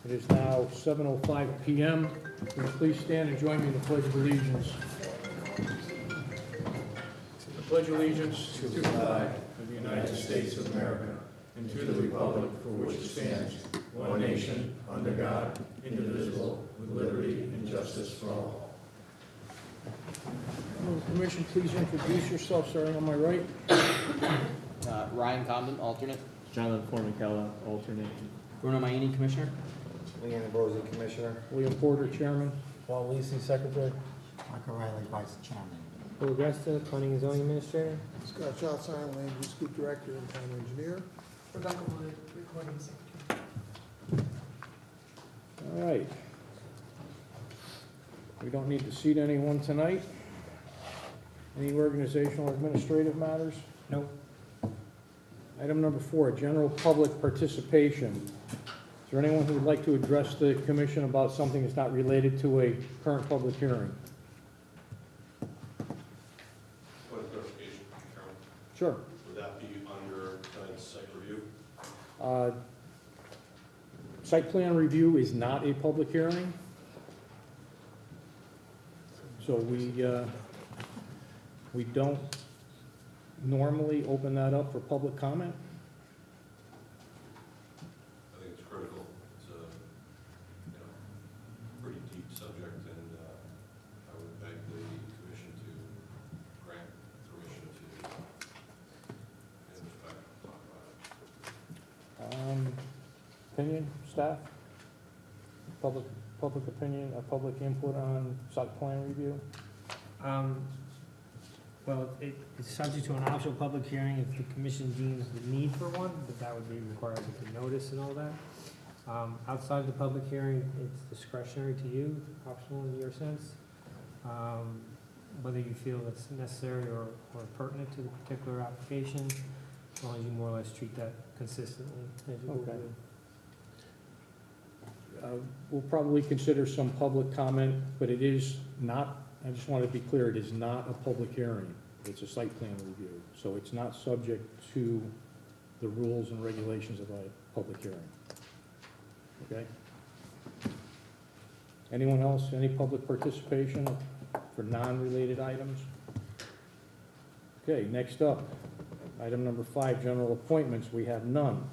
It is now 7:05 p.m. Will you please stand and join me in the Pledge of Allegiance? I pledge allegiance to the flag of the United States of America and to the republic for which it stands, one nation, under God, indivisible, with liberty and justice for all. Will the Commission please introduce yourself, starting on my right? Ryan Condon, alternate. Jonathan Formicella, alternate. Bruno Maini, Commissioner. Leanne Ambrosi, Commissioner. William Porter, Chairman. Paul Lisi, Secretary. Michael Riley, Vice Chairman. Bill Augusta, Planning and Zoning Administrator. Scott Schatz, Land Use Group Director and Town Engineer. Rebecca Wood, Recording Secretary. All right. We don't need to seat anyone tonight. Any organizational or administrative matters? Nope. Item number 4, general public participation. Is there anyone who would like to address the commission about something that's not related to a current public hearing? Point of clarification, Chairman. Sure. Would that be under tonight's site review? Site plan review is not a public hearing. So we don't normally open that up for public comment. I think it's critical. It's a pretty deep subject, and I would beg the commission to grant permission to, in respect, talk about it. Opinion, staff? Public opinion, public input on site plan review? Well, it's subject to an optional public hearing if the commission deems the need for one, but that would be required with the notice and all that. Outside of the public hearing, it's discretionary to you, optional in your sense. Whether you feel it's necessary or pertinent to the particular application, as long as you more or less treat that consistently as you go Okay. through. We'll probably consider some public comment, but it is not, I just want to be clear, it is not a public hearing. It's a site plan review, so it's not subject to the rules and regulations of a public hearing. Okay? Anyone else, any public participation for non-related items? Okay, next up, item number 5, general appointments. We have none.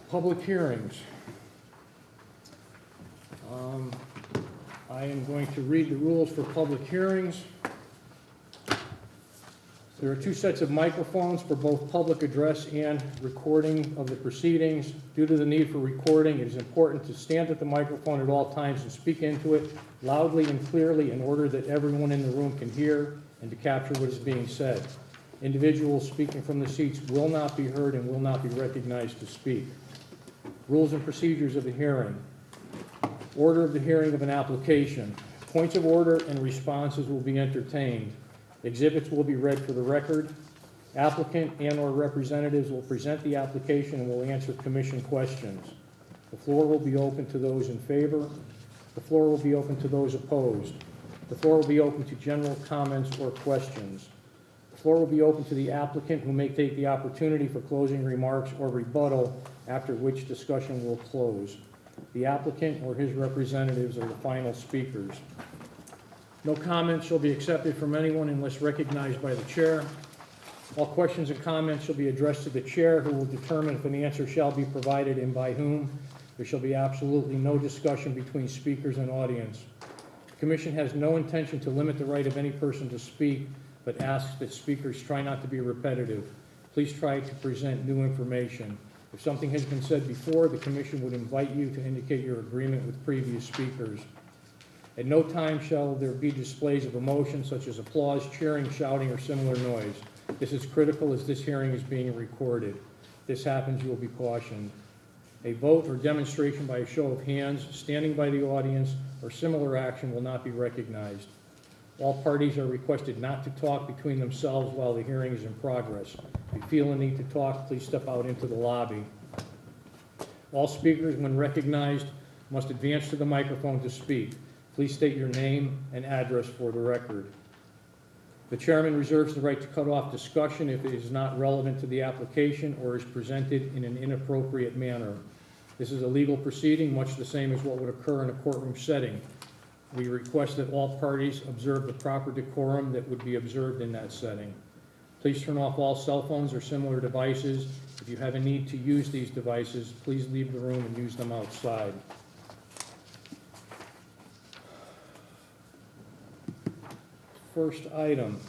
Public hearings. I am going to read the rules for public hearings. There are 2 sets of microphones for both public address and recording of the proceedings. Due to the need for recording, it is important to stand at the microphone at all times and speak into it loudly and clearly in order that everyone in the room can hear and to capture what is being said. Individuals speaking from the seats will not be heard and will not be recognized to speak. Rules and procedures of the hearing. Order of the hearing of an application. Points of order and responses will be entertained. Exhibits will be read for the record. Applicant and/or representatives will present the application and will answer commission questions. The floor will be open to those in favor. The floor will be open to those opposed. The floor will be open to general comments or questions. The floor will be open to the applicant, who may take the opportunity for closing remarks or rebuttal, after which discussion will close. The applicant or his representatives are the final speakers. No comments shall be accepted from anyone unless recognized by the chair. All questions and comments shall be addressed to the chair, who will determine if an answer shall be provided and by whom. There shall be absolutely no discussion between speakers and audience. The commission has no intention to limit the right of any person to speak, but asks that speakers try not to be repetitive. Please try to present new information. If something has been said before, the commission would invite you to indicate your agreement with previous speakers. At no time shall there be displays of emotion such as applause, cheering, shouting, or similar noise. This is critical as this hearing is being recorded. If this happens, you will be cautioned. A vote or demonstration by a show of hands, standing by the audience, or similar action will not be recognized. All parties are requested not to talk between themselves while the hearing is in progress. If you feel a need to talk, please step out into the lobby. All speakers, when recognized, must advance to the microphone to speak. Please state your name and address for the record. The chairman reserves the right to cut off discussion if it is not relevant to the application or is presented in an inappropriate manner. This is a legal proceeding, much the same as what would occur in a courtroom setting. We request that all parties observe the proper decorum that would be observed in that setting. Please turn off all cell phones or similar devices. If you have a need to use these devices, please leave the room and use them outside. First item,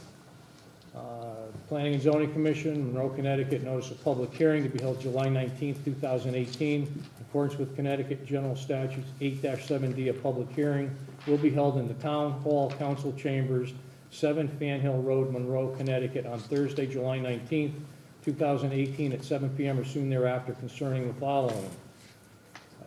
Planning and Zoning Commission, Monroe, Connecticut, notice of public hearing to be held July 19th, 2018. In accordance with Connecticut General Statutes 8-7D, a public hearing will be held in the Town Hall Council Chambers, 7 Fan Hill Road, Monroe, Connecticut, on Thursday, July 19th, 2018, at 7 p.m. or soon thereafter, concerning the following.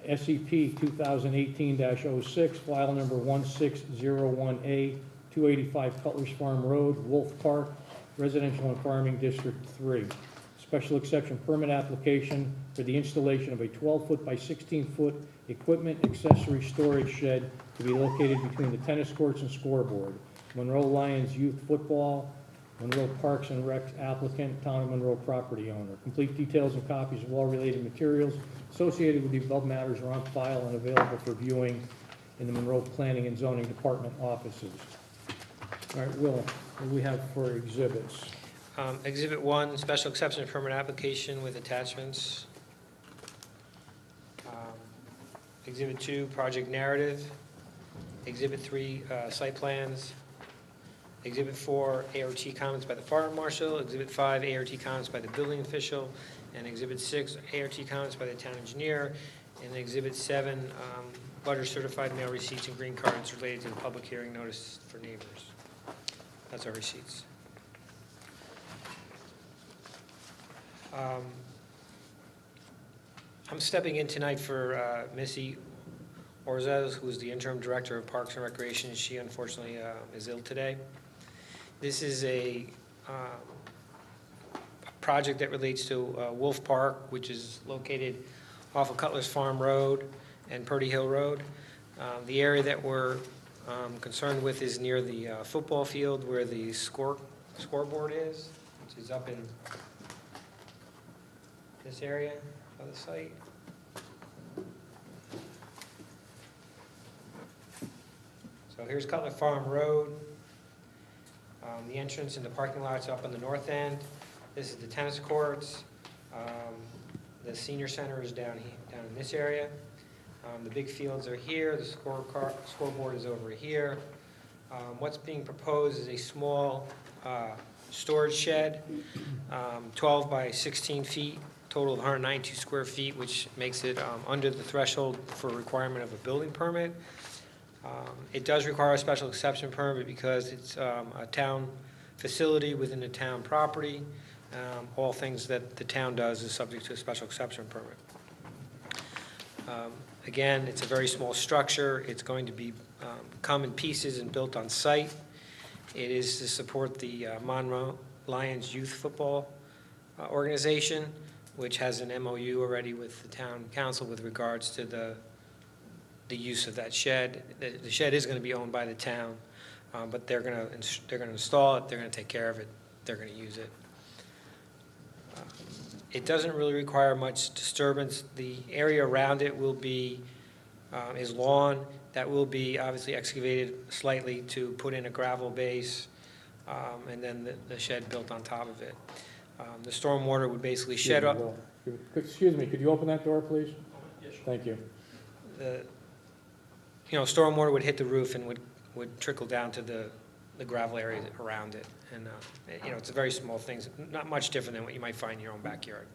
SCP 2018-06, file number 1601A, 285 Cutler's Farm Road, Wolf Park, Residential and Farming District 3. Special exception permit application for the installation of a 12-foot by 16-foot equipment accessory storage shed to be located between the tennis courts and scoreboard. Monroe Lions Youth Football, Monroe Parks and Recs applicant, Town of Monroe property owner. Complete details and copies of all related materials associated with the above matters are on file and available for viewing in the Monroe Planning and Zoning Department offices. All right, Will, what do we have for exhibits? Exhibit 1, special exception permit application with attachments. Exhibit 2, project narrative. Exhibit 3, site plans. Exhibit 4, ART comments by the fire marshal. Exhibit 5, ART comments by the building official. And Exhibit 6, ART comments by the town engineer. And Exhibit 7, butter certified mail receipts and green cards related to the public hearing notice for neighbors. That's our receipts. I'm stepping in tonight for Missy Orzez, who is the interim director of Parks and Recreation. She unfortunately is ill today. This is a project that relates to Wolf Park, which is located off of Cutler's Farm Road and Purdy Hill Road. The area that we're concerned with is near the football field where the scoreboard is, which is up in this area of the site. So here's Cutler Farm Road. The entrance and the parking lot's up on the north end. This is the tennis courts. The senior center is down in this area. The big fields are here. The scoreboard is over here. What's being proposed is a small storage shed, 12 by 16 feet, total of 192 square feet, which makes it under the threshold for requirement of a building permit. It does require a special exception permit because it's a town facility within the town property. All things that the town does is subject to a special exception permit. Again, it's a very small structure. It's going to be come in pieces and built on site. It is to support the Monroe Lions Youth Football organization, which has an MOU already with the town council with regards to the use of that shed. The shed is going to be owned by the town, but they're going to install it. They're going to take care of it. They're going to use it. It doesn't really require much disturbance. The area around it will be is lawn. That will be obviously excavated slightly to put in a gravel base, and then the shed built on top of it. The stormwater would basically shed up. Excuse me, could you open that door, please? Yes. Thank you. Stormwater would hit the roof and would trickle down to the gravel area around it. And, it's a very small thing, not much different than what you might find in your own backyard.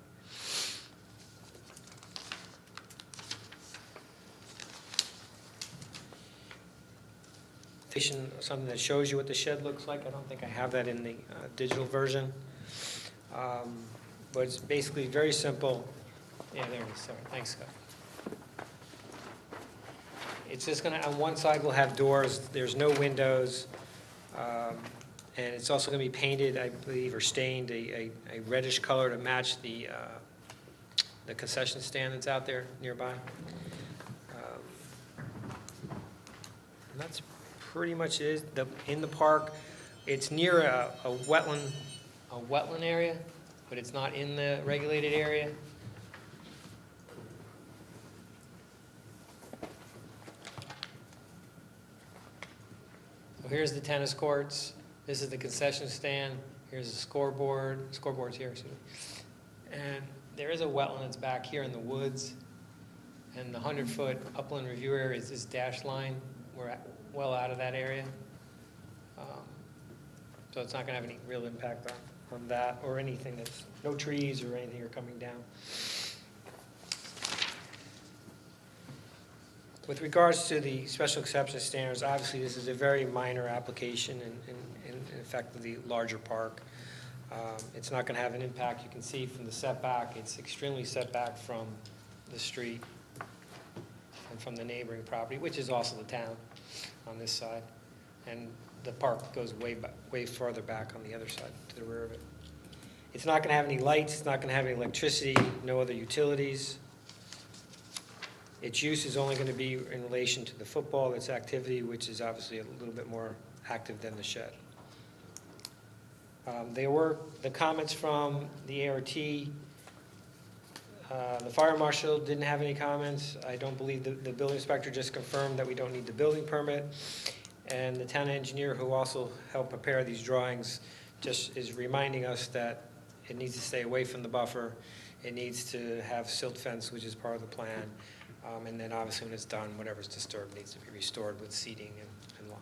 Something that shows you what the shed looks like. I don't think I have that in the digital version. But it's basically very simple. Yeah, there it is. Sorry. Thanks, Scott. It's just going to, on one side we'll have doors. There's no windows. And it's also going to be painted, I believe, or stained a reddish color to match the concession stand that's out there nearby. And that's pretty much it. In the park, it's near a wetland area, but it's not in the regulated area. here's the tennis courts, this is the concession stand, here's the scoreboard's here, excuse me. And there is a wetland that's back here in the woods, and the 100-foot upland review area is this dash line. We're well out of that area. So it's not gonna have any real impact on that, or anything that's, no trees or anything are coming down. With regards to the special exception standards, obviously this is a very minor application in effect of the larger park. It's not going to have an impact. You can see from the setback, it's extremely set back from the street and from the neighboring property, which is also the town on this side. And the park goes way farther back on the other side, to the rear of it. It's not going to have any lights. It's not going to have any electricity, no other utilities. Its use is only going to be in relation to the football, its activity, which is obviously a little bit more active than the shed. There were the comments from the ART. The fire marshal didn't have any comments. I don't believe the building inspector just confirmed that we don't need the building permit. And the town engineer, who also helped prepare these drawings, just is reminding us that it needs to stay away from the buffer. It needs to have silt fence, which is part of the plan. And then obviously when it's done, whatever's disturbed needs to be restored with seating and lawn.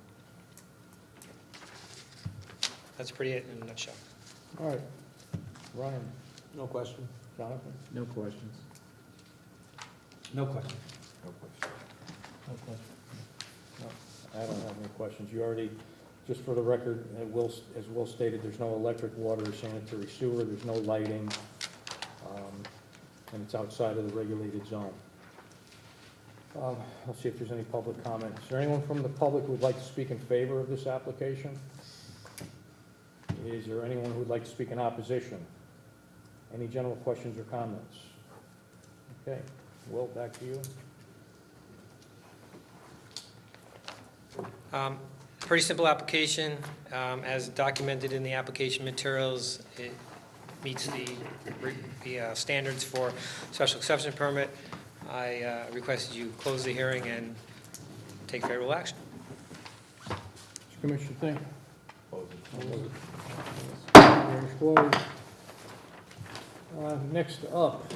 That's pretty it in a nutshell. All right. Ryan, No question. Jonathan? No questions. No question. No, I don't have any questions. You already, just for the record, as Will stated, there's no electric, water, or sanitary sewer, there's no lighting, and it's outside of the regulated zone. Let's see if there's any public comment. Is there anyone from the public who would like to speak in favor of this application? Is there anyone who would like to speak in opposition? Any general questions or comments? Okay, Will, back to you. Pretty simple application. As documented in the application materials, it meets the standards for special exception permit. I requested you close the hearing and take favorable action. What's the commission think? Close Hearing's closed. Next up,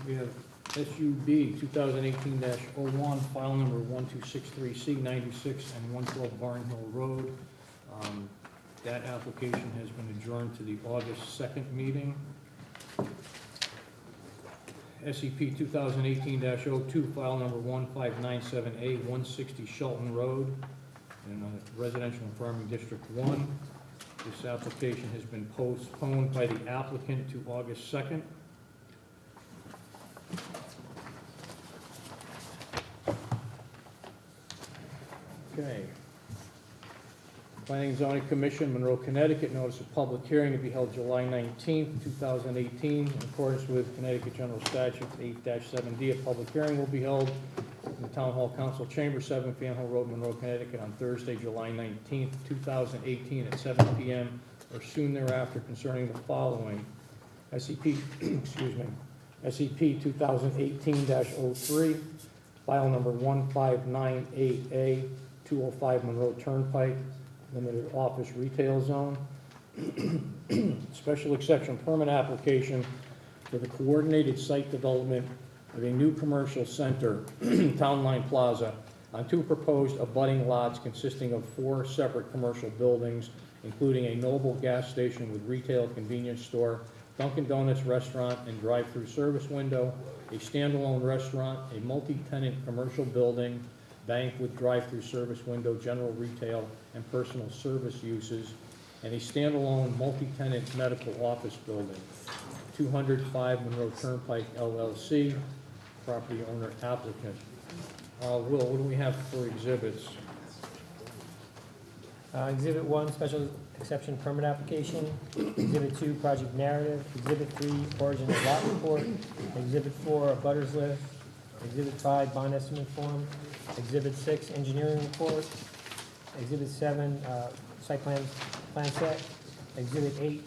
we have SUB 2018-01, file number 1263C 96 and 112 Barn Hill Road. That application has been adjourned to the August 2nd meeting. SEP 2018-02, file number 1597A 160 Shelton Road in Residential and Farming District 1. This application has been postponed by the applicant to August 2nd. Okay. Planning and Zoning Commission, Monroe, Connecticut, notice of public hearing to be held July 19th, 2018. In accordance with Connecticut General Statutes 8-7D, a public hearing will be held in the Town Hall Council Chamber, 7 Fan Hill Road, Monroe, Connecticut, on Thursday, July 19th, 2018, at 7 p.m. or soon thereafter, concerning the following: SCP, excuse me, SCP 2018-03, file number 1598A, 205 Monroe Turnpike, limited office retail zone. Special exception permit application for the coordinated site development of a new commercial center, Town Line Plaza, on 2 proposed abutting lots consisting of 4 separate commercial buildings, including a Noble gas station with retail convenience store, Dunkin' Donuts restaurant and drive-through service window, a standalone restaurant, a multi-tenant commercial building, bank with drive-through service window, general retail, and personal service uses, and a standalone multi-tenant medical office building. 205 Monroe Turnpike LLC, property owner applicant. Will, what do we have for exhibits? Exhibit 1, special exception permit application. Exhibit 2, project narrative. Exhibit 3, origin of lot report. Exhibit 4, a butters list. Exhibit 5, bond estimate form. Exhibit 6, engineering report. Exhibit 7, site plan set. Exhibit 8,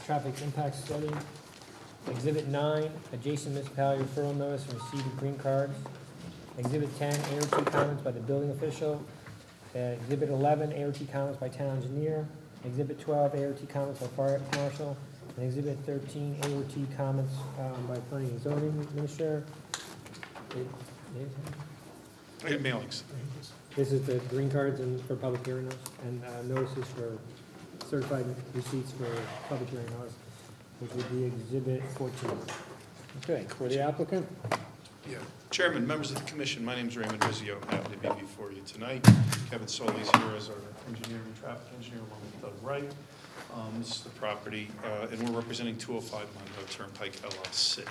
traffic impact study. Exhibit 9, adjacent municipality referral notice and receipt of green cards. Exhibit 10, AOT comments by the building official. Exhibit 11, AOT comments by town engineer. Exhibit 12, AOT comments by fire marshal. And Exhibit 13, AOT comments by planning and zoning administrator. Mailings. This is the green cards and for public hearing notice, and notices for certified receipts for public hearing notice, which would be Exhibit 14. Okay, for the applicant? Yeah. Chairman, members of the commission, my name is Raymond Rizzio. I'm happy to be before you tonight. Kevin Soley's here as our engineer and traffic engineer, along with Doug Wright. This is the property, and we're representing 205 Monroe Turnpike LLC.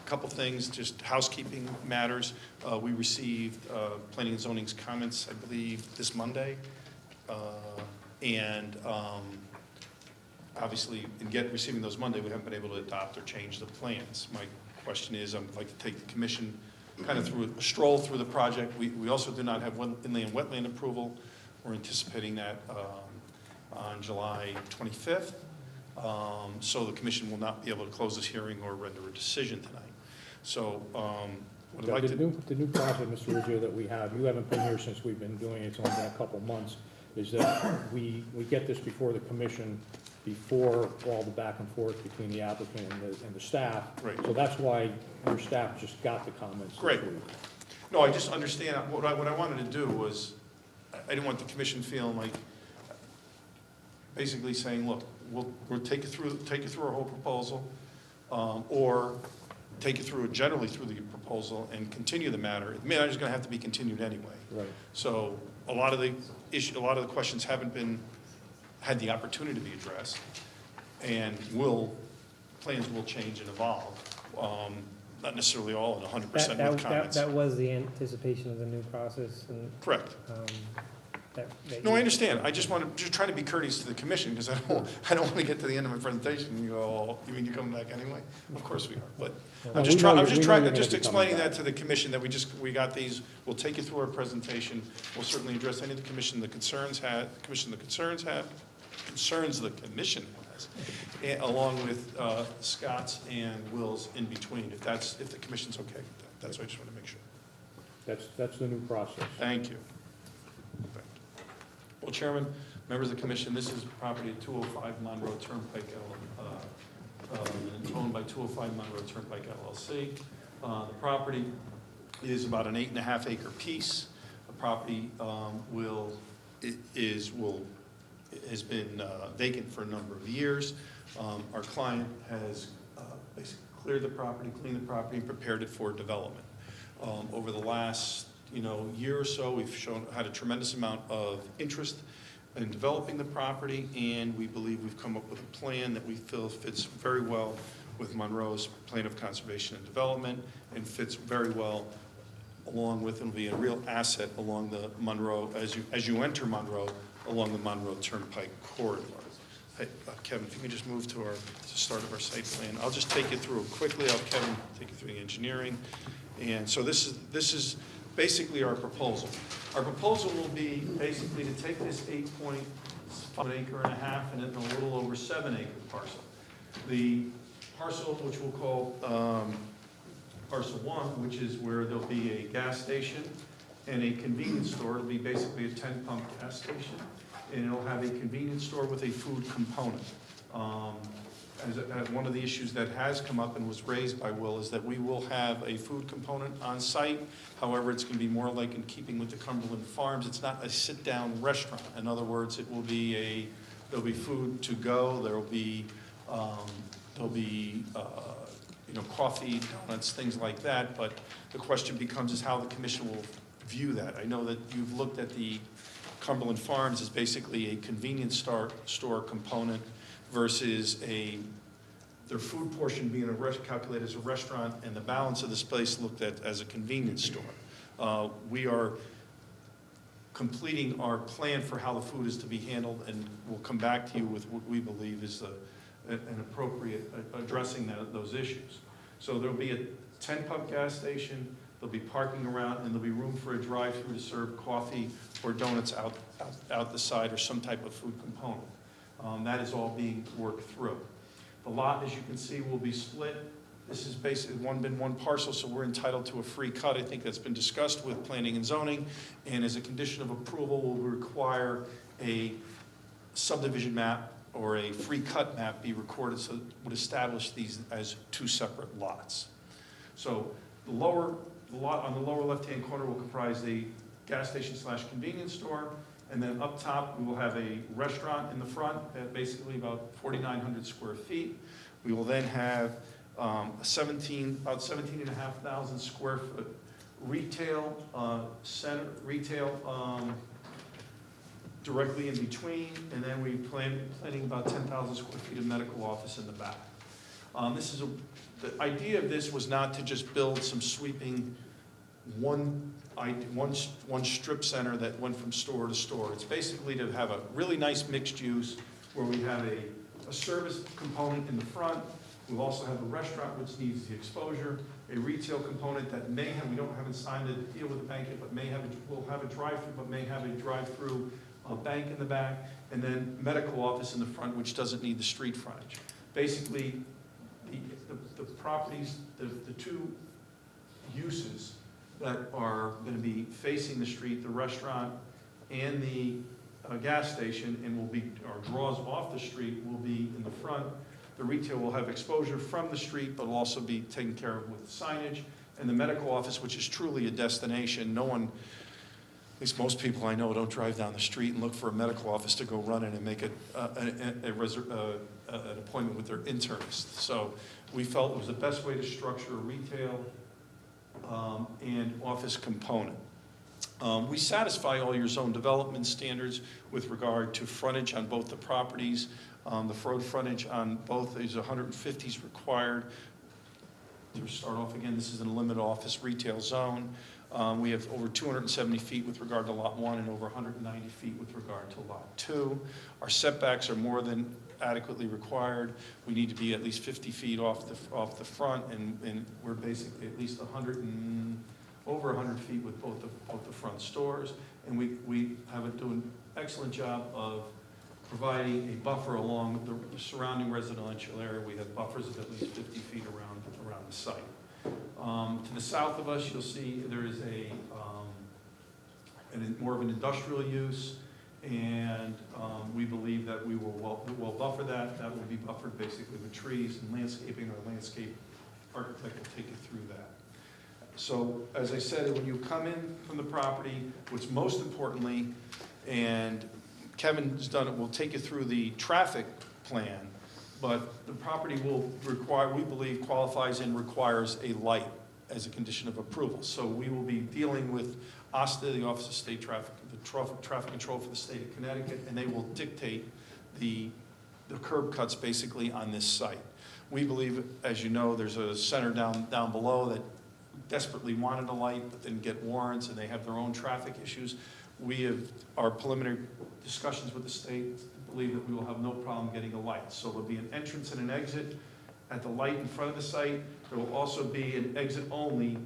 Couple things, just housekeeping matters. We received planning and zoning's comments, I believe, this Monday. Obviously, in receiving those Monday, we haven't been able to adopt or change the plans. My question is, I'd like to take the commission kind of through a stroll through the project. We also do not have inland wetland approval. We're anticipating that on July 25th. So the commission will not be able to close this hearing or render a decision tonight. So what I'd like to... The new process, Mr. Rizzio, that we have, you haven't been here since we've been doing it, it's only been a couple months, is that we get this before the commission before all the back and forth between the applicant and the staff. Right. So that's why your staff just got the comments. Great. No, I just understand, what I wanted to do was, I didn't want the commission feeling like, basically saying, look, we'll take you through our whole proposal, or take you through generally through the proposal and continue the matter. It may not just going to have to be continued anyway. Right. So a lot of the questions haven't had the opportunity to be addressed, and plans will change and evolve. Not necessarily all in 100% with comments. That was the anticipation of the new process, and Correct. No, I understand. I just trying to be courteous to the commission, because I don't want to get to the end of my presentation and you go, oh, you mean you're coming back anyway? Of course we are, but I'm just explaining that to the commission, that we got these. We'll take you through our presentation. We'll certainly address any of the commission the concerns the commission has, along with Scott's and Will's in between, if the commission's okay with that. That's what I just want to make sure. That's the new process. Thank you. Well, Chairman, members of the commission, this is property at 205 Monroe Turnpike, owned by 205 Monroe Turnpike LLC. The property is about an 8.5 acre piece. The property has been vacant for a number of years. Our client has basically cleaned the property, and prepared it for development. Over the last year or so, we've had a tremendous amount of interest in developing the property, and we believe we've come up with a plan that we feel fits very well with Monroe's plan of conservation and development, and fits very well along with, and will be a real asset along the Monroe, as you enter Monroe, along the Monroe Turnpike corridor. Hey, Kevin, if you can just move to the start of our site plan. I'll just take you through it quickly. Kevin take you through the engineering. And so this is basically our proposal. Our proposal will be basically to take this 8.5 acre and a half and a little over 7 acre parcel. The parcel, which we'll call parcel 1, which is where there'll be a gas station and a convenience store. It'll be basically a 10-pump gas station, and it'll have a convenience store with a food component. As one of the issues that has come up and was raised by Will is that we will have a food component on site. However, it's going to be more like in keeping with the Cumberland Farms. It's not a sit-down restaurant. In other words, it will be there'll be food to go. There'll be coffee, donuts, things like that. But the question becomes is how the commission will view that. I know that you've looked at the Cumberland Farms as basically a convenience store component versus their food portion being calculated as a restaurant, and the balance of the space looked at as a convenience store. We are completing our plan for how the food is to be handled, and we'll come back to you with what we believe is an appropriate addressing those issues. So there'll be a 10-pump gas station, there'll be parking around, and there'll be room for a drive-through to serve coffee or donuts out the side, or some type of food component. That is all being worked through. The lot, as you can see, will be split. This is basically one parcel, so we're entitled to a free cut. I think that's been discussed with planning and zoning, and as a condition of approval, will require a subdivision map or a free cut map be recorded, so it would establish these as two separate lots. So the lot on the lower left-hand corner will comprise a gas station / convenience store, and then up top, we will have a restaurant in the front at basically about 4,900 square feet. We will then have about 17,500 square foot retail center, directly in between, and then we planning about 10,000 square feet of medical office in the back. The idea of this was not to just build some sweeping one strip center that went from store to store. It's basically to have a really nice mixed use where we have a service component in the front. We'll also have a restaurant which needs the exposure, a retail component that may have, we haven't signed a deal with the bank yet, but will have a drive-through, but may have a drive-through bank in the back, and then medical office in the front, which doesn't need the street frontage. Basically, the properties, the two uses that are going to be facing the street, the restaurant and the gas station, and draws off the street, will be in the front. The retail will have exposure from the street, but will also be taken care of with signage. And the medical office, which is truly a destination. No one, at least most people I know, don't drive down the street and look for a medical office to go run in and make an appointment with their internist. So we felt it was the best way to structure a retail and office component. We satisfy all your zone development standards with regard to frontage on both the properties. The road frontage on both is 150 is required. To start off again, this is in a limited office retail zone. We have over 270 feet with regard to lot 1 and over 190 feet with regard to lot 2. Our setbacks are more than adequately required. We need to be at least 50 feet off the front, and we're basically at least over 100 feet with both the front stores. And we have doing an excellent job of providing a buffer along the surrounding residential area. We have buffers of at least 50 feet around the site. To the south of us, you'll see there is more of an industrial use, and we believe that we will well buffer that. That will be buffered basically with trees and landscaping. Our landscape architect will take you through that. So, as I said, when you come in from the property, what's most importantly, and Kevin's done it, we'll take you through the traffic plan, but the property will require, we believe, qualifies and requires a light as a condition of approval. So we will be dealing with OSTA, the Office of State Traffic, the traffic control for the state of Connecticut, and they will dictate the curb cuts basically on this site. We believe, as you know, there's a center down below that desperately wanted a light, but didn't get warrants, and they have their own traffic issues. We have our preliminary discussions with the state believe that we will have no problem getting a light. So there'll be an entrance and an exit at the light in front of the site. There will also be an exit only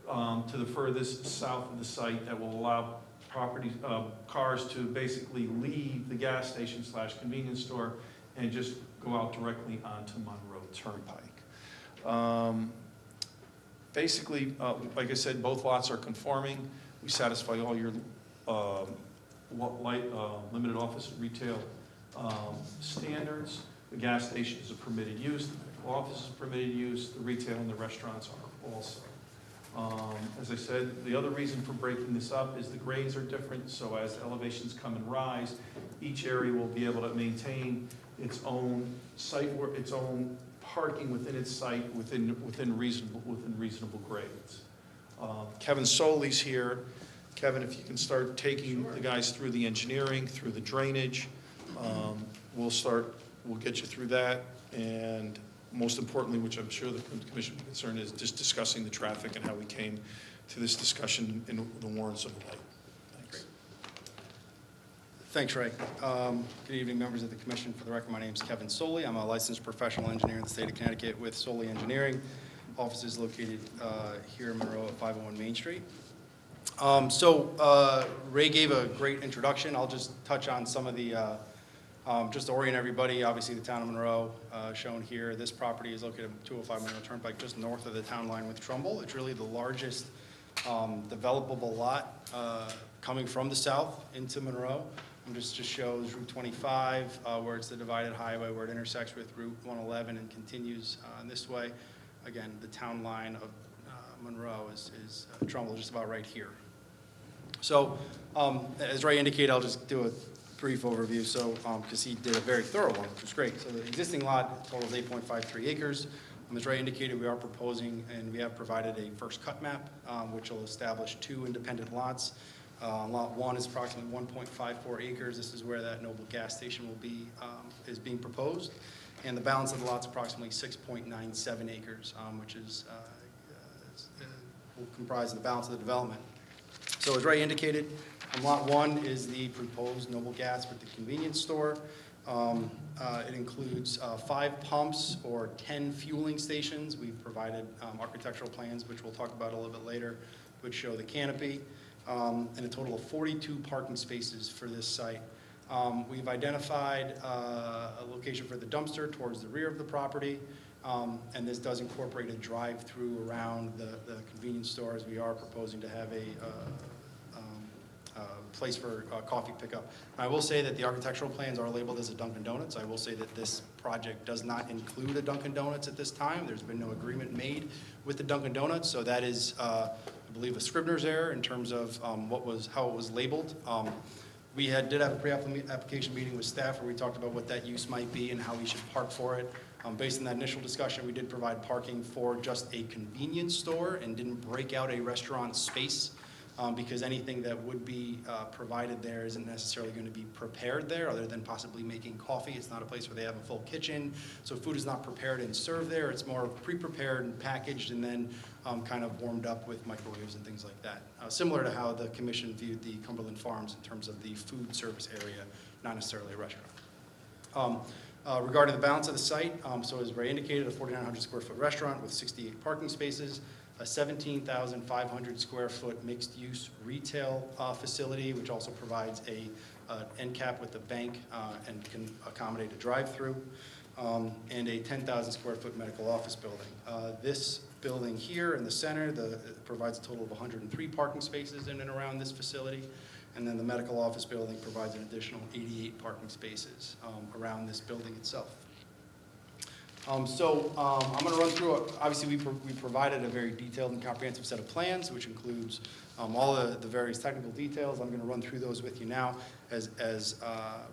to the furthest south of the site that will allow cars to basically leave the gas station / convenience store and just go out directly onto Monroe Turnpike. Basically, like I said, both lots are conforming. We satisfy all your limited office and retail standards. The gas station is a permitted use, the medical office is a permitted use, the retail and the restaurants are also. As I said, the other reason for breaking this up is the grades are different, so as elevations come and rise, each area will be able to maintain its own site work, its own parking within its site within reasonable grades. Kevin Soley's here. Kevin, if you can start taking the guys through the engineering, through the drainage, we'll get you through that, and most importantly, which I'm sure the commission will be concerned, is just discussing the traffic and how we came to this discussion in the warrants of the light. Thanks. Thanks, Ray. Good evening, members of the commission. For the record, my name is Kevin Soley. I'm a licensed professional engineer in the state of Connecticut with Soley Engineering. Office is located here in Monroe at 501 Main Street. Ray gave a great introduction. I'll just touch on some of the Just to orient everybody, obviously the town of Monroe, shown here, this property is located at 205 Monroe Turnpike, just north of the town line with Trumbull. It's really the largest developable lot coming from the south into Monroe. And just shows Route 25, where it's the divided highway, where it intersects with Route 111 and continues in this way. Again, the town line of Monroe is Trumbull, just about right here. So, as Ray indicated, I'll just do a brief overview, so, because he did a very thorough one, which was great. So the existing lot totals 8.53 acres. As Ray indicated, we are proposing, and we have provided a first cut map, which will establish 2 independent lots. Lot 1 is approximately 1.54 acres. This is where that Noble gas station will be, is being proposed. And the balance of the lot's approximately 6.97 acres, which is, will comprise the balance of the development. So as Ray indicated, Lot 1 is the proposed Noble Gas with the convenience store. It includes 5 pumps or 10 fueling stations. We've provided architectural plans, which we'll talk about a little bit later, which show the canopy, and a total of 42 parking spaces for this site. We've identified a location for the dumpster towards the rear of the property, and this does incorporate a drive-through around the convenience store, as we are proposing to have a place for coffee pickup. I will say that the architectural plans are labeled as a Dunkin' Donuts. I will say that this project does not include a Dunkin' Donuts at this time. There's been no agreement made with the Dunkin' Donuts, so that is, I believe, a Scribner's error in terms of how it was labeled. We did have a pre-application meeting with staff where we talked about what that use might be and how we should park for it. Based on that initial discussion, we did provide parking for just a convenience store and didn't break out a restaurant space. Because anything that would be provided there isn't necessarily going to be prepared there, other than possibly making coffee. It's not a place where they have a full kitchen, so food is not prepared and served there. It's more pre-prepared and packaged and then kind of warmed up with microwaves and things like that. Similar to how the commission viewed the Cumberland Farms in terms of the food service area, not necessarily a restaurant. Regarding the balance of the site, so as Ray indicated, a 4,900 square foot restaurant with 68 parking spaces, a 17,500 square foot mixed use retail facility, which also provides a end cap with the bank and can accommodate a drive-through, and a 10,000 square foot medical office building. This building here in the center provides a total of 103 parking spaces in and around this facility, and then the medical office building provides an additional 88 parking spaces around this building itself. I'm going to run through, obviously we provided a very detailed and comprehensive set of plans, which includes all the various technical details. I'm going to run through those with you now. As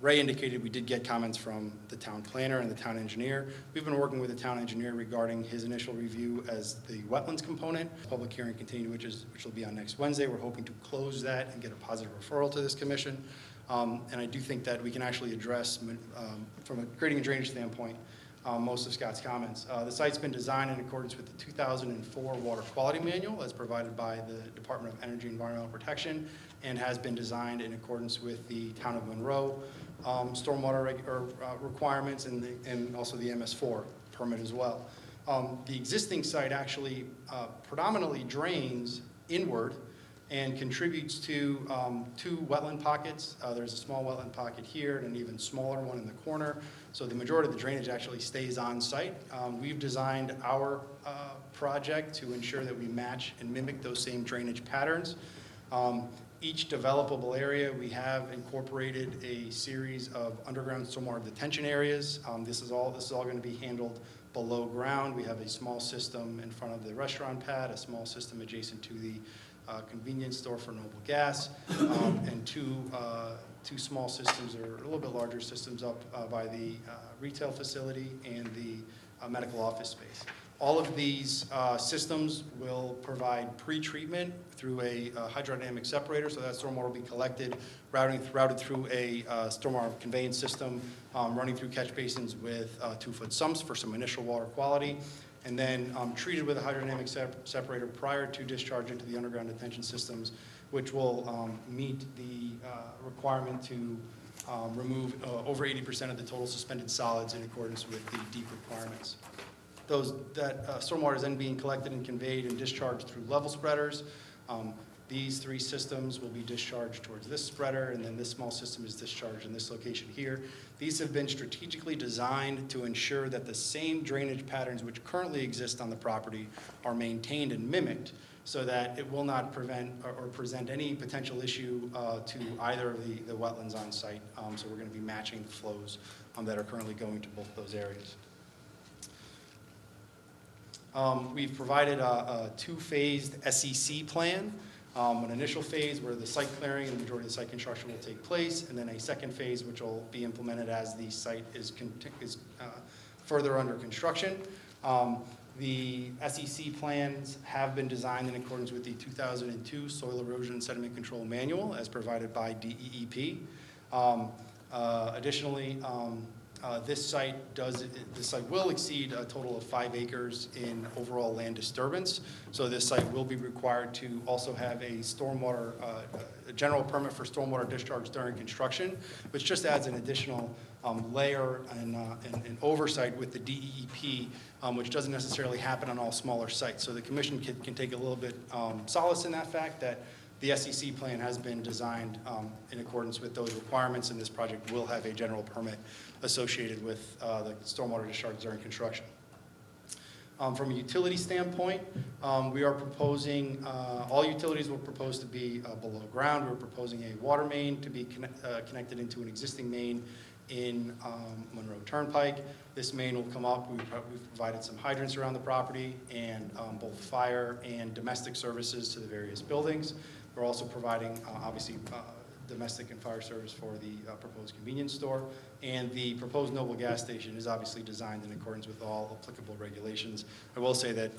Ray indicated, we did get comments from the town planner and the town engineer. We've been working with the town engineer regarding his initial review as the wetlands component. Public hearing continued, which will be on next Wednesday. We're hoping to close that and get a positive referral to this commission. And I do think that we can actually address, from a grading and drainage standpoint, most of Scott's comments. The site's been designed in accordance with the 2004 Water Quality Manual as provided by the Department of Energy and Environmental Protection, and has been designed in accordance with the Town of Monroe stormwater requirements and also the MS4 permit as well. The existing site actually predominantly drains inward and contributes to 2 wetland pockets. There's a small wetland pocket here and an even smaller one in the corner. So the majority of the drainage actually stays on site. We've designed our project to ensure that we match and mimic those same drainage patterns. Each developable area, we have incorporated a series of underground stormwater detention areas. This is all going to be handled below ground. We have a small system in front of the restaurant pad, a small system adjacent to the convenience store for Noble Gas, and two small systems, or a little bit larger systems, up by the retail facility and the medical office space. All of these systems will provide pre-treatment through a hydrodynamic separator, so that stormwater will be collected, routed through a stormwater conveyance system, running through catch basins with 2-foot sumps for some initial water quality, and then treated with a hydrodynamic separator prior to discharge into the underground detention systems, which will meet the requirement to remove over 80% of the total suspended solids in accordance with the deep requirements. That stormwater is then being collected and conveyed and discharged through level spreaders. These 3 systems will be discharged towards this spreader, and then this small system is discharged in this location here. These have been strategically designed to ensure that the same drainage patterns which currently exist on the property are maintained and mimicked, so that it will not prevent or present any potential issue to either of the wetlands on site. So we're going to be matching the flows that are currently going to both those areas. We've provided a 2-phased SEC plan. An initial phase where the site clearing and the majority of the site construction will take place, and then a second phase which will be implemented as the site is further under construction. The SEC plans have been designed in accordance with the 2002 Soil Erosion and Sediment Control Manual as provided by DEEP. Additionally, this site will exceed a total of 5 acres in overall land disturbance. So this site will be required to also have a stormwater, a general permit for stormwater discharge during construction, which just adds an additional layer and oversight with the DEEP, which doesn't necessarily happen on all smaller sites. So the commission can take a little bit solace in that fact that the SEC plan has been designed in accordance with those requirements, and this project will have a general permit associated with the stormwater discharge during construction. From a utility standpoint, we are proposing, all utilities will propose to be below ground. We're proposing a water main to be connected into an existing main in Monroe Turnpike. This main will come up. We've provided some hydrants around the property and both fire and domestic services to the various buildings. We're also providing, obviously, domestic and fire service for the proposed convenience store. And the proposed Noble gas station is obviously designed in accordance with all applicable regulations. I will say that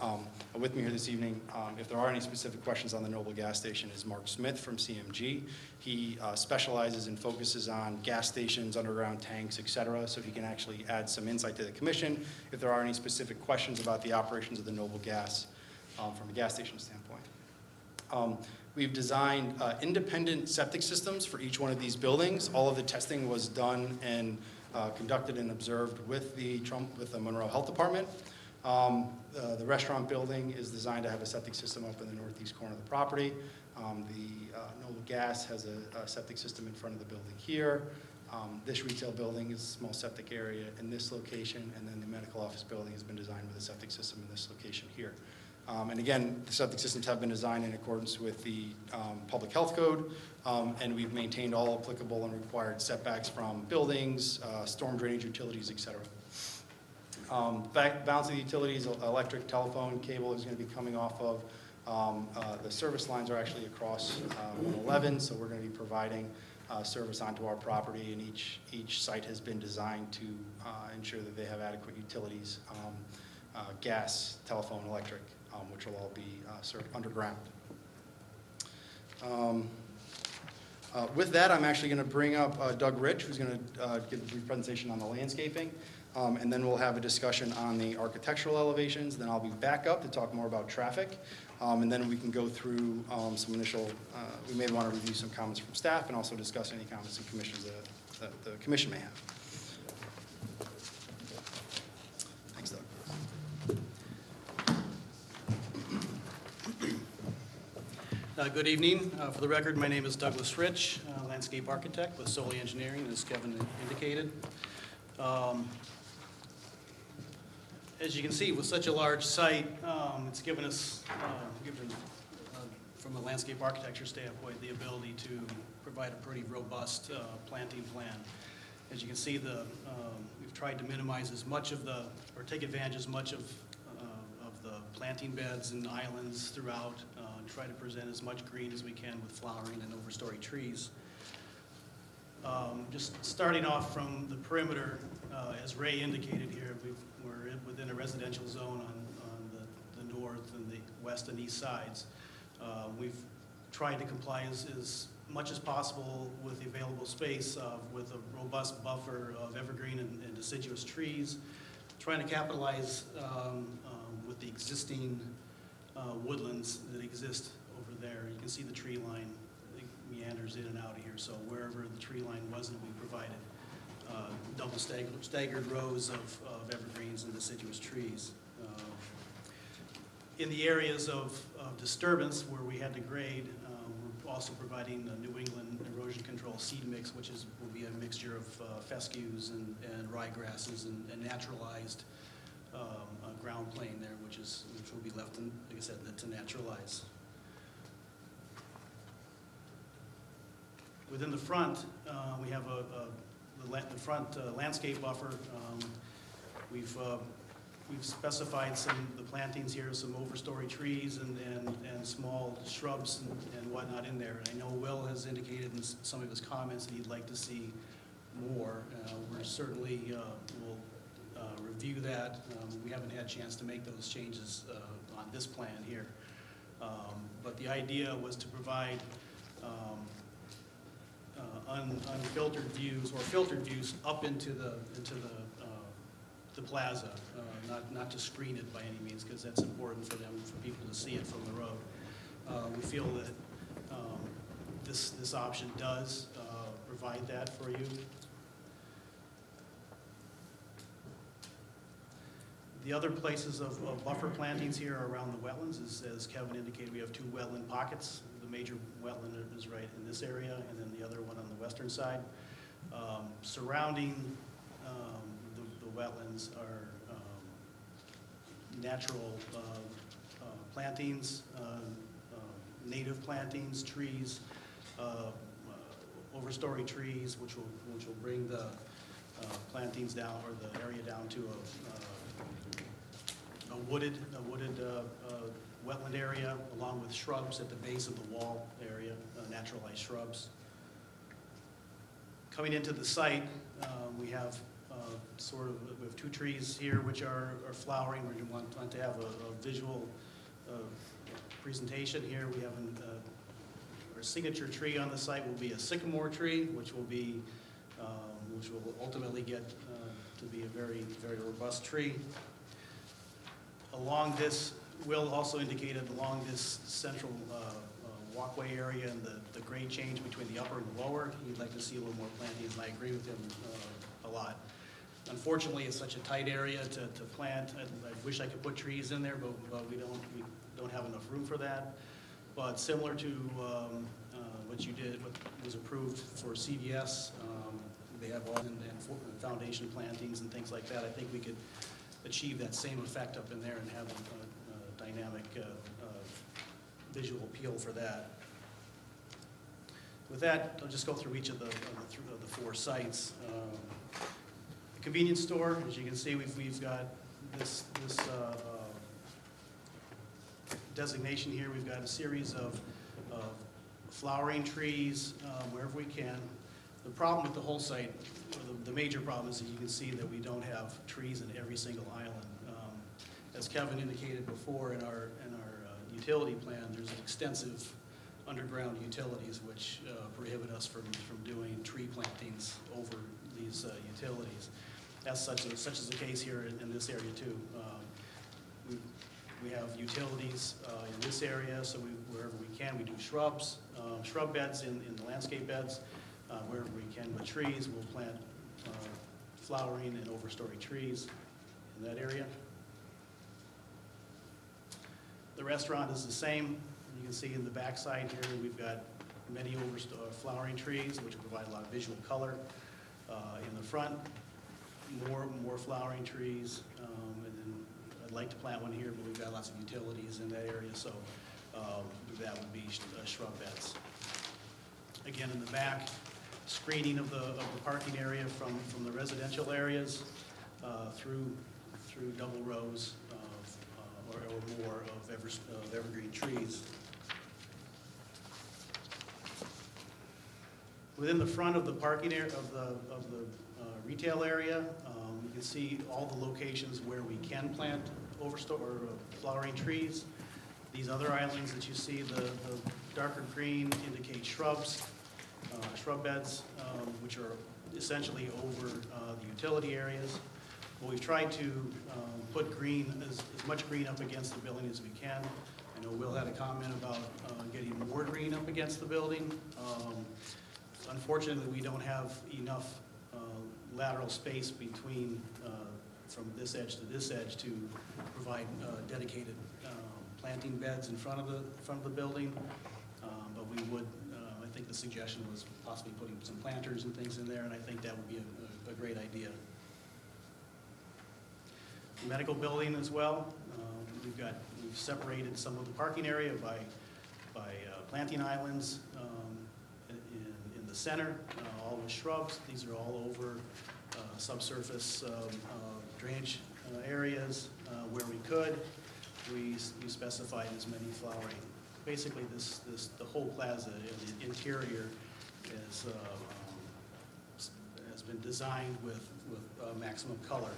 with me here this evening, if there are any specific questions on the Noble gas station, is Mark Smith from CMG. He specializes and focuses on gas stations, underground tanks, et cetera. So he can actually add some insight to the commission if there are any specific questions about the operations of the Noble gas from a gas station standpoint. We've designed independent septic systems for each one of these buildings. All of the testing was done and conducted and observed with the Monroe Health Department. The restaurant building is designed to have a septic system up in the northeast corner of the property. Noble Gas has a septic system in front of the building here. This retail building is a small septic area in this location, and then the medical office building has been designed with a septic system in this location here. And again, the septic systems have been designed in accordance with the public health code, and we've maintained all applicable and required setbacks from buildings, storm drainage utilities, et cetera. Balance of the utilities, electric, telephone, cable is going to be coming off of. The service lines are actually across 111, so we're going to be providing service onto our property, and each site has been designed to ensure that they have adequate utilities, gas, telephone, electric, which will all be served underground. With that, I'm actually going to bring up Doug Rich, who's going to give a brief presentation on the landscaping, and then we'll have a discussion on the architectural elevations. Then I'll be back up to talk more about traffic, and then we can go through some initial, we may want to review some comments from staff and also discuss any comments and commissions that the commission may have. Thanks, Doug. Good evening. For the record, my name is Douglas Rich, landscape architect with Solely Engineering, as Kevin indicated. As you can see, with such a large site, it's given us, from a landscape architecture standpoint, the ability to provide a pretty robust planting plan. As you can see, we've tried to minimize as much of or take advantage as much of the planting beds and islands throughout, try to present as much green as we can with flowering and overstory trees. Just starting off from the perimeter, as Ray indicated here, we're within a residential zone on the north and the west and east sides. We've tried to comply as much as possible with the available space with a robust buffer of evergreen and deciduous trees, trying to capitalize with the existing woodlands that exist over there. You can see the tree line, it meanders in and out of here, so wherever the tree line wasn't, we provided double staggered rows of evergreens and deciduous trees. In the areas of disturbance where we had to grade, also providing a New England erosion control seed mix, which will be a mixture of fescues and ryegrasses and naturalized ground plane there, which will be left, in, like I said, to naturalize. Within the front, we have the front landscape buffer. We've specified the plantings here, some overstory trees and small shrubs and whatnot in there. And I know Will has indicated in some of his comments that he'd like to see more. We're certainly will review that. We haven't had a chance to make those changes on this plan here. But the idea was to provide unfiltered views or filtered views up into the plaza, not to screen it by any means, because that's important for people to see it from the road. We feel that this option does provide that for you. The other places of buffer plantings here are around the wetlands. As Kevin indicated, we have 2 wetland pockets. The major wetland is right in this area, and then the other one on the western side. Surrounding the wetlands are natural plantings, native plantings, trees, overstory trees, which will bring the plantings down, or the area down to a wooded wetland area, along with shrubs at the base of the wall area, naturalized shrubs. Coming into the site, we have we have 2 trees here which are flowering. We want to have a visual presentation here. We have our signature tree on the site will be a sycamore tree, which will ultimately get to be a very, very robust tree. Along this, Will also indicated along this central walkway area and the grade change between the upper and the lower, he'd like to see a little more plantings, and I agree with him a lot. Unfortunately, it's such a tight area to plant. I wish I could put trees in there, but we don't have enough room for that. But similar to what you did, what was approved for CVS, they have all and foundation plantings and things like that. I think we could achieve that same effect up in there and have a dynamic visual appeal for that. With that, I'll just go through each of the 4 sites. The convenience store, as you can see, we've got this designation here. We've got a series of flowering trees wherever we can. The problem with the whole site, the major problem, is that you can see that we don't have trees in every single island. As Kevin indicated before, in our utility plan, there's extensive underground utilities which prohibit us from doing tree plantings over these utilities. As such is the case here in this area too. We have utilities in this area, so wherever we can, we do shrubs, shrub beds in the landscape beds. Wherever we can with trees, we'll plant flowering and overstory trees in that area. The restaurant is the same. You can see in the backside here, we've got many flowering trees, which provide a lot of visual color. In the front, more flowering trees, and then I'd like to plant one here, but we've got lots of utilities in that area, so that would be shrub beds. Again, in the back, screening of the parking area from the residential areas through double rows or more of evergreen trees. Within the front of the parking area of the retail area, you can see all the locations where we can plant flowering trees. These other islands that you see, the darker green indicate shrubs, shrub beds, which are essentially over the utility areas. But we've tried to put green, as much green up against the building as we can. I know Will had a comment about getting more green up against the building. Unfortunately, we don't have enough lateral space between from this edge to this edge to provide dedicated planting beds in front of the building. But we would, I think the suggestion was possibly putting some planters and things in there, and I think that would be a great idea. The medical building as well, we've separated some of the parking area by planting islands in the center, all with shrubs. These are all over subsurface drainage areas where we could. We specified as many flowering. Basically, the whole plaza, the interior has been designed with maximum color.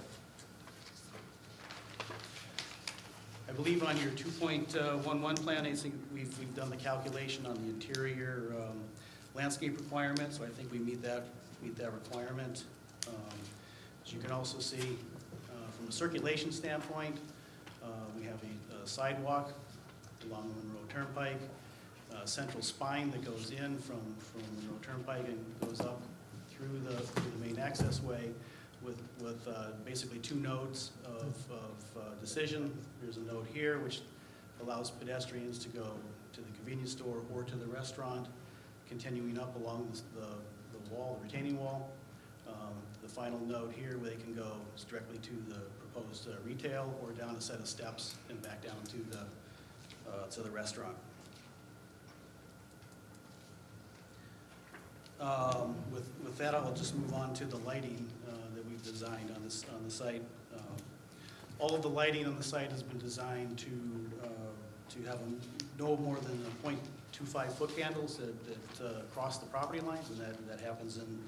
I believe on your 2.11 plan, I think we've done the calculation on the interior landscape requirement, so I think we meet that requirement. As you can also see, from a circulation standpoint, we have a sidewalk along the Monroe Turnpike, a central spine that goes in from Monroe Turnpike and goes up through the main access way with basically two nodes of decision. There's a node here which allows pedestrians to go to the convenience store or to the restaurant, continuing up along the wall, the retaining wall. The final node here where they can go is directly to the proposed retail or down a set of steps and back down to the restaurant. With that, I'll just move on to the lighting that we've designed on the site. All of the lighting on the site has been designed to have no more than 0.25 foot candles that cross the property lines, and that happens in,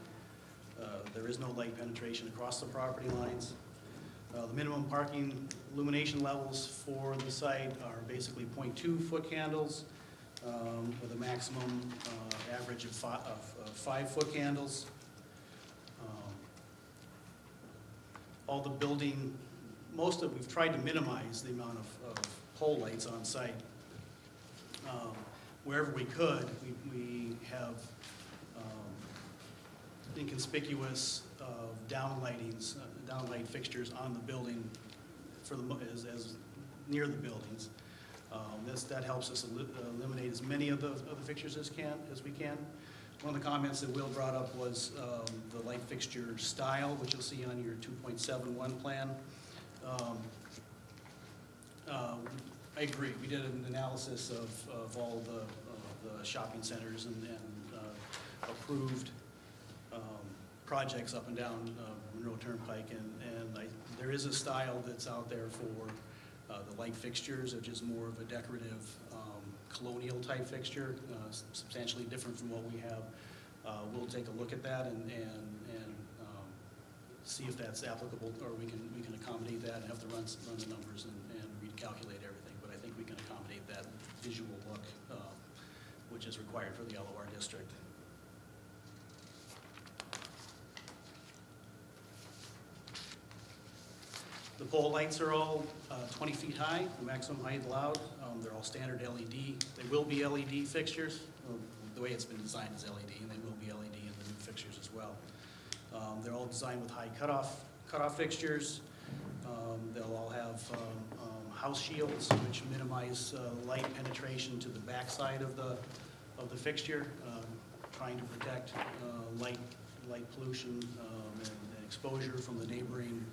there is no light penetration across the property lines. The minimum parking illumination levels for the site are basically 0.2 foot candles with a maximum average of 5 foot candles. All the building, we've tried to minimize the amount of pole lights on site. Wherever we could, we have inconspicuous downlight fixtures on the building as near the buildings. That helps us eliminate as many of the fixtures as we can. One of the comments that Will brought up was the light fixture style, which you'll see on your 2.71 plan. I agree. We did an analysis of all the shopping centers and approved projects up and down Monroe Turnpike, and there is a style that's out there for the light fixtures, which is more of a decorative colonial type fixture, substantially different from what we have. We'll take a look at that and see if that's applicable, or we can accommodate that and have to run the numbers and recalculate everything. But I think we can accommodate that visual look, which is required for the LOR district. The pole lights are all 20 feet high, the maximum height allowed. They're all standard LED. They will be LED fixtures. The way it's been designed is LED, and they will be LED in the new fixtures as well. They're all designed with high cutoff fixtures. They'll all have house shields, which minimize light penetration to the backside of the fixture, trying to protect light pollution and exposure from the neighboring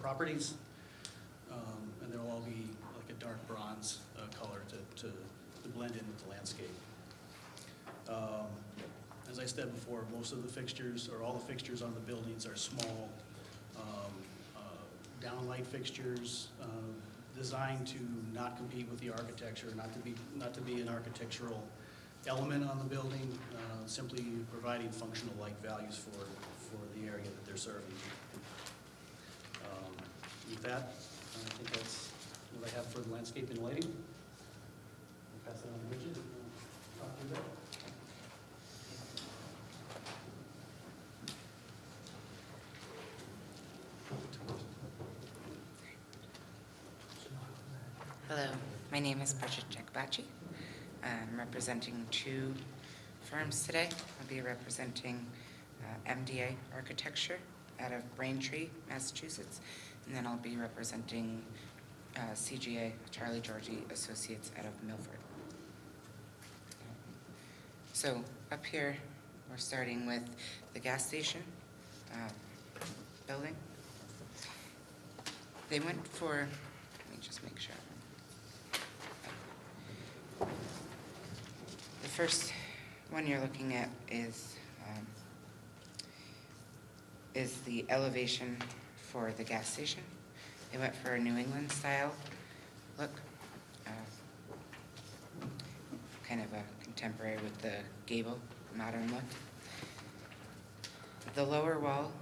properties. And they'll all be like a dark bronze color to blend in with the landscape. As I said before, most of the fixtures, or all the fixtures on the buildings, are small downlight fixtures designed to not compete with the architecture, not to be an architectural element on the building, simply providing functional light values for the area that they're serving. With that, I think that's what I have for the landscape and lighting. I'll pass it on to Richard. Talk to you about. Hello, my name is Bridget Jakbachi. I'm representing two firms today. I'll be representing MDA Architecture out of Braintree, Massachusetts, and then I'll be representing CGA, Charlie Georgie Associates out of Milford. So up here, we're starting with the gas station building. They went for, let me just make sure. The first one you're looking at is the elevation for the gas station. They went for a New England style look, kind of a contemporary with the gable, modern look. The lower wall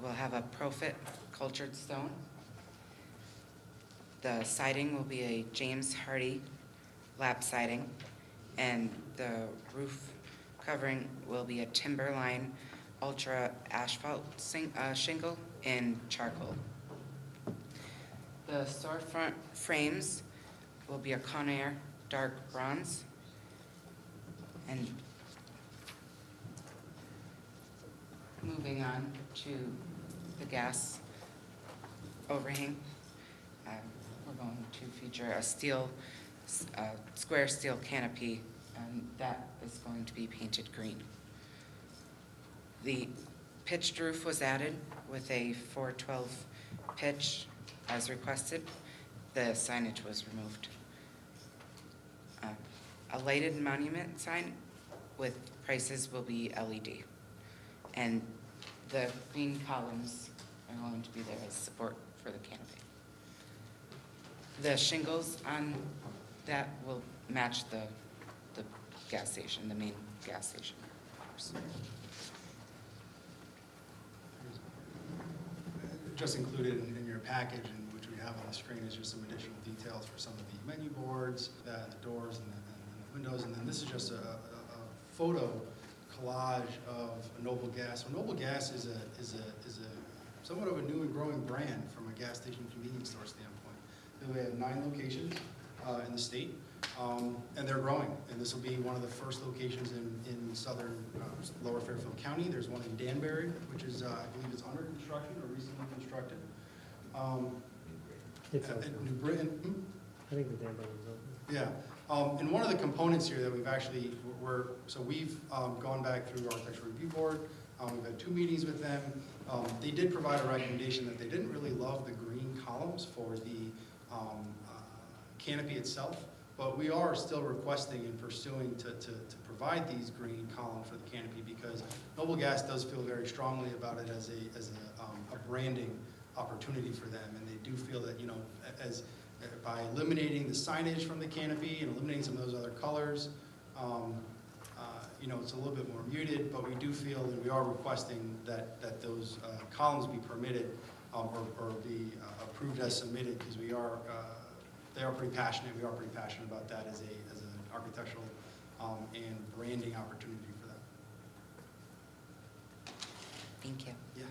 will have a profit cultured stone. The siding will be a James Hardy lap siding, and the roof covering will be a Timberline Ultra asphalt shingle in charcoal. The storefront frames will be a Conair dark bronze, and moving on to the gas overhang, we're going to feature a square steel canopy, and that is going to be painted green. The pitched roof was added with a 412 pitch as requested. The signage was removed. A lighted monument sign with prices will be LED. And the green columns are going to be there as support for the canopy. The shingles on that will match the gas station, the main gas station. Just included in your package, and which we have on the screen, is just some additional details for some of the menu boards, the doors, and the windows. And then this is just a photo collage of Noble Gas. So Noble Gas is a somewhat of a new and growing brand from a gas station convenience store standpoint. We have 9 locations in the state, and they're growing. And this will be one of the first locations in southern lower Fairfield County. There's one in Danbury, which is, I believe is under construction or recently constructed. It's At open. New Britain. I think the damn building's open. Yeah, and one of the components here that we've actually, we've gone back through our architectural review board. We've had 2 meetings with them. They did provide a recommendation that they didn't really love the green columns for the canopy itself, but we are still requesting and pursuing to provide these green columns for the canopy, because Noble Gas does feel very strongly about it as a branding opportunity for them, and they do feel that, you know, by eliminating the signage from the canopy and eliminating some of those other colors, you know, it's a little bit more muted, but we do feel, and we are requesting that those columns be permitted or be approved as submitted, because they are pretty passionate. We are pretty passionate about that as an architectural and branding opportunity for them. Thank you. Yeah.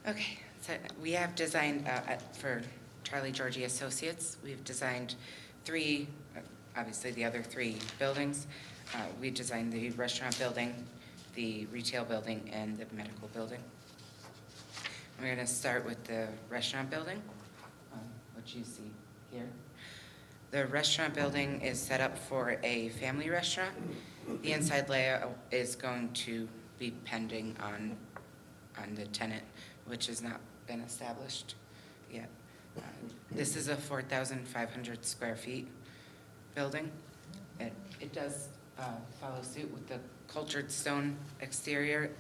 Okay, so we have designed, for Charlie Georgie Associates, we've designed 3, obviously the other 3 buildings. We designed the restaurant building, the retail building, and the medical building. We're going to start with the restaurant building, which you see here. The restaurant building is set up for a family restaurant. The inside layout is going to be pending on the tenant, which has not been established yet. This is a 4,500 square feet building. It does follow suit with the cultured stone exterior,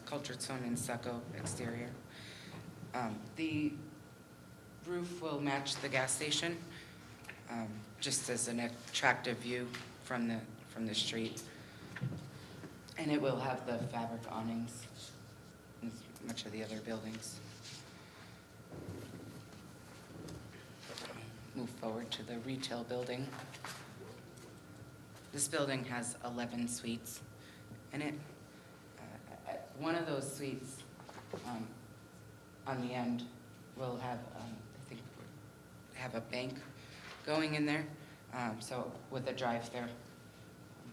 cultured stone and stucco exterior. The roof will match the gas station, just as an attractive view from the street. And it will have the fabric awnings, as much of the other buildings. Move forward to the retail building. This building has 11 suites in it. One of those suites on the end will have, I think, have a bank going in there, so with a drive-through,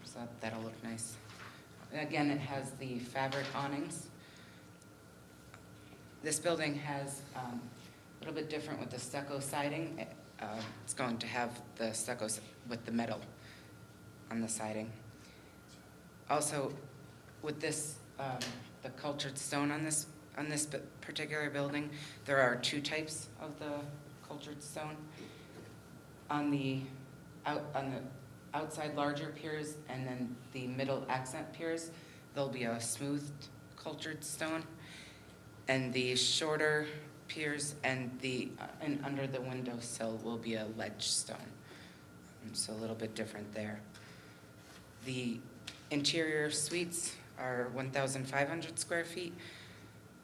so that'll look nice. And again, it has the fabric awnings. This building has a little bit different with the stucco siding. It's going to have the stucco with the metal on the siding. Also, with this, the cultured stone on this particular building, there are two types of the cultured stone. On the outside larger piers and then the middle accent piers, there'll be a smoothed cultured stone. And the shorter piers and under the windowsill will be a ledge stone. So a little bit different there. The interior suites are 1,500 square feet,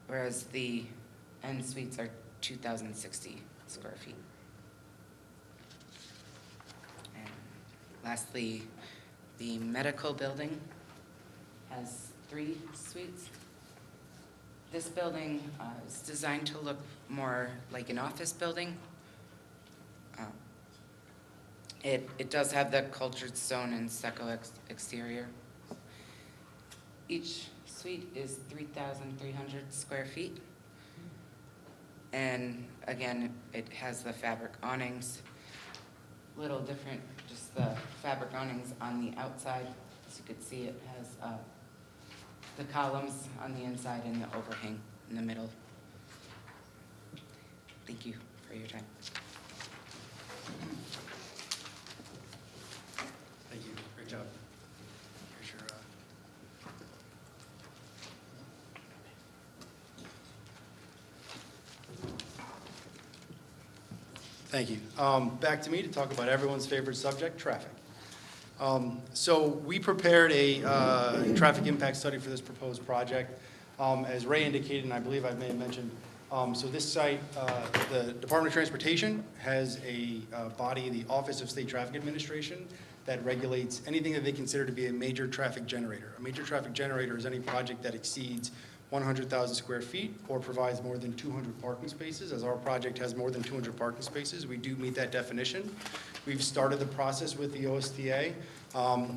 whereas the end suites are 2,060 square feet. And lastly, the medical building has 3 suites. This building is designed to look more like an office building. It does have the cultured stone and stucco exterior. Each suite is 3,300 square feet. And again, it has the fabric awnings. Little different, just the fabric awnings on the outside. As you can see, it has the columns on the inside and the overhang in the middle. Thank you for your time. Thank you. Great job. Here's your, Thank you. Back to me to talk about everyone's favorite subject, traffic. So we prepared a traffic impact study for this proposed project. As Ray indicated, and I believe I may have mentioned, so this site, the Department of Transportation has a body, the Office of State Traffic Administration, that regulates anything that they consider to be a major traffic generator. A major traffic generator is any project that exceeds 100,000 square feet or provides more than 200 parking spaces. As our project has more than 200 parking spaces, we do meet that definition. We've started the process with the OSTA.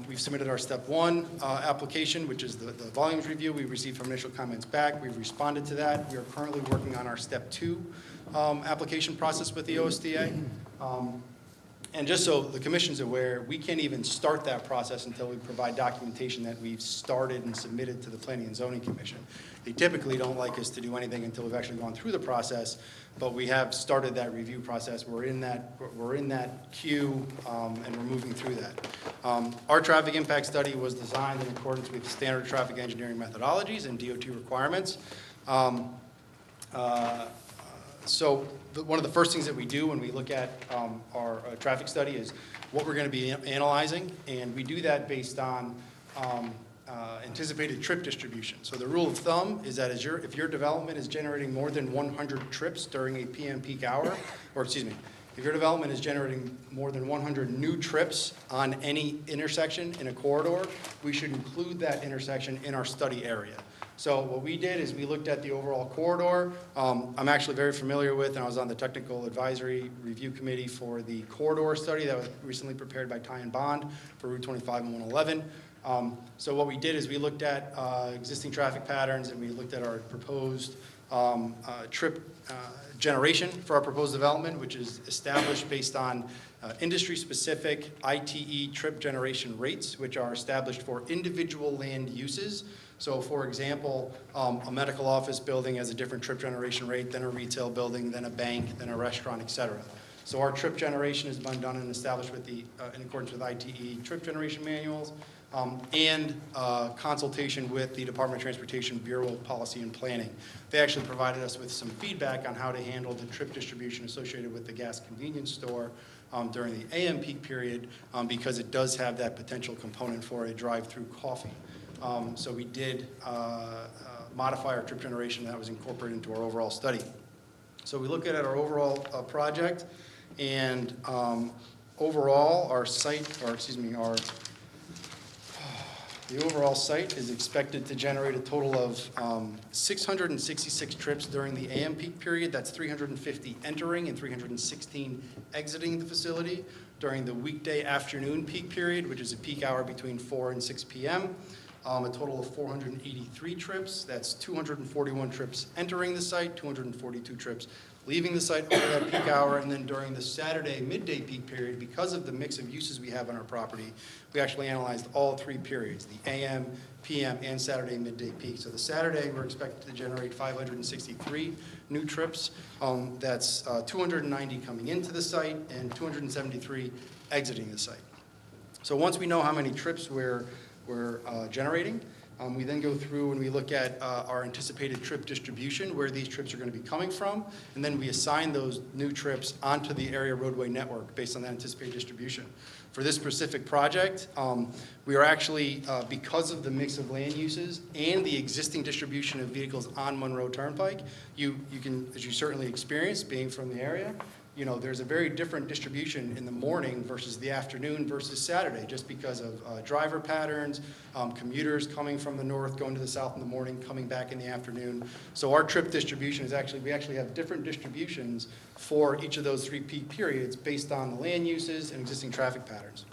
We've submitted our step 1 application, which is the volumes review. We received some initial comments back. We've responded to that. We are currently working on our step 2 application process with the OSTA. And just so the commission's aware, we can't even start that process until we provide documentation that we've started and submitted to the Planning and Zoning Commission. They typically don't like us to do anything until we've actually gone through the process, but we have started that review process. We're in that queue, and we're moving through that. Our traffic impact study was designed in accordance with standard traffic engineering methodologies and DOT requirements. So one of the first things that we do when we look at our traffic study is what we're going to be analyzing, and we do that based on anticipated trip distribution. So the rule of thumb is that if your development is generating more than 100 trips during a PM peak hour, or excuse me, if your development is generating more than 100 new trips on any intersection in a corridor, we should include that intersection in our study area. So what we did is we looked at the overall corridor. I'm actually very familiar with, and I was on the technical advisory review committee for the corridor study that was recently prepared by Ty and Bond for Route 25 and 111. So what we did is we looked at existing traffic patterns, and we looked at our proposed trip generation for our proposed development, which is established based on industry-specific ITE trip generation rates, which are established for individual land uses. So for example, a medical office building has a different trip generation rate than a retail building, than a bank, than a restaurant, et cetera. So our trip generation has been done and established with in accordance with ITE trip generation manuals, and consultation with the Department of Transportation Bureau of Policy and Planning. They actually provided us with some feedback on how to handle the trip distribution associated with the gas convenience store during the AM peak period, because it does have that potential component for a drive-through coffee. So we did modify our trip generation that was incorporated into our overall study. So we look at our overall project, and overall our site, or excuse me, the overall site is expected to generate a total of 666 trips during the AM peak period. That's 350 entering and 316 exiting the facility. During the weekday afternoon peak period, which is a peak hour between 4 and 6 p.m., a total of 483 trips. That's 241 trips entering the site, 242 trips leaving the site over that peak hour, and then during the Saturday midday peak period, because of the mix of uses we have on our property, we actually analyzed all 3 periods, the AM, PM, and Saturday midday peak. So the Saturday, we're expected to generate 563 new trips. That's 290 coming into the site and 273 exiting the site. So once we know how many trips we're generating, we then go through and we look at our anticipated trip distribution, where these trips are going to be coming from, and then we assign those new trips onto the area roadway network based on that anticipated distribution. For this specific project, we are actually, because of the mix of land uses and the existing distribution of vehicles on Monroe Turnpike, you can, as you certainly experience being from the area, you know, there's a very different distribution in the morning versus the afternoon versus Saturday, just because of driver patterns, commuters coming from the north, going to the south in the morning, coming back in the afternoon. So our trip distribution is actually, we actually have different distributions for each of those 3 peak periods based on the land uses and existing traffic patterns.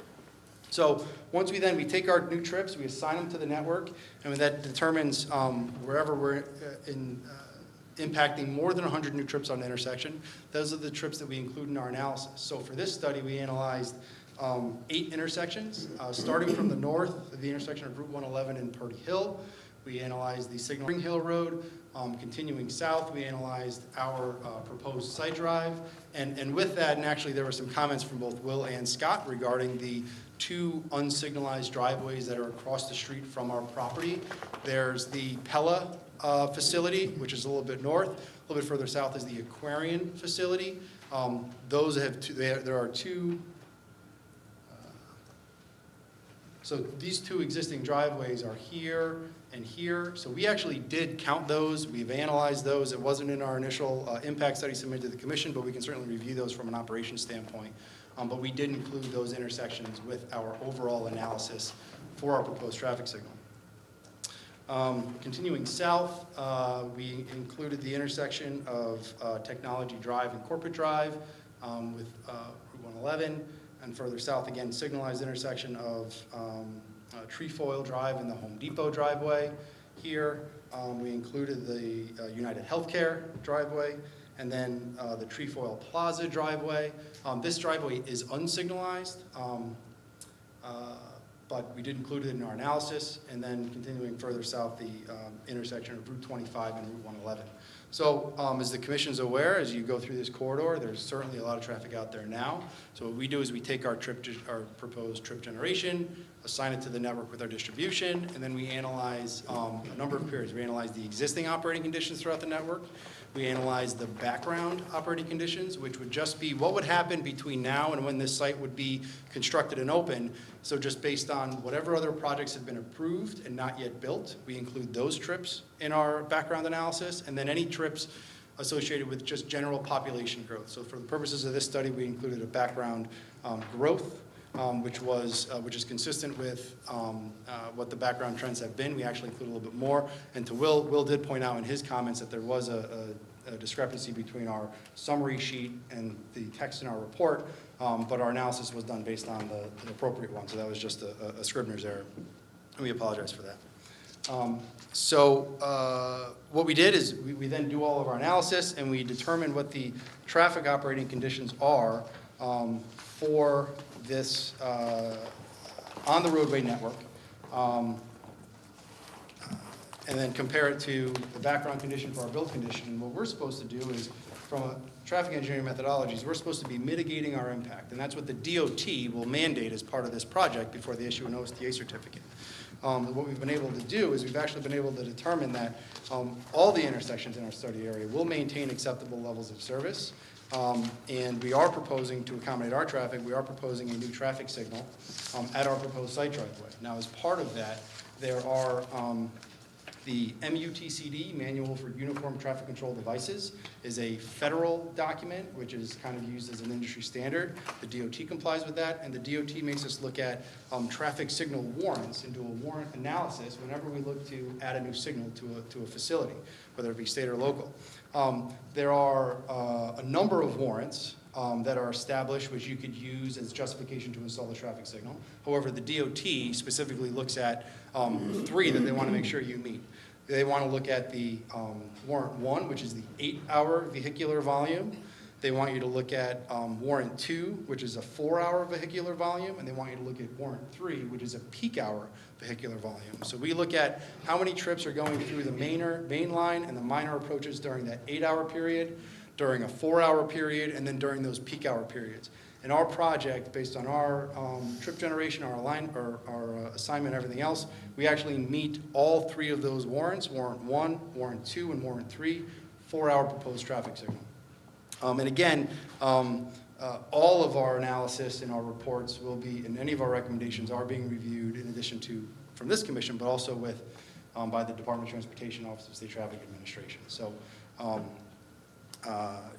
So once we take our new trips, we assign them to the network, and that determines wherever we're impacting more than 100 new trips on the intersection. Those are the trips that we include in our analysis. So for this study, we analyzed 8 intersections, starting from the north, the intersection of Route 111 and Purdy Hill. We analyzed the Signal Spring Hill Road. Continuing south, we analyzed our proposed site drive. And with that, and actually there were some comments from both Will and Scott regarding the 2 unsignalized driveways that are across the street from our property. There's the Pella facility, which is a little bit north. A little bit further south is the Aquarian facility. Those have there are 2. So these 2 existing driveways are here and here. So we actually did count those. We've analyzed those. It wasn't in our initial impact study submitted to the commission, but we can certainly review those from an operations standpoint. But we did include those intersections with our overall analysis for our proposed traffic signal. Continuing south, we included the intersection of Technology Drive and Corporate Drive with Route 111, and further south again, signalized intersection of Trefoil Drive and the Home Depot driveway. Here, we included the United Healthcare driveway, and then the Trefoil Plaza driveway. This driveway is unsignalized, but we did include it in our analysis, and then continuing further south, the intersection of Route 25 and Route 111. So as the commission's aware, as you go through this corridor, there's certainly a lot of traffic out there now. So what we do is we take our proposed trip generation, assign it to the network with our distribution, and then we analyze a number of periods. We analyze the existing operating conditions throughout the network. We analyze the background operating conditions, which would just be what would happen between now and when this site would be constructed and open. So just based on whatever other projects have been approved and not yet built, we include those trips in our background analysis, and then any trips associated with just general population growth. So for the purposes of this study, we included a background growth, which is consistent with what the background trends have been. We actually include a little bit more. And to Will did point out in his comments that there was a discrepancy between our summary sheet and the text in our report, but our analysis was done based on the appropriate one. So that was just a Scribner's error, and we apologize for that. What we did is we then do all of our analysis, and we determine what the traffic operating conditions are for this on the roadway network, and then compare it to the background condition for our build condition. And what we're supposed to do is, from a traffic engineering methodologies, we're supposed to be mitigating our impact, and that's what the DOT will mandate as part of this project before they issue an OSTA certificate. What we've been able to do is we've actually been able to determine that all the intersections in our study area will maintain acceptable levels of service. And we are proposing, to accommodate our traffic, we are proposing a new traffic signal at our proposed site driveway. Now, as part of that, there are the MUTCD, Manual for Uniform Traffic Control Devices, is a federal document, which is kind of used as an industry standard. The DOT complies with that, and the DOT makes us look at traffic signal warrants and do a warrant analysis whenever we look to add a new signal to a facility, whether it be state or local. There are a number of warrants that are established, which you could use as justification to install the traffic signal. However, the DOT specifically looks at 3 that they want to make sure you meet. They want to look at the warrant 1, which is the 8-hour vehicular volume. They want you to look at warrant 2, which is a 4-hour vehicular volume, and they want you to look at warrant 3, which is a peak hour vehicular volume. So we look at how many trips are going through the main line and the minor approaches during that 8-hour period, during a 4-hour period, and then during those peak hour periods. In our project, based on our trip generation, our assignment, everything else, we actually meet all 3 of those warrants, warrant 1, warrant 2, and warrant 3, 4-hour proposed traffic signal. And again, all of our analysis and our reports will be, and any of our recommendations are being reviewed in addition to from this commission, but also with, by the Department of Transportation Office of State Traffic Administration. So,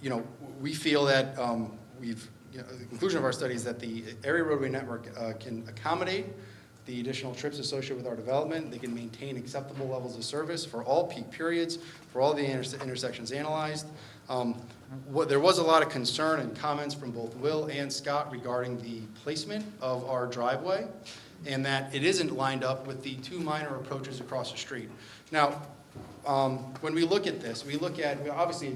you know, we feel that the conclusion of our study is that the area roadway network can accommodate the additional trips associated with our development. They can maintain acceptable levels of service for all peak periods, for all the intersections analyzed. There was a lot of concern and comments from both Will and Scott regarding the placement of our driveway and that it isn't lined up with the 2 minor approaches across the street. Now, when we look at this, we look at, obviously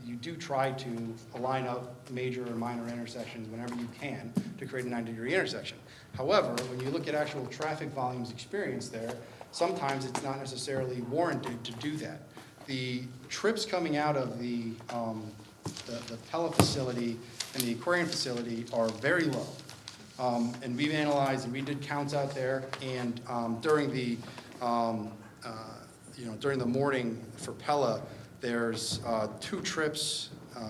you do try to align up major or minor intersections whenever you can to create a 90-degree intersection. However, when you look at actual traffic volumes experienced there, sometimes it's not necessarily warranted to do that. The trips coming out of the Pella facility and the aquarium facility are very low. And we've analyzed and we did counts out there, and during the during the morning for Pella, there's 2 trips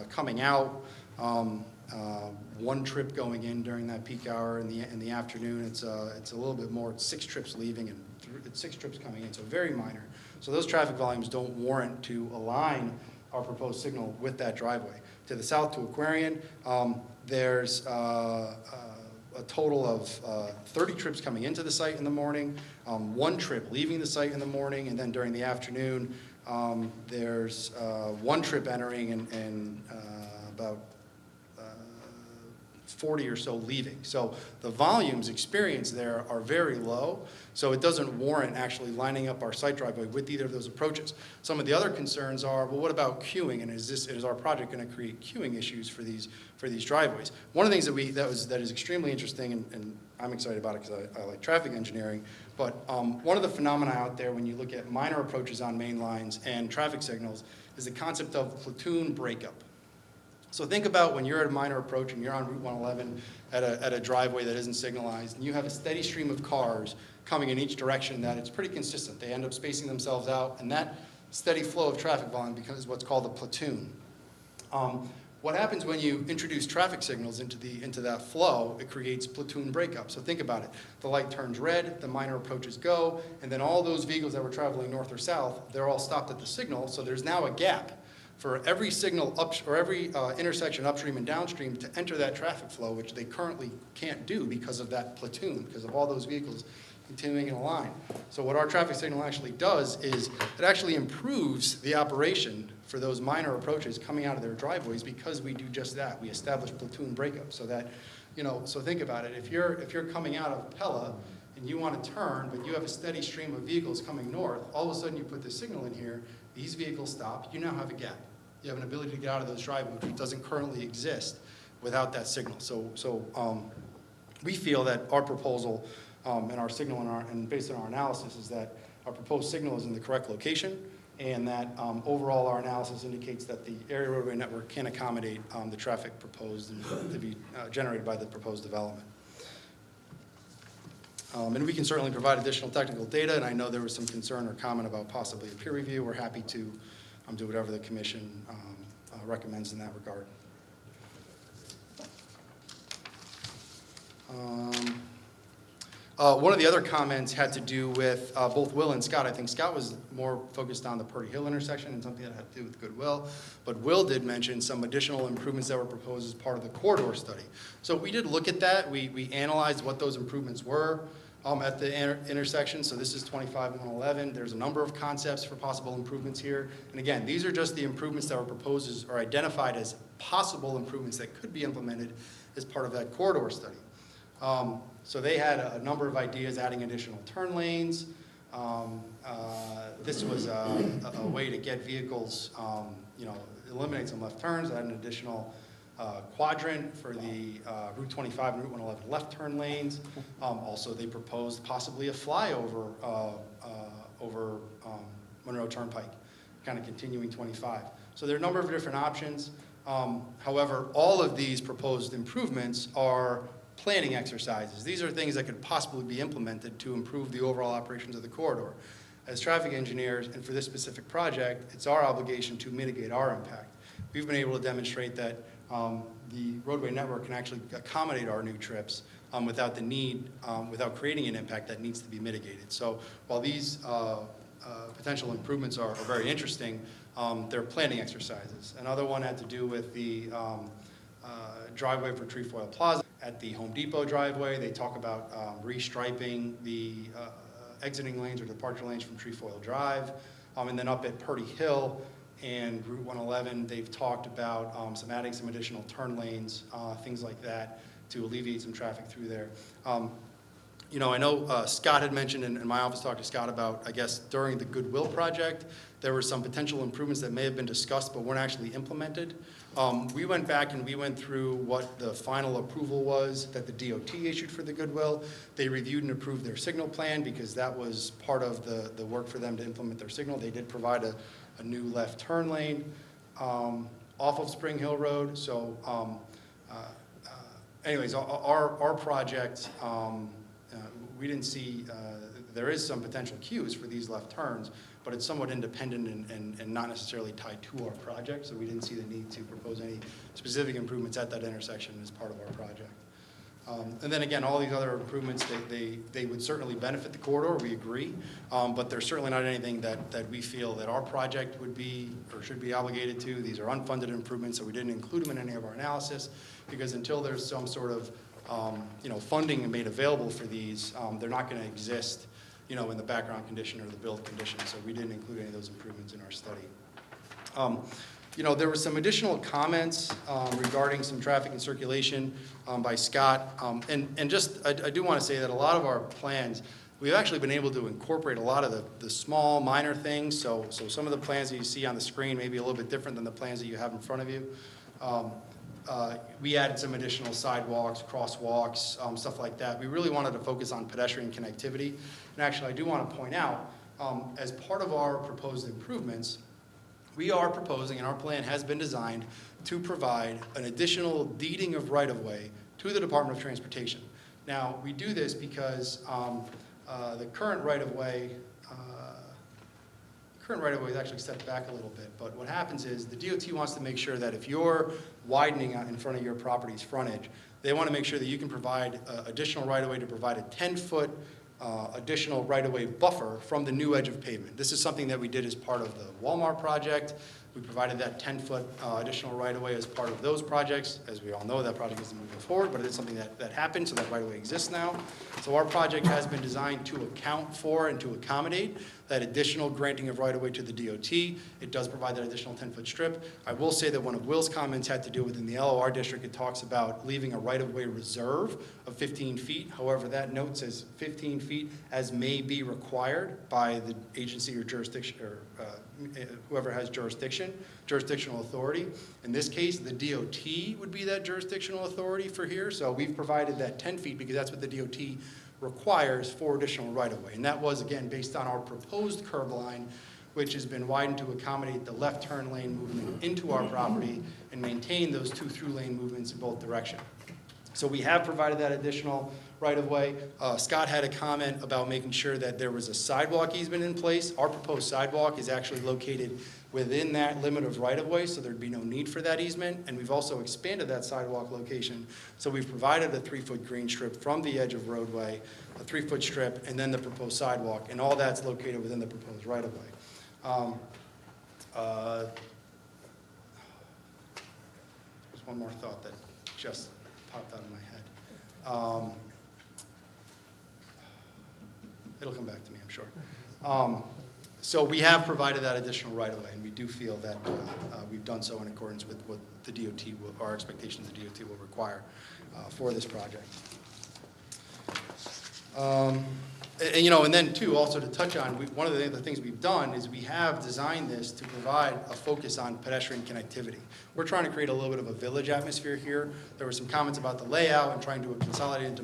coming out, 1 trip going in during that peak hour. In the afternoon, it's a little bit more. It's 6 trips leaving and 6 trips coming in, so very minor. So those traffic volumes don't warrant to align our proposed signal with that driveway. To the south to Aquarian, there's a total of 30 trips coming into the site in the morning, 1 trip leaving the site in the morning, and then during the afternoon, there's 1 trip entering and about 40 or so leaving. So the volumes experienced there are very low, so it doesn't warrant actually lining up our site driveway with either of those approaches. Some of the other concerns are, well, what about queuing, and is our project going to create queuing issues for these driveways? One of the things that is extremely interesting, and I'm excited about it because I like traffic engineering, but one of the phenomena out there when you look at minor approaches on main lines and traffic signals is the concept of platoon breakup. So think about when you're at a minor approach and you're on Route 111 at a driveway that isn't signalized, and you have a steady stream of cars coming in each direction that it's pretty consistent. They end up spacing themselves out, and that steady flow of traffic volume becomes what's called a platoon. What happens when you introduce traffic signals into that flow, it creates platoon breakup. So think about it. The light turns red, the minor approaches go, and then all those vehicles that were traveling north or south, they're all stopped at the signal, so there's now a gap for every signal or every intersection upstream and downstream to enter that traffic flow, which they currently can't do because of that platoon, because of all those vehicles continuing in a line. So what our traffic signal actually does is it actually improves the operation for those minor approaches coming out of their driveways because we do just that. We establish platoon breakup so that, so think about it. If you're coming out of Pella and you want to turn, but you have a steady stream of vehicles coming north, all of a sudden you put the signal in here, these vehicles stop, you now have a gap. You have an ability to get out of those driveways, which doesn't currently exist without that signal. So we feel that our proposal and our signal and based on our analysis is that our proposed signal is in the correct location, and that overall our analysis indicates that the area roadway network can accommodate the traffic proposed and to be generated by the proposed development. And we can certainly provide additional technical data, and I know there was some concern or comment about possibly a peer review. We're happy to do whatever the commission recommends in that regard. One of the other comments had to do with both Will and Scott. I think Scott was more focused on the Purdy Hill intersection and something that had to do with Goodwill, but Will did mention some additional improvements that were proposed as part of the corridor study. So we did look at that. We analyzed what those improvements were at the intersection. So this is 25 and 111. There's a number of concepts for possible improvements here. And again, these are just the improvements that were proposed or identified as possible improvements that could be implemented as part of that corridor study. So they had a number of ideas, adding additional turn lanes, This was a way to get vehicles, eliminate some left turns, add an additional quadrant for the Route 25 and Route 111 left turn lanes. Also, they proposed possibly a flyover over Monroe Turnpike, kind of continuing 25. So there are a number of different options. However, all of these proposed improvements are planning exercises. These are things that could possibly be implemented to improve the overall operations of the corridor. As traffic engineers, and for this specific project, it's our obligation to mitigate our impact. We've been able to demonstrate that the roadway network can actually accommodate our new trips without the need, without creating an impact that needs to be mitigated. So while these potential improvements are very interesting, they're planning exercises. Another one had to do with the driveway for Trefoil Plaza. At the Home Depot driveway, they talk about restriping the exiting lanes or departure lanes from Trefoil Drive. And then up at Purdy Hill and Route 111, they've talked about adding some additional turn lanes, things like that, to alleviate some traffic through there. I know Scott had mentioned, and my office talked to Scott about, I guess, during the Goodwill project, there were some potential improvements that may have been discussed but weren't actually implemented. We went back and we went through what the final approval was that the DOT issued for the Goodwill. They reviewed and approved their signal plan because that was part of the work for them to implement their signal. They did provide a new left turn lane off of Spring Hill Road. So anyways, our project, we didn't see, there is some potential cues for these left turns, but it's somewhat independent and not necessarily tied to our project, so we didn't see the need to propose any specific improvements at that intersection as part of our project. And then again, all these other improvements, they would certainly benefit the corridor, we agree, but they're certainly not anything that we feel that our project would be or should be obligated to. These are unfunded improvements, so we didn't include them in any of our analysis, because until there's some sort of funding made available for these, they're not going to exist, in the background condition or the build condition. So we didn't include any of those improvements in our study. There were some additional comments regarding some traffic and circulation by Scott. And just, I do want to say that a lot of our plans, we've actually been able to incorporate a lot of the small, minor things. So some of the plans that you see on the screen may be a little bit different than the plans that you have in front of you. We added some additional sidewalks, crosswalks, stuff like that. We really wanted to focus on pedestrian connectivity. And actually, I do want to point out, as part of our proposed improvements, we are proposing, and our plan has been designed, to provide an additional deeding of right-of-way to the Department of Transportation. Now, we do this because the current right-of-way is actually stepped back a little bit, but what happens is the DOT wants to make sure that if you're widening out in front of your property's frontage, they want to make sure that you can provide additional right-of-way to provide a 10-foot additional right-of-way buffer from the new edge of pavement. This is something that we did as part of the Walmart project. We provided that 10-foot additional right-of-way as part of those projects. As we all know, that project isn't moving forward, but it is something that happened, so that right-of-way exists now. So our project has been designed to account for and to accommodate that additional granting of right-of-way to the DOT. It does provide that additional 10-foot strip. I will say that one of Will's comments had to do with in the LOR district, it talks about leaving a right-of-way reserve of 15 feet. However, that note says 15 feet as may be required by the agency or jurisdiction, or whoever has jurisdictional authority. In this case, the DOT would be that jurisdictional authority for here. So we've provided that 10 feet because that's what the DOT requires for additional right-of-way. And that was, again, based on our proposed curb line, which has been widened to accommodate the left turn lane movement into our property and maintain those two through lane movements in both directions. So we have provided that additional right-of-way. Scott had a comment about making sure that there was a sidewalk easement in place. Our proposed sidewalk is actually located within that limit of right-of-way, so there'd be no need for that easement. And we've also expanded that sidewalk location. So we've provided a 3-foot green strip from the edge of roadway, a 3-foot strip, and then the proposed sidewalk. And all that's located within the proposed right-of-way. There's one more thought that just popped out of my head. It'll come back to me, I'm sure. So we have provided that additional right-of-way, and we do feel that we've done so in accordance with what the DOT, our expectations the DOT will require for this project. And, you know, and then too, also to touch on, one of the things we've done is we have designed this to provide a focus on pedestrian connectivity. We're trying to create a little bit of a village atmosphere here. There were some comments about the layout and trying to consolidate into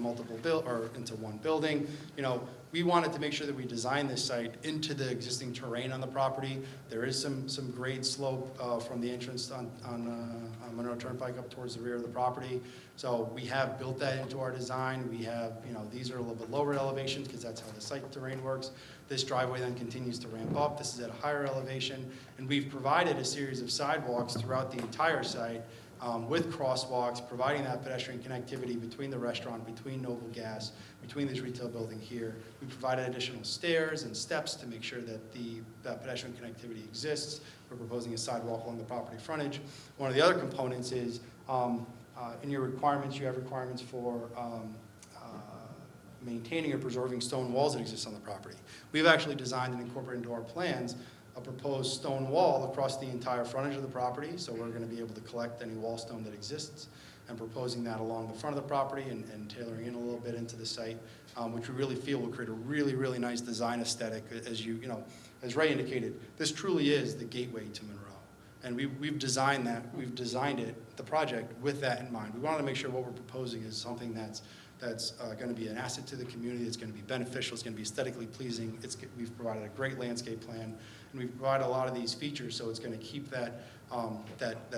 into one building. You know, we wanted to make sure that we design this site into the existing terrain on the property. There is some grade slope from the entrance on Monroe Turnpike up towards the rear of the property. So we have built that into our design. We have, you know, these are a little bit lower elevations because that's how the site terrain works. This driveway then continues to ramp up. This is at a higher elevation. And we've provided a series of sidewalks throughout the entire site with crosswalks, providing that pedestrian connectivity between the restaurant, between Noble Gas, between this retail building here. We provided additional stairs and steps to make sure that that pedestrian connectivity exists. We're proposing a sidewalk along the property frontage. One of the other components is in your requirements, you have requirements for maintaining or preserving stone walls that exist on the property. We've actually designed and incorporated into our plans a proposed stone wall across the entire frontage of the property, so we're going to be able to collect any wall stone that exists and proposing that along the front of the property and tailoring in a little bit into the site, which we really feel will create a really, really nice design aesthetic. As you know, as Ray indicated, this truly is the gateway to Monroe. And we've designed the project with that in mind. We wanted to make sure what we're proposing is something that's going to be an asset to the community, it's going to be beneficial, it's going to be aesthetically pleasing. We've provided a great landscape plan, and we've provided a lot of these features, so it's going to keep that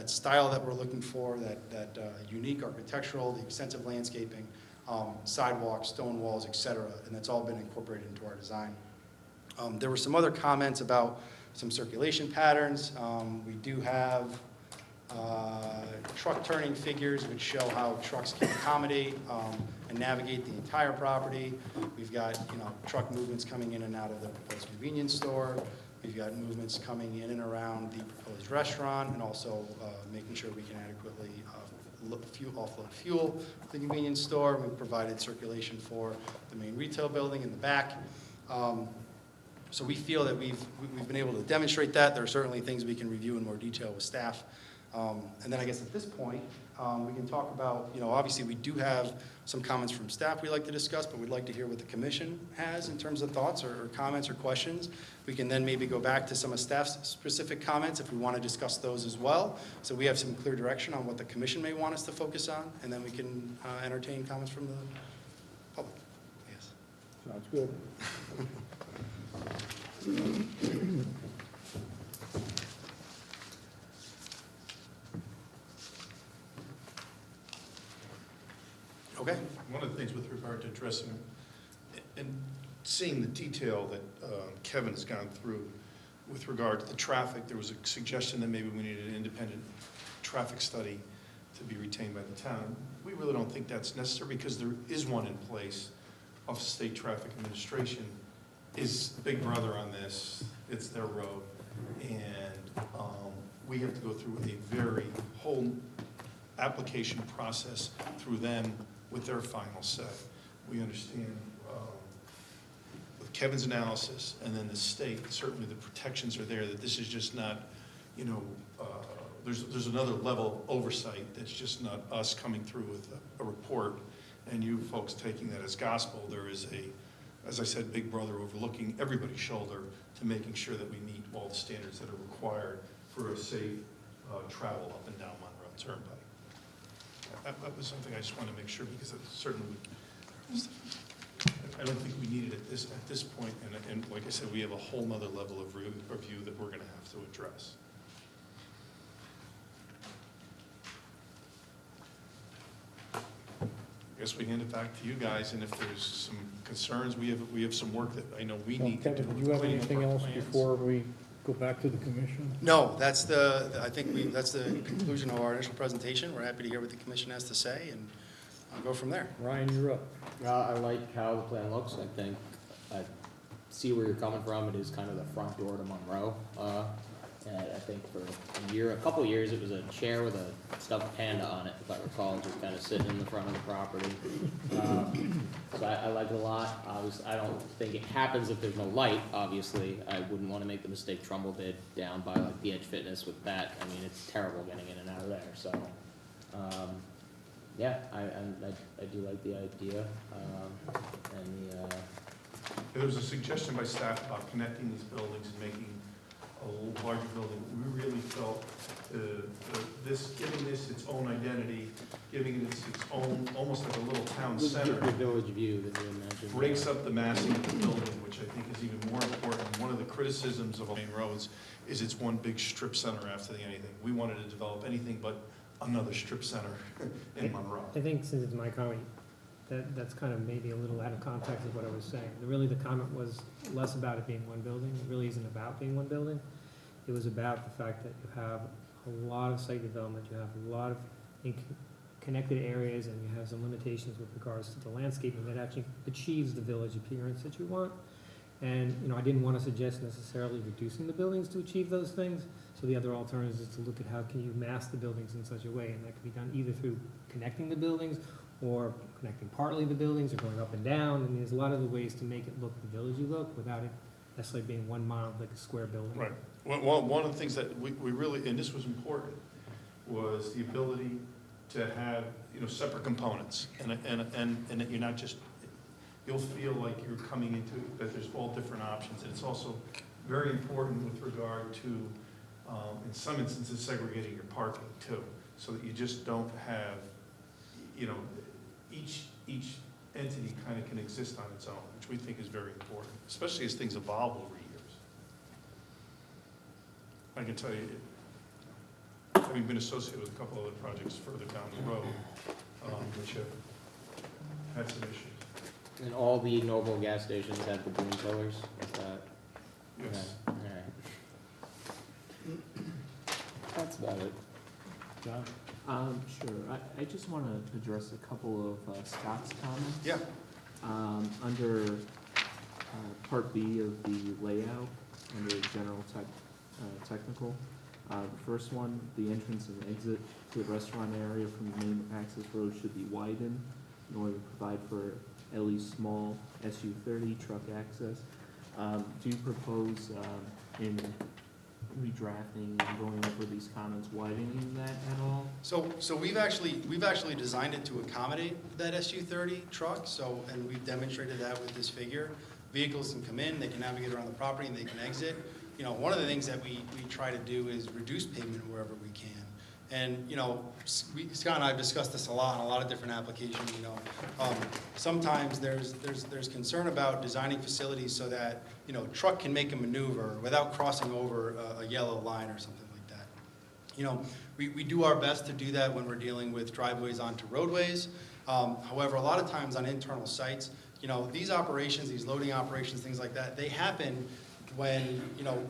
style that we're looking for, that unique architectural, the extensive landscaping, sidewalks, stone walls, etc., and that's all been incorporated into our design. There were some other comments about some circulation patterns. We do have truck turning figures which show how trucks can accommodate and navigate the entire property. We've got, you know, truck movements coming in and out of the proposed convenience store. We've got movements coming in and around the proposed restaurant, and also making sure we can adequately offload fuel at the convenience store. We've provided circulation for the main retail building in the back. So we feel that we've been able to demonstrate that. There are certainly things we can review in more detail with staff. And then I guess at this point, we can talk about, you know, obviously we do have some comments from staff we'd like to discuss, but we'd like to hear what the commission has in terms of thoughts or comments or questions. We can then maybe go back to some of staff's specific comments if we want to discuss those as well. So we have some clear direction on what the commission may want us to focus on, and then we can entertain comments from the public. Yes. Sounds good. Okay. One of the things with regard to addressing and seeing the detail that Kevin has gone through with regard to the traffic, there was a suggestion that maybe we needed an independent traffic study to be retained by the town. We really don't think that's necessary because there is one in place. Office of State Traffic Administration is big brother on this. It's their road. And we have to go through a very whole application process through them with their final say. We understand with Kevin's analysis and then the state, certainly the protections are there, that this is just not, you know, there's another level of oversight that's just not us coming through with a report and you folks taking that as gospel. There is as I said, big brother overlooking everybody's shoulder to making sure that we meet all the standards that are required for a safe travel up and down Monroe Turnpike. That was something I just wanted to make sure because it certainly I don't think we need it at this point, and like I said, we have a whole nother level of review that we're going to have to address. I guess we hand it back to you guys, and if there's some concerns, we have some work that I know we need to do. Kevin, did you have anything else before we go back to the commission? No, that's I think that's the conclusion of our initial presentation. We're happy to hear what the commission has to say, and I'll go from there. Ryan, you're up. I like how the plan looks. I think I see where you're coming from. It is kind of the front door to Monroe. And I think for a couple years, it was a chair with a stuffed panda on it, if I recall, just kind of sitting in the front of the property. So I like it a lot. I don't think it happens if there's no light, obviously. I wouldn't want to make the mistake Trumbull did down by like the Edge Fitness with that. I mean, it's terrible getting in and out of there. So, yeah, I do like the idea. And There was a suggestion by staff about connecting these buildings and making a larger building. We really felt giving this its own identity, giving it its own, almost like a little town center, The village view that you mentioned. breaks up the massing of the building, which I think is even more important. One of the criticisms of main roads is it's one big strip center after anything. We wanted to develop anything but another strip center in Monroe. I think since it's my comment, that's kind of maybe a little out of context of what I was saying. Really, the comment was less about it being one building. It really isn't about being one building. It was about the fact that you have a lot of site development, you have a lot of connected areas, and you have some limitations with regards to the landscaping that actually achieves the village appearance that you want. And, I didn't want to suggest necessarily reducing the buildings to achieve those things. So the other alternative is to look at how can you mass the buildings in such a way, and that can be done either through connecting the buildings or connecting partly the buildings or going up and down. I mean, there's a lot of the ways to make it look the village-y look without it necessarily being one mile like a square building. Right. Well, one of the things that we really, and this was important, was the ability to have, separate components, and that you're not just, you'll feel like you're coming into, that there's all different options, and it's also very important with regard to, in some instances, segregating your parking too, so that you just don't have, each entity kind of can exist on its own, which we think is very important, especially as things evolve over years. I can tell you, having been associated with a couple other projects further down the road, which have had some issues. And all the Noble gas stations have the green pillars, is that? Yes. Okay, all right. That's about it. John? Sure. I just want to address a couple of Scott's comments. Yeah. Under Part B of the layout, under general technical, the first one, the entrance and exit to the restaurant area from the main access road should be widened in order to provide for at least small SU-30 truck access. Do you propose in redrafting and going over these comments, widening that at all? So we've actually designed it to accommodate that SU-30 truck, and we've demonstrated that with this figure. Vehicles can come in, they can navigate around the property, and they can exit. One of the things that we try to do is reduce pavement wherever we can. And, Scott and I have discussed this a lot in a lot of different applications, sometimes there's concern about designing facilities so that, truck can make a maneuver without crossing over a yellow line or something like that. We do our best to do that when we're dealing with driveways onto roadways. However, a lot of times on internal sites, these operations, these loading operations, things like that, they happen when,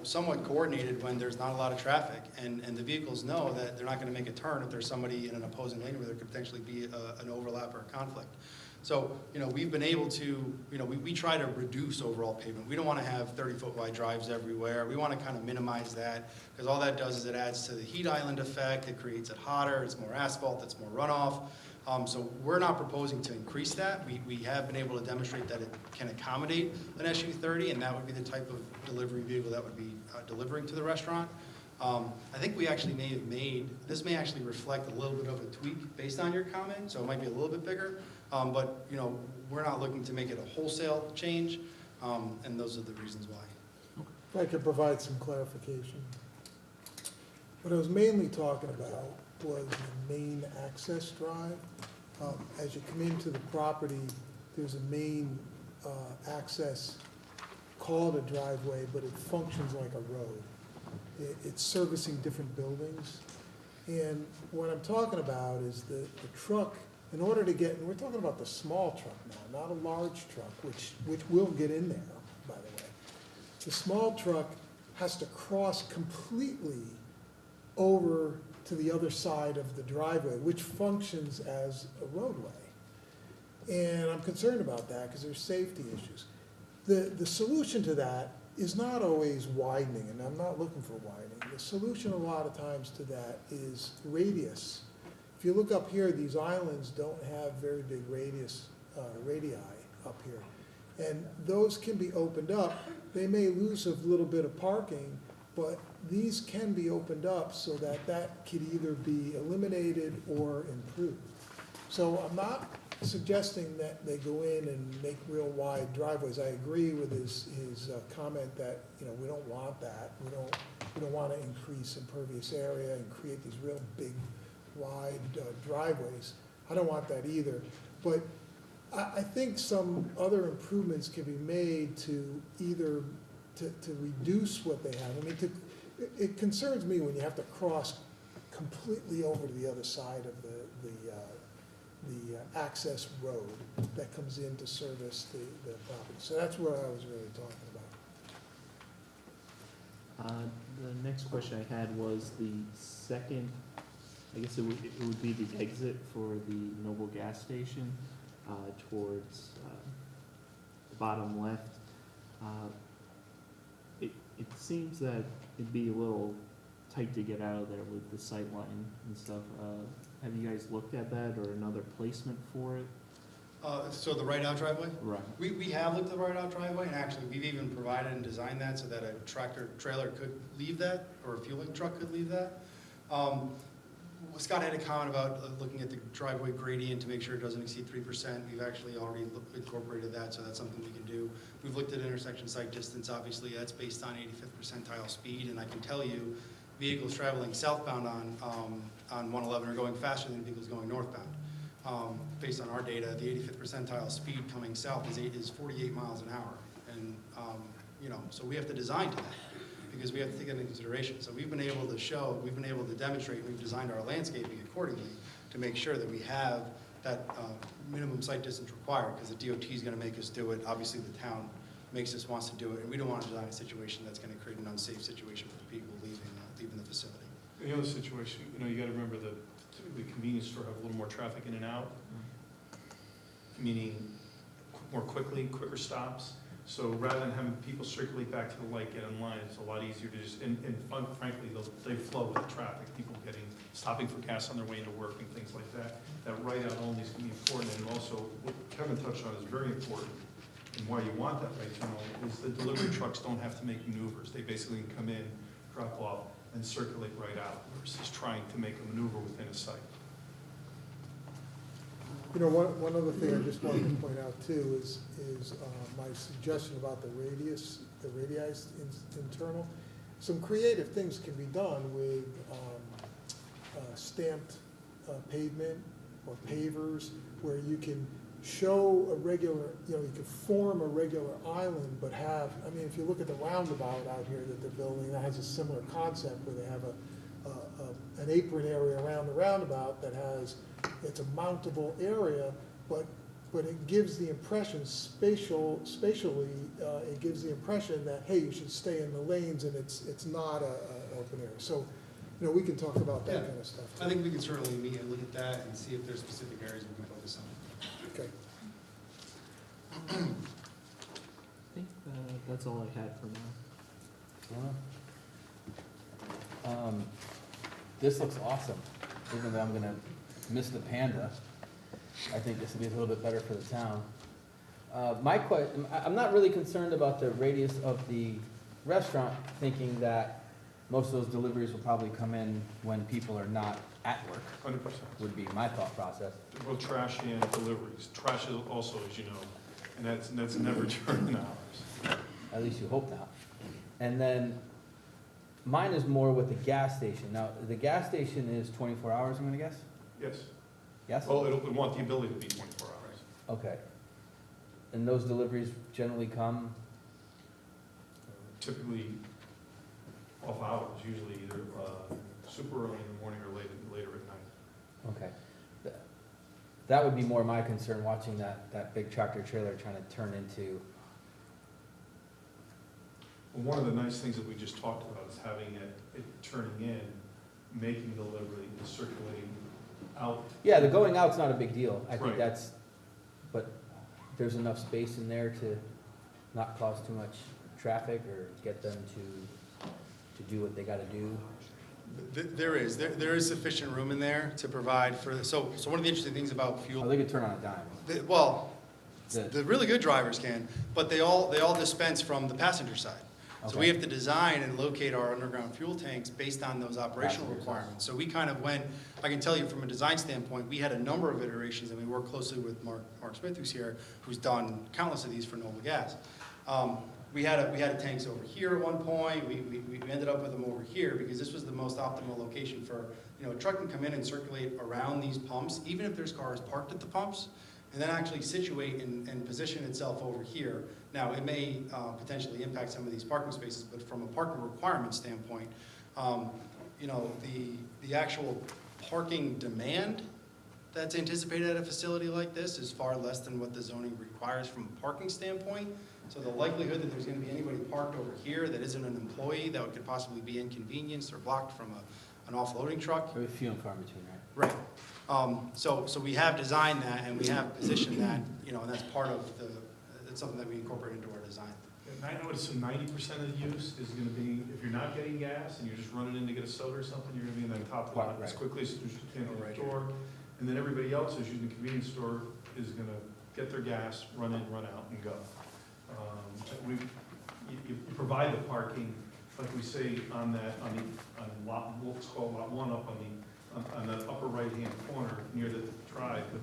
somewhat coordinated when there's not a lot of traffic, and the vehicles know that they're not going to make a turn if there's somebody in an opposing lane where there could potentially be an overlap or a conflict. So, we've been able to, we try to reduce overall pavement. We don't want to have 30-foot wide drives everywhere. We want to kind of minimize that, because all that does is it adds to the heat island effect. It creates it hotter. It's more asphalt. It's more runoff. So we're not proposing to increase that. We have been able to demonstrate that it can accommodate an SU-30, and that would be the type of delivery vehicle that would be delivering to the restaurant. I think we actually may have this may actually reflect a little bit of a tweak based on your comment, so it might be a little bit bigger. But, we're not looking to make it a wholesale change, and those are the reasons why. If I could provide some clarification. What I was mainly talking about was the main access drive. As you come into the property, there's a main access called a driveway, but it functions like a road. It's servicing different buildings. And what I'm talking about is the truck, in order to get, and we're talking about the small truck now, not a large truck, which will get in there, by the way. The small truck has to cross completely over to the other side of the driveway, which functions as a roadway. And I'm concerned about that because there's safety issues. The solution to that is not always widening, and I'm not looking for widening. The solution a lot of times to that is radius. If you look up here, these islands don't have very big radii up here. And those can be opened up. They may lose a little bit of parking, but these can be opened up so that that could either be eliminated or improved. So I'm not suggesting that they go in and make real wide driveways. I agree with his comment that, you know, we don't want that. We don't want to increase impervious area and create these real big, wide driveways. I don't want that either. But I think some other improvements can be made to either, to reduce what they have. I mean, it concerns me when you have to cross completely over to the other side of the access road that comes in to service the property. So that's what I was really talking about. The next question I had was the second, I guess it would be the exit for the Noble gas station towards the bottom left. It seems that it'd be a little tight to get out of there with the sight line and stuff. Have you guys looked at that or another placement for it? So the right-out driveway? Right. We have looked at the right-out driveway, and actually, we've even provided and designed that so that a tractor trailer could leave that, or a fueling truck could leave that. Scott had a comment about looking at the driveway gradient to make sure it doesn't exceed 3%. We've actually already incorporated that, so that's something we can do. We've looked at intersection sight distance. Obviously, that's based on 85th percentile speed, and I can tell you, vehicles traveling southbound on 111 are going faster than vehicles going northbound. Based on our data, the 85th percentile speed coming south is 48 miles an hour, and you know, so we have to design to that, because we have to take that into consideration. So we've been able to show, we've been able to demonstrate, we've designed our landscaping accordingly to make sure that we have that minimum sight distance required, because the DOT is going to make us do it. Obviously, the town wants to do it, and we don't want to design a situation that's going to create an unsafe situation for the people leaving the facility. The other situation, you know, you got to remember the convenience store have a little more traffic in and out, meaning more quickly, quicker stops. So rather than having people circulate back to the light, get in line, it's a lot easier to just, and frankly, they flow with the traffic, people stopping for gas on their way into work and things like that. That right out only is going to be important, and also what Kevin touched on is very important. And why you want that right turn only is the delivery trucks don't have to make maneuvers. They basically can come in, drop off, and circulate right out versus trying to make a maneuver within a site. You know, one other thing I just wanted to point out too is my suggestion about the radii internal. Some creative things can be done with stamped pavement or pavers, where you can show a regular, you know, you can form a regular island, but have, I mean, if you look at the roundabout out here that they're building, that has a similar concept where they have an apron area around the roundabout that has, it's a mountable area, but it gives the impression spatially, it gives the impression that, hey, you should stay in the lanes, and it's not an open area. So, you know, we can talk about that kind of stuff too. I think we can certainly meet and look at that and see if there's specific areas we can focus on. Okay. I think that's all I had for now. This looks awesome, even though I'm gonna miss the panda. I think this will be a little bit better for the town. I'm not really concerned about the radius of the restaurant, thinking that most of those deliveries will probably come in when people are not at work. 100%. Would be my thought process. Both trash and deliveries. Trash is also, as you know, and that's never during hours. At least you hope not. And then mine is more with the gas station. Now, the gas station is 24 hours, I'm gonna guess? Yes. Yes? Well, it'll want the ability to be 24 hours. Okay. And those deliveries generally come? Typically off hours, usually either super early in the morning or later at night. Okay. That would be more my concern, watching that big tractor trailer trying to turn into. Well, one of the nice things that we just talked about is having it turning in, making delivery, and circulating out. Yeah, the going out's not a big deal. I think Right. that's, but there's enough space in there to not cause too much traffic or get them to do what they gotta do. There is sufficient room in there to provide for, so one of the interesting things about fuel. Oh, they could turn on a dime. The really good drivers can, but they all dispense from the passenger side. So we have to design and locate our underground fuel tanks based on those operational requirements. So we kind of went, I can tell you from a design standpoint, we had a number of iterations, and we worked closely with Mark Smith, who's here, who's done countless of these for Noble Gas. We had tanks over here at one point. We ended up with them over here because this was the most optimal location for, you know, a truck can come in and circulate around these pumps, even if there's cars parked at the pumps, and then actually situate and position itself over here. Now, it may potentially impact some of these parking spaces, but from a parking requirement standpoint, you know, the actual parking demand that's anticipated at a facility like this is far less than what the zoning requires from a parking standpoint. So the likelihood that there's going to be anybody parked over here that isn't an employee that could possibly be inconvenienced or blocked from an offloading truck. There's few and far between, right? Right. So we have designed that and we have positioned that, you know, and that's part of it's something that we incorporate into our design. And I noticed some 90% of the use is gonna be, if you're not getting gas and you're just running in to get a soda or something, you're gonna be in that top lot as quickly as you can in the store. And then everybody else who's using the convenience store is gonna get their gas, run in, run out, and go. You provide the parking, like we say, on lot, let's call lot one up on that upper right-hand corner near the drive. But,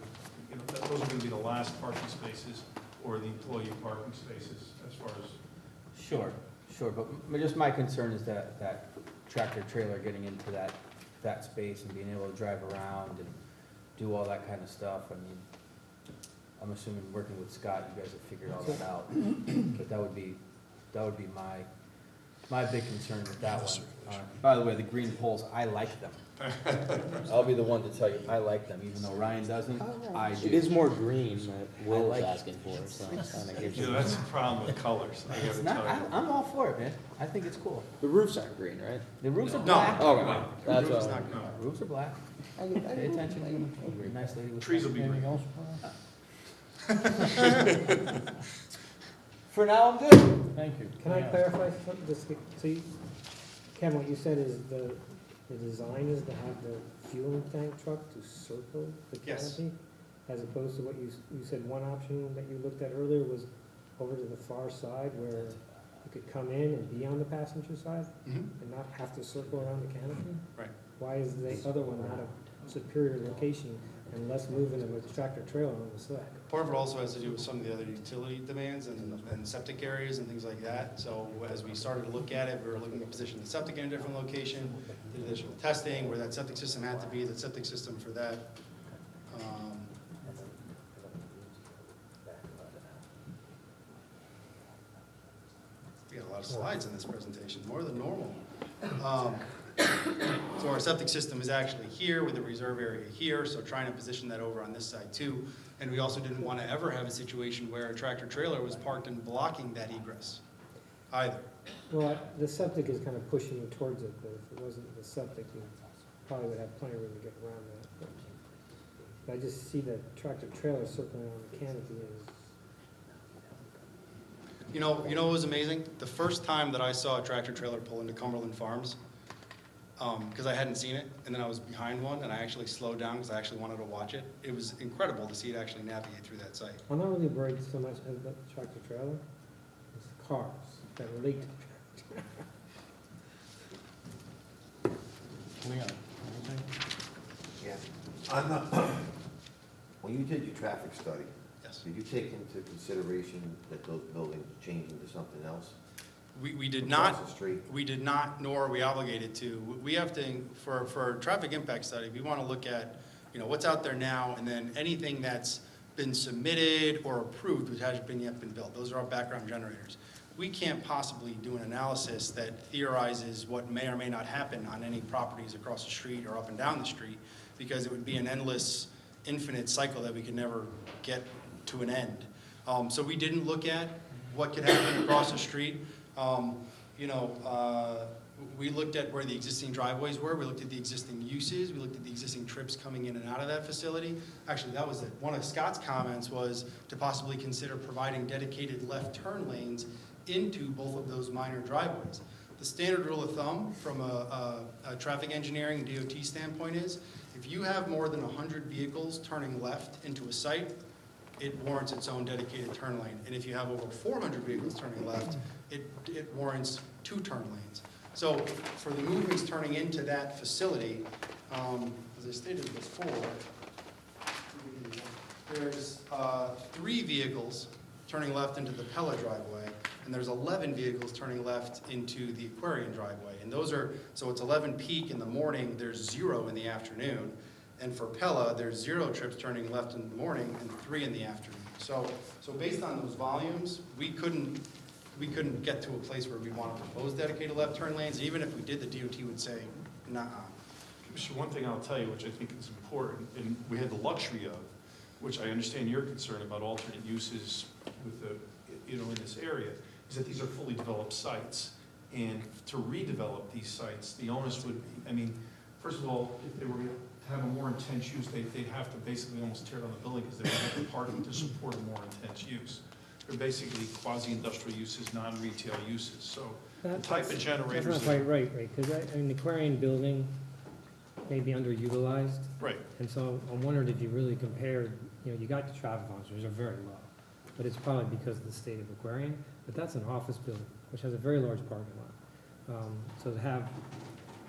you know, those are going to be the last parking spaces or the employee parking spaces as far as. Sure, but just my concern is that tractor trailer getting into that space and being able to drive around and do all that kind of stuff. I mean, I'm assuming working with Scott, you guys have figured all that out, but that would be my big concern with that one. By the way, the green poles, I like them. I'll be the one to tell you, I like them, even though Ryan doesn't, I do. It is more green that Will's like it. asking for, so it kind of gives you. That's the problem with colors, I It's gotta not, tell you. I'm all for it, man. I think it's cool. The roofs aren't green, right? The roofs are No. black. Okay, that's Roof's what. not green. Roofs are black. Pay attention, nice lady with. Trees will be Anything green. else? For now, I'm good. Thank you. Can I Yeah. clarify something? So you, Ken, what you said is the design is to have the fueling tank truck to circle the Yes. canopy? As opposed to what you said one option that you looked at earlier was over to the far side where you could come in and be on the passenger side and not have to circle around the canopy? Right. Why is the other one not a superior location and less movement of a tractor trailer on the side? Part of it also has to do with some of the other utility demands and septic areas and things like that. So as we started to look at it, we were looking to position the septic in a different location, did additional testing, where that septic system had to be, the septic system for that. We got a lot of slides in this presentation, more than normal. So our septic system is actually here with a reserve area here, so trying to position that over on this side too. And we also didn't want to ever have a situation where a tractor trailer was parked and blocking that egress either. Well, the septic is kind of pushing you towards it, but if it wasn't the septic, you probably would have plenty of room to get around that. But I just see the tractor trailer circling around the canopy is. You know what was amazing? The first time that I saw a tractor trailer pull into Cumberland Farms, because I hadn't seen it, and then I was behind one, and I actually slowed down because I actually wanted to watch it. It was incredible to see it actually navigate through that site. I'm not really worried so much about the tractor trailer, it's the cars that relate to the tractor trailer. Leon, anything? Yeah. On the, when you did your traffic study, Yes. did you take into consideration that those buildings change into something else? We did Across not. the street? We did not, nor are we obligated to. We have to, for a traffic impact study, we want to look at, you know, what's out there now, and then anything that's been submitted or approved, which hasn't yet been built. Those are our background generators. We can't possibly do an analysis that theorizes what may or may not happen on any properties across the street or up and down the street, because it would be an endless, infinite cycle that we could never get to an end. So we didn't look at what could happen across the street. We looked at where the existing driveways were. We looked at the existing uses. We looked at the existing trips coming in and out of that facility. Actually, that was it. One of Scott's comments was to possibly consider providing dedicated left turn lanes into both of those minor driveways. The standard rule of thumb from a traffic engineering DOT standpoint is if you have more than 100 vehicles turning left into a site, it warrants its own dedicated turn lane. And if you have over 400 vehicles turning left, it warrants 2 turn lanes. So for the movements turning into that facility, as I stated before, there's 3 vehicles turning left into the Pella driveway, and there's 11 vehicles turning left into the Aquarian driveway. And those are, so it's 11 peak in the morning, there's 0 in the afternoon. And for Pella, there's 0 trips turning left in the morning and 3 in the afternoon. So based on those volumes, we couldn't get to a place where we want to propose dedicated left turn lanes. Even if we did, the DOT would say, nah. Commissioner, one thing I'll tell you, which I think is important, and we had the luxury of, which I understand your concern about alternate uses with the, in this area, is that these are fully developed sites. And to redevelop these sites, the onus would be, I mean, first of all, if they were to have a more intense use, they'd have to basically almost tear down the building because they would have the parking to support a more intense use. They're basically quasi-industrial uses, non-retail uses, so the type of generators. That's not quite right, because I mean, the Aquarian building may be underutilized. Right. And so I'm wondering if you really compared, you got the traffic volumes, which are very low, but it's probably because of the state of Aquarian, but that's an office building, which has a very large parking lot. So to have,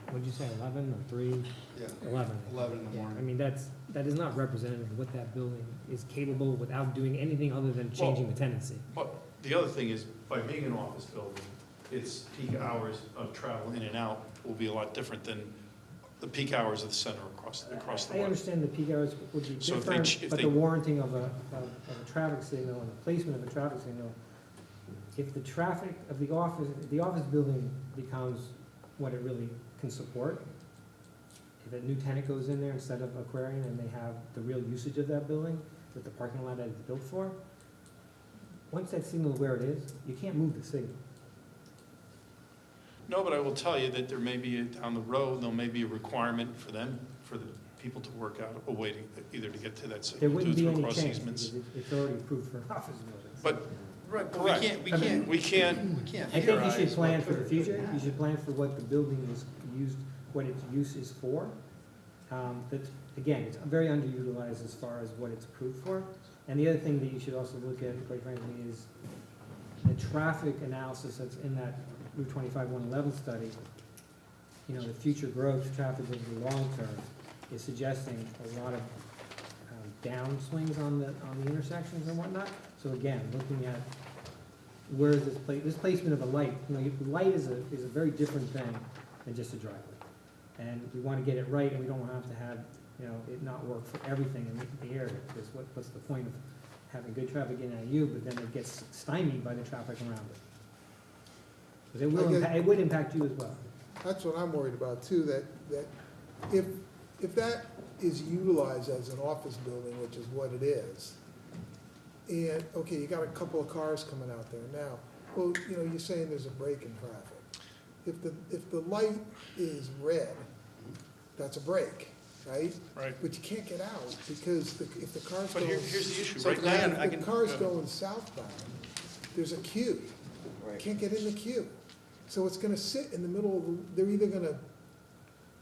what'd you say, 11 or 3? Yeah. 11. 11 in the morning. I mean, that is not representative of what that building is capable without doing anything other than changing the tendency. But the other thing is, by being an office building, its peak hours of travel in and out will be a lot different than the peak hours of the center across the I way. understand the peak hours would be So if they different, but the warranting of a traffic signal and the placement of a traffic signal, if the traffic of the office building becomes what it really can support, if a new tenant goes in there instead of Aquarian and they have the real usage of that building with the parking lot that it's built for, once that signal is where it is, you can't move the signal. No, but I will tell you that there may be, down the road, there may be a requirement for them, for the people to work out a way to, either to get to that There signal, wouldn't be any across change, easements. because it's already approved for an office building. But, Right, but correct. we can't We can't, I think you should theorize plan what for the could- future, you should plan for what the building is used, what its use is for. But again, it's very underutilized as far as what it's approved for. And the other thing that you should also look at, quite frankly, is the traffic analysis that's in that Route 25-111 study. The future growth, traffic over the long term, is suggesting a lot of downswings on the intersections and whatnot. So again, looking at where is this placement of a light, light is a very different thing than just a driveway. And we want to get it right, and we don't want to have it not work for everything in the area, because what's the point of having good traffic in at you, but then it gets stymied by the traffic around it? Because it would impact you as well. That's what I'm worried about too, that if that is utilized as an office building, which is what it is, and, okay, you got a couple of cars coming out there now, well, you're saying there's a break in traffic. If the light is red, that's a break, right? right. But you can't get out, because if the car's But going. here's the issue, So right Diane, now. I If can- the car's going southbound, there's a queue. Can't get in the queue. So it's gonna sit in the middle of, they're either gonna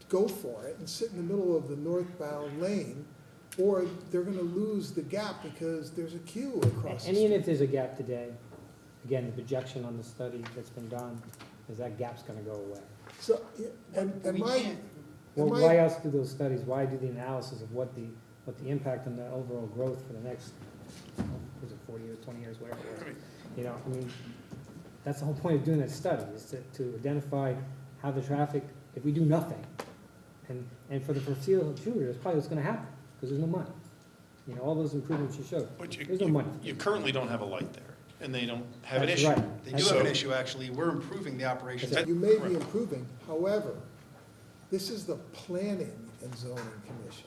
go for it and sit in the middle of the northbound lane, or they're gonna lose the gap because there's a queue across the And even street. if there's a gap today, again, the projection on the study that's been done is that gap's gonna go away. So, and We my, can't- Well, and why my, else do those studies? Why do the analysis of what the impact on the overall growth for the next, was it 40 years, 20 years, whatever it was? That's the whole point of doing that study, is to identify how the traffic, if we do nothing, and for the foreseeable future, that's probably what's gonna happen, because there's no money. All those improvements you showed, But there's no money. you currently don't have a light there, and they don't have an That's issue. right. They do have an issue, actually. We're improving the operations. you may be improving, however, this is the Planning and Zoning Commission.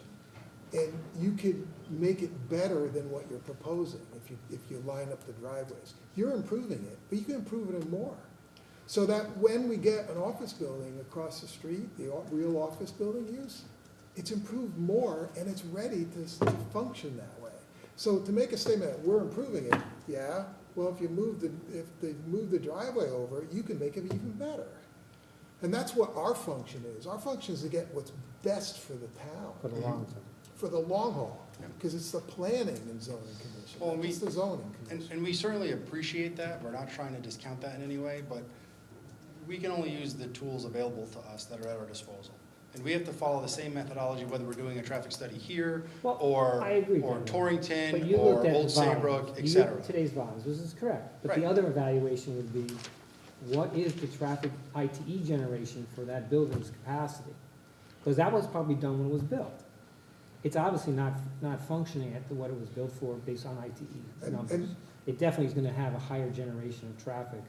And you could make it better than what you're proposing if you line up the driveways. You're improving it, but you can improve it more. So that when we get an office building across the street, the real office building use, it's improved more and it's ready to function that way. So to make a statement, we're improving it, yeah, well, if they move the driveway over, you can make it even better. And that's what our function is. Our function is to get what's best for the town. For the long term. For the long haul. because it's the planning and zoning commission, Well, not just the zoning commission. And we certainly appreciate that. We're not trying to discount that in any way, but we can only use the tools available to us that are at our disposal. And we have to follow the same methodology, whether we're doing a traffic study here, Well, or I agree, or Daniel. But Torrington, you or looked at Old the volumes. Saybrook, et You cetera. looked at today's volumes, this is correct. But the Right. other evaluation would be, what is the traffic ITE generation for that building's capacity? Because that was probably done when it was built. It's obviously not functioning at what it was built for based on ITE numbers. And- It definitely is gonna have a higher generation of traffic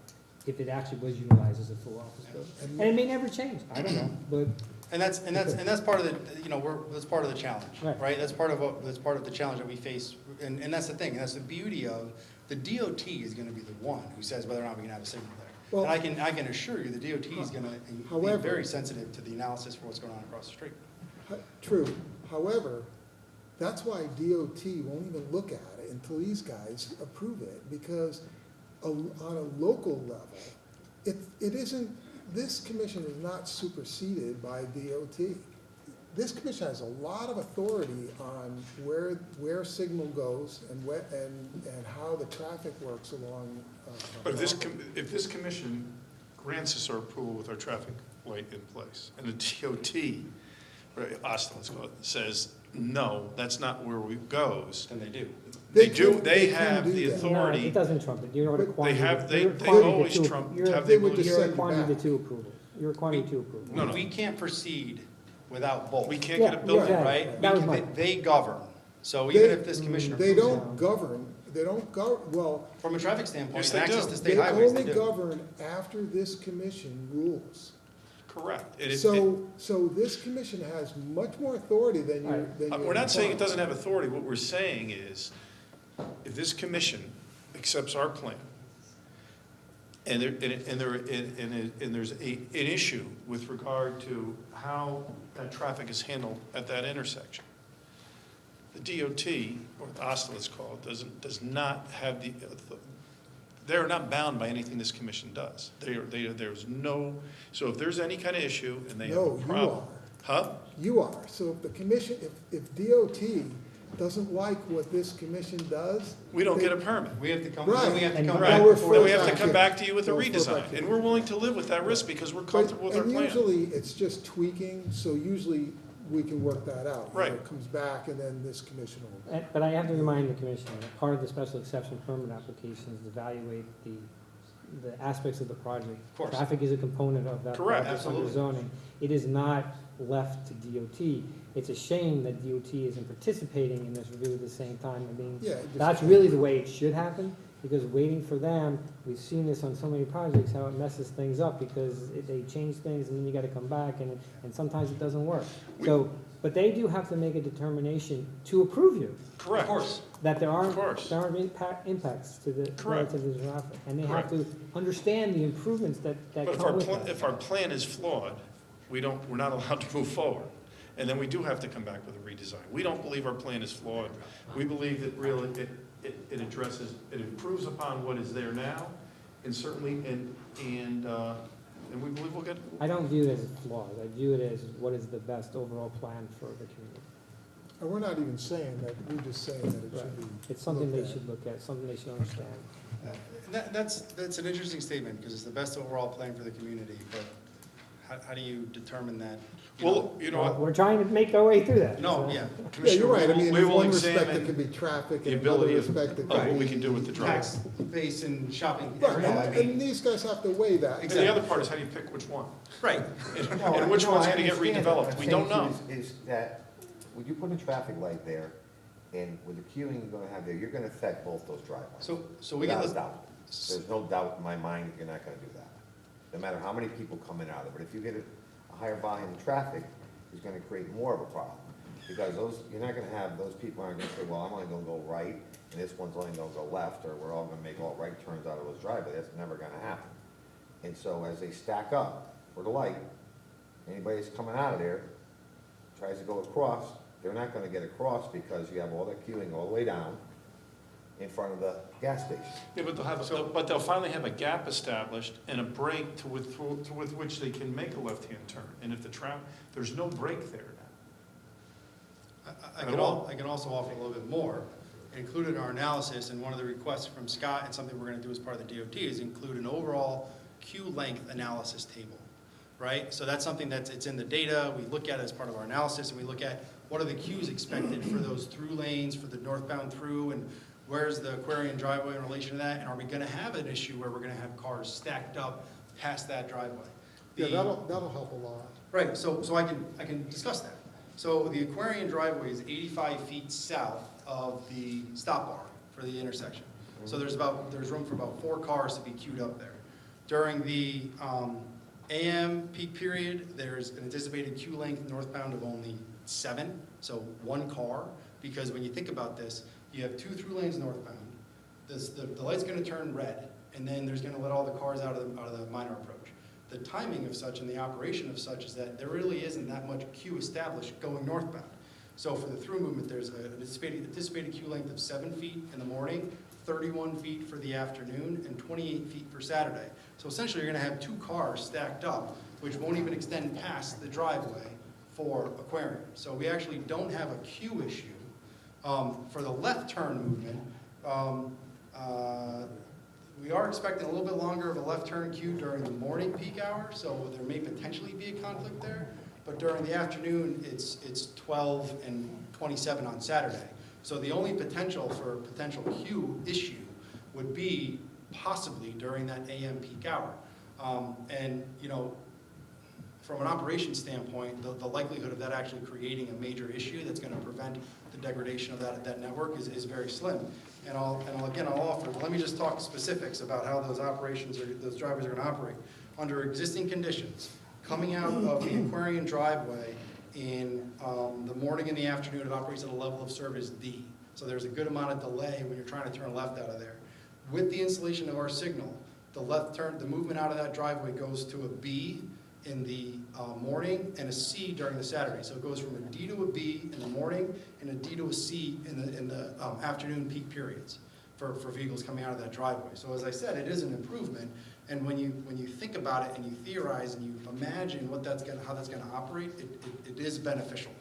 if it actually was utilized as a full office building. And- And it may never change, I don't know, but And that's part of the, you know, that's part of the challenge, Right. right? That's part of the challenge that we face, and that's the thing, and that's the beauty of, the DOT is gonna be the one who says whether or not we can have a signal there. Well- And I can assure you, the DOT is gonna be However- very sensitive to the analysis for what's going on across the street. True, however, that's why DOT won't even look at it until these guys approve it, because on a local level, it isn't, this commission is not superseded by DOT. This commission has a lot of authority on where signal goes and how the traffic works along. But if this commission grants us our approval with our traffic light in place, and the DOT, right, Austin, let's go, says, no, that's not where we goes, Then they do. they They can have do the that. no, authority. it doesn't trump it. You're They required. have- you're they required to always two- trump- you're- have the ability- You're send it required to back. two approval. You're required to two approval. No, no. We can't proceed without both. We can't Yeah, get a building, yeah. Right? That was We- my- They govern. So even if this commission They approves it, don't govern, well, from a traffic standpoint, Yes, and they access do. to state they highways, they only do. govern after this commission rules. correct. So this commission has much more authority than you. We're not saying it doesn't have authority, what we're saying is, if this commission accepts our plan, and there's an issue with regard to how that traffic is handled at that intersection, the DOT, or the OSTA let's call it, does not have they're not bound by anything this commission does. There's no, so if there's any kind of issue and they have No, a you problem. are. Huh? You are. So if the commission, if DOT doesn't like what this commission does. We don't get a permit. We have to come, Right. then we have to And come Right, back. Now we're before then we the have to back come here. back to you with a We're back redesign, here. and we're willing to live with that risk because we're But, comfortable with our and plan. usually, it's just tweaking, so usually we can work that out. You know, Right. It comes back, and then this commission will. But I have to remind the commission that part of the special exception permit application is to evaluate the aspects of the project. Of course. Traffic is a component of that Correct. project under Absolutely. zoning. It is not left to DOT. It's a shame that DOT isn't participating in this review at the same time. I mean, Yeah. it just- that's really the way it should happen, because waiting for them, we've seen this on so many projects, how it messes things up, because they change things, and then you gotta come back, and sometimes it doesn't work. So, but they do have to make a determination to approve you, Correct. Of course. that there aren't, Of course. impacts to the, Correct. relative to the traffic. And they have Correct. to understand the improvements that But if come with that. if our plan is flawed, we're not allowed to move forward. And then we do have to come back with a redesign. We don't believe our plan is flawed. We believe that really it addresses, it improves upon what is there now, and certainly, and we believe we'll get. I don't view it as flaws, I view it as what is the best overall plan for the community. And we're not even saying that, we're just saying that it should be. It's something they looked at. should look at, something they should understand. That's an interesting statement, because it's the best overall plan for the community, but how do you determine that? You know? Well, you know what? We're trying to make our way through that. No, so. yeah. Yeah, Commissioner, you're right. I mean, we in will one respect, it examine could be traffic, the and in another ability of respect, it of could what we be. can do with the Tax driveway. base and shopping Right, area, I and mean, these guys have to weigh that. And the other part is how do you pick which one? right. And which one's gonna get redeveloped? We don't know. Is that, when you put a traffic light there, and with the queuing you're gonna have there, you're gonna affect both those driveways. So we get Without a this, doubt. There's no doubt in my mind that you're not gonna do that, no matter how many people come in and out of it. But if you get a higher volume of traffic, it's gonna create more of a problem. Because you're not gonna have, those people aren't gonna say, well, I'm only gonna go right, and this one's only gonna go left, or we're all gonna make all right turns out of those driveways. That's never gonna happen. And so as they stack up for the light, anybody that's coming out of there, tries to go across, they're not gonna get across because you have all that queuing all the way down in front of the gas station. Yeah, but they'll finally have a gap established and a break with which they can make a left-hand turn. And if there's no break there now. I can also offer a little bit more. Included in our analysis, and one of the requests from Scott, and something we're going to do as part of the DOT, is include an overall queue length analysis table, right? So that's something it's in the data. We look at it as part of our analysis, and we look at what are the queues expected for those through lanes, for the northbound through, and where's the Aquarian driveway in relation to that, and are we going to have an issue where we're going to have cars stacked up past that driveway? Yeah, that'll help a lot. Right, so I can discuss that. So the Aquarian driveway is 85 feet south of the stop bar for the intersection. So there's room for about 4 cars to be queued up there. During the AM peak period, there's an anticipated queue length northbound of only 7, so 1 car, because when you think about this, you have 2 through lanes northbound, the light's gonna turn red, and then there's gonna let all the cars out of the minor approach. The timing of such and the operation of such is that there really isn't that much queue established going northbound. So for the through movement, there's an anticipated queue length of 7 feet in the morning, 31 feet for the afternoon, and 28 feet for Saturday. So essentially, you're gonna have 2 cars stacked up, which won't even extend past the driveway for Aquarium. So we actually don't have a queue issue. For the left turn movement, we are expecting a little bit longer of a left turn queue during the morning peak hour, so there may potentially be a conflict there. But during the afternoon, it's 12 and 27 on Saturday. So the only potential for potential queue issue would be possibly during that AM peak hour. And you know, from an operations standpoint, the likelihood of that actually creating a major issue that's going to prevent the degradation of that network is very slim. And I'll offer, let me just talk specifics about how those drivers are going to operate. Under existing conditions, coming out of the Aquarian driveway in the morning and the afternoon, it operates at a level of service D. So there's a good amount of delay when you're trying to turn left out of there. With the installation of our signal, the movement out of that driveway goes to a B in the morning and a C during the Saturday. So it goes from a D to a B in the morning and a D to a C in the afternoon peak periods for vehicles coming out of that driveway. So as I said, it is an improvement. And when you think about it and you theorize and you imagine how that's going to operate, it is beneficial.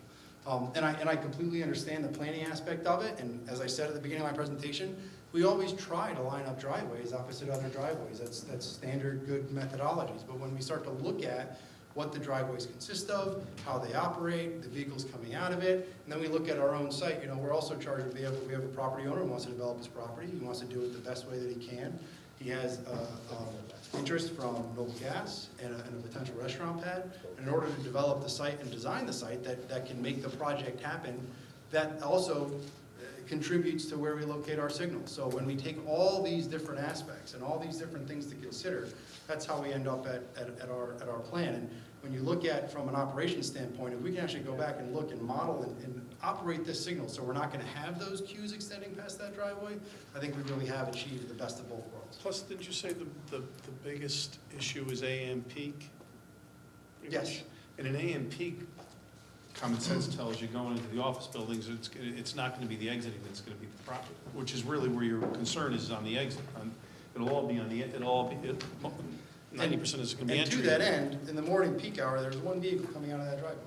And I completely understand the planning aspect of it. And as I said at the beginning of my presentation, we always try to line up driveways opposite other driveways. That's standard good methodologies. But when we start to look at what the driveways consist of, how they operate, the vehicles coming out of it, and then we look at our own site, you know, we're also charged, we have a property owner who wants to develop his property. He wants to do it the best way that he can. He has interest from Noble Gas and a potential restaurant pad. And in order to develop the site and design the site that can make the project happen, that also contributes to where we locate our signals. So when we take all these different aspects and all these different things to consider, that's how we end up at our plan. And when you look at from an operations standpoint, if we can actually go back and look and model and operate this signal so we're not going to have those queues extending past that driveway, I think we really have achieved the best of both worlds. Plus, didn't you say the biggest issue is AM peak? Yes. In an AM peak, common sense tells you going into the office buildings, it's not going to be the exiting that's going to be the problem, which is really where your concern is on the exit. It'll all be on the, 90% is going to be entry. And to that end, in the morning peak hour, there's 1 vehicle coming out of that driveway.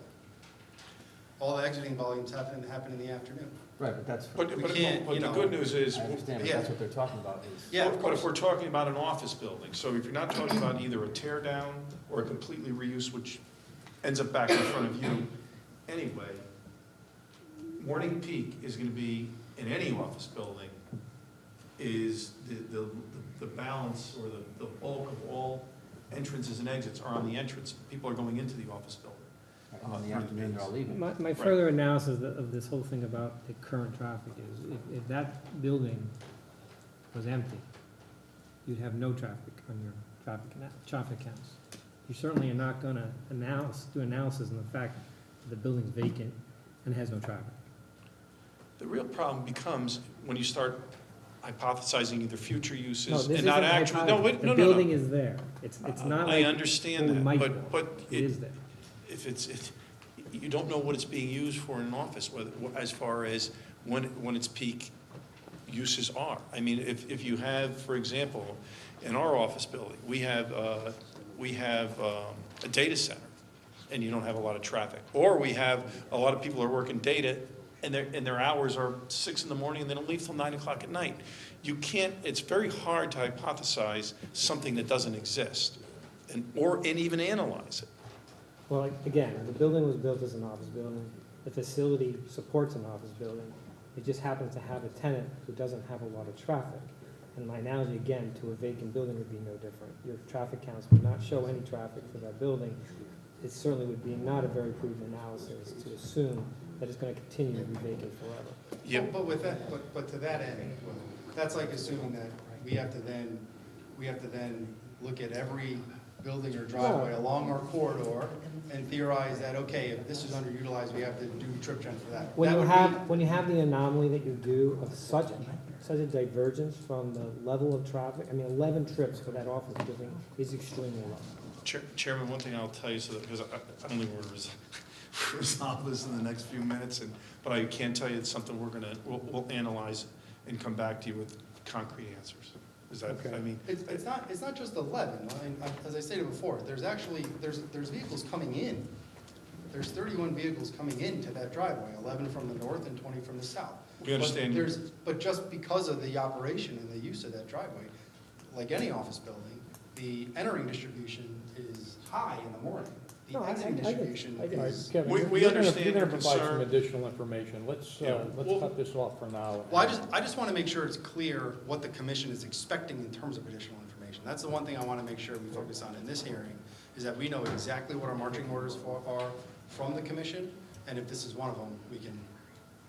All the exiting volumes happen in the afternoon. Right, but that's. But the good news is. I understand, but that's what they're talking about is. Yeah, but if we're talking about an office building, so if you're not talking about either a tear down or a completely reuse, which ends up back in front of you anyway, morning peak is going to be, in any office building, is the balance or the bulk of all entrances and exits are on the entrance. People are going into the office building. In the afternoon, they're all leaving. My further analysis of this whole thing about the current traffic is, if that building was empty, you'd have no traffic on your traffic counts. You certainly are not gonna do analysis on the fact that the building's vacant and has no traffic. The real problem becomes when you start hypothesizing either future No, uses this and not isn't actually. hypothetical. The building is there. It's not like. I understand it might that, but it is there. if you don't know what it's being used for in an office, as far as when its peak uses are. I mean, if you have, for example, in our office building, we have a data center, and you don't have a lot of traffic, or we have a lot of people are working data and their hours are 6 in the morning and they don't leave till 9 o'clock at night. You can't, it's very hard to hypothesize something that doesn't exist and even analyze it. Well, again, the building was built as an office building. The facility supports an office building. It just happens to have a tenant who doesn't have a lot of traffic. And my analogy, again, to a vacant building would be no different. Your traffic counts would not show any traffic for that building. It certainly would be not a very prudent analysis to assume that it's going to continue to be vacant forever. Yeah. But with that, but to that end, that's like assuming that we have to then look at every building or driveway along our corridor and theorize that, okay, if this is underutilized, we have to do trip gen for that. When you have the anomaly that you do of such a divergence from the level of traffic, I mean, 11 trips for that office building is extremely low. Chairman, one thing I'll tell you, because I don't think we're going to resolve this in the next few minutes, but I can tell you it's something we'll analyze and come back to you with concrete answers. Is that, Okay. I mean. It's not just 11. I mean, as I stated before, there's vehicles coming in. There's 31 vehicles coming into that driveway, 11 from the north and 20 from the south. We understand. But just because of the operation and the use of that driveway, like any office building, the entering distribution is high in the morning. The exiting distribution is. Kevin, We you're gonna- understand You're your gonna provide some concern. additional information. Let's cut this off for now. Well, I just want to make sure it's clear what the commission is expecting in terms of additional information. That's the one thing I want to make sure we focus on in this hearing, is that we know exactly what our marching orders are from the commission, and if this is one of them, we can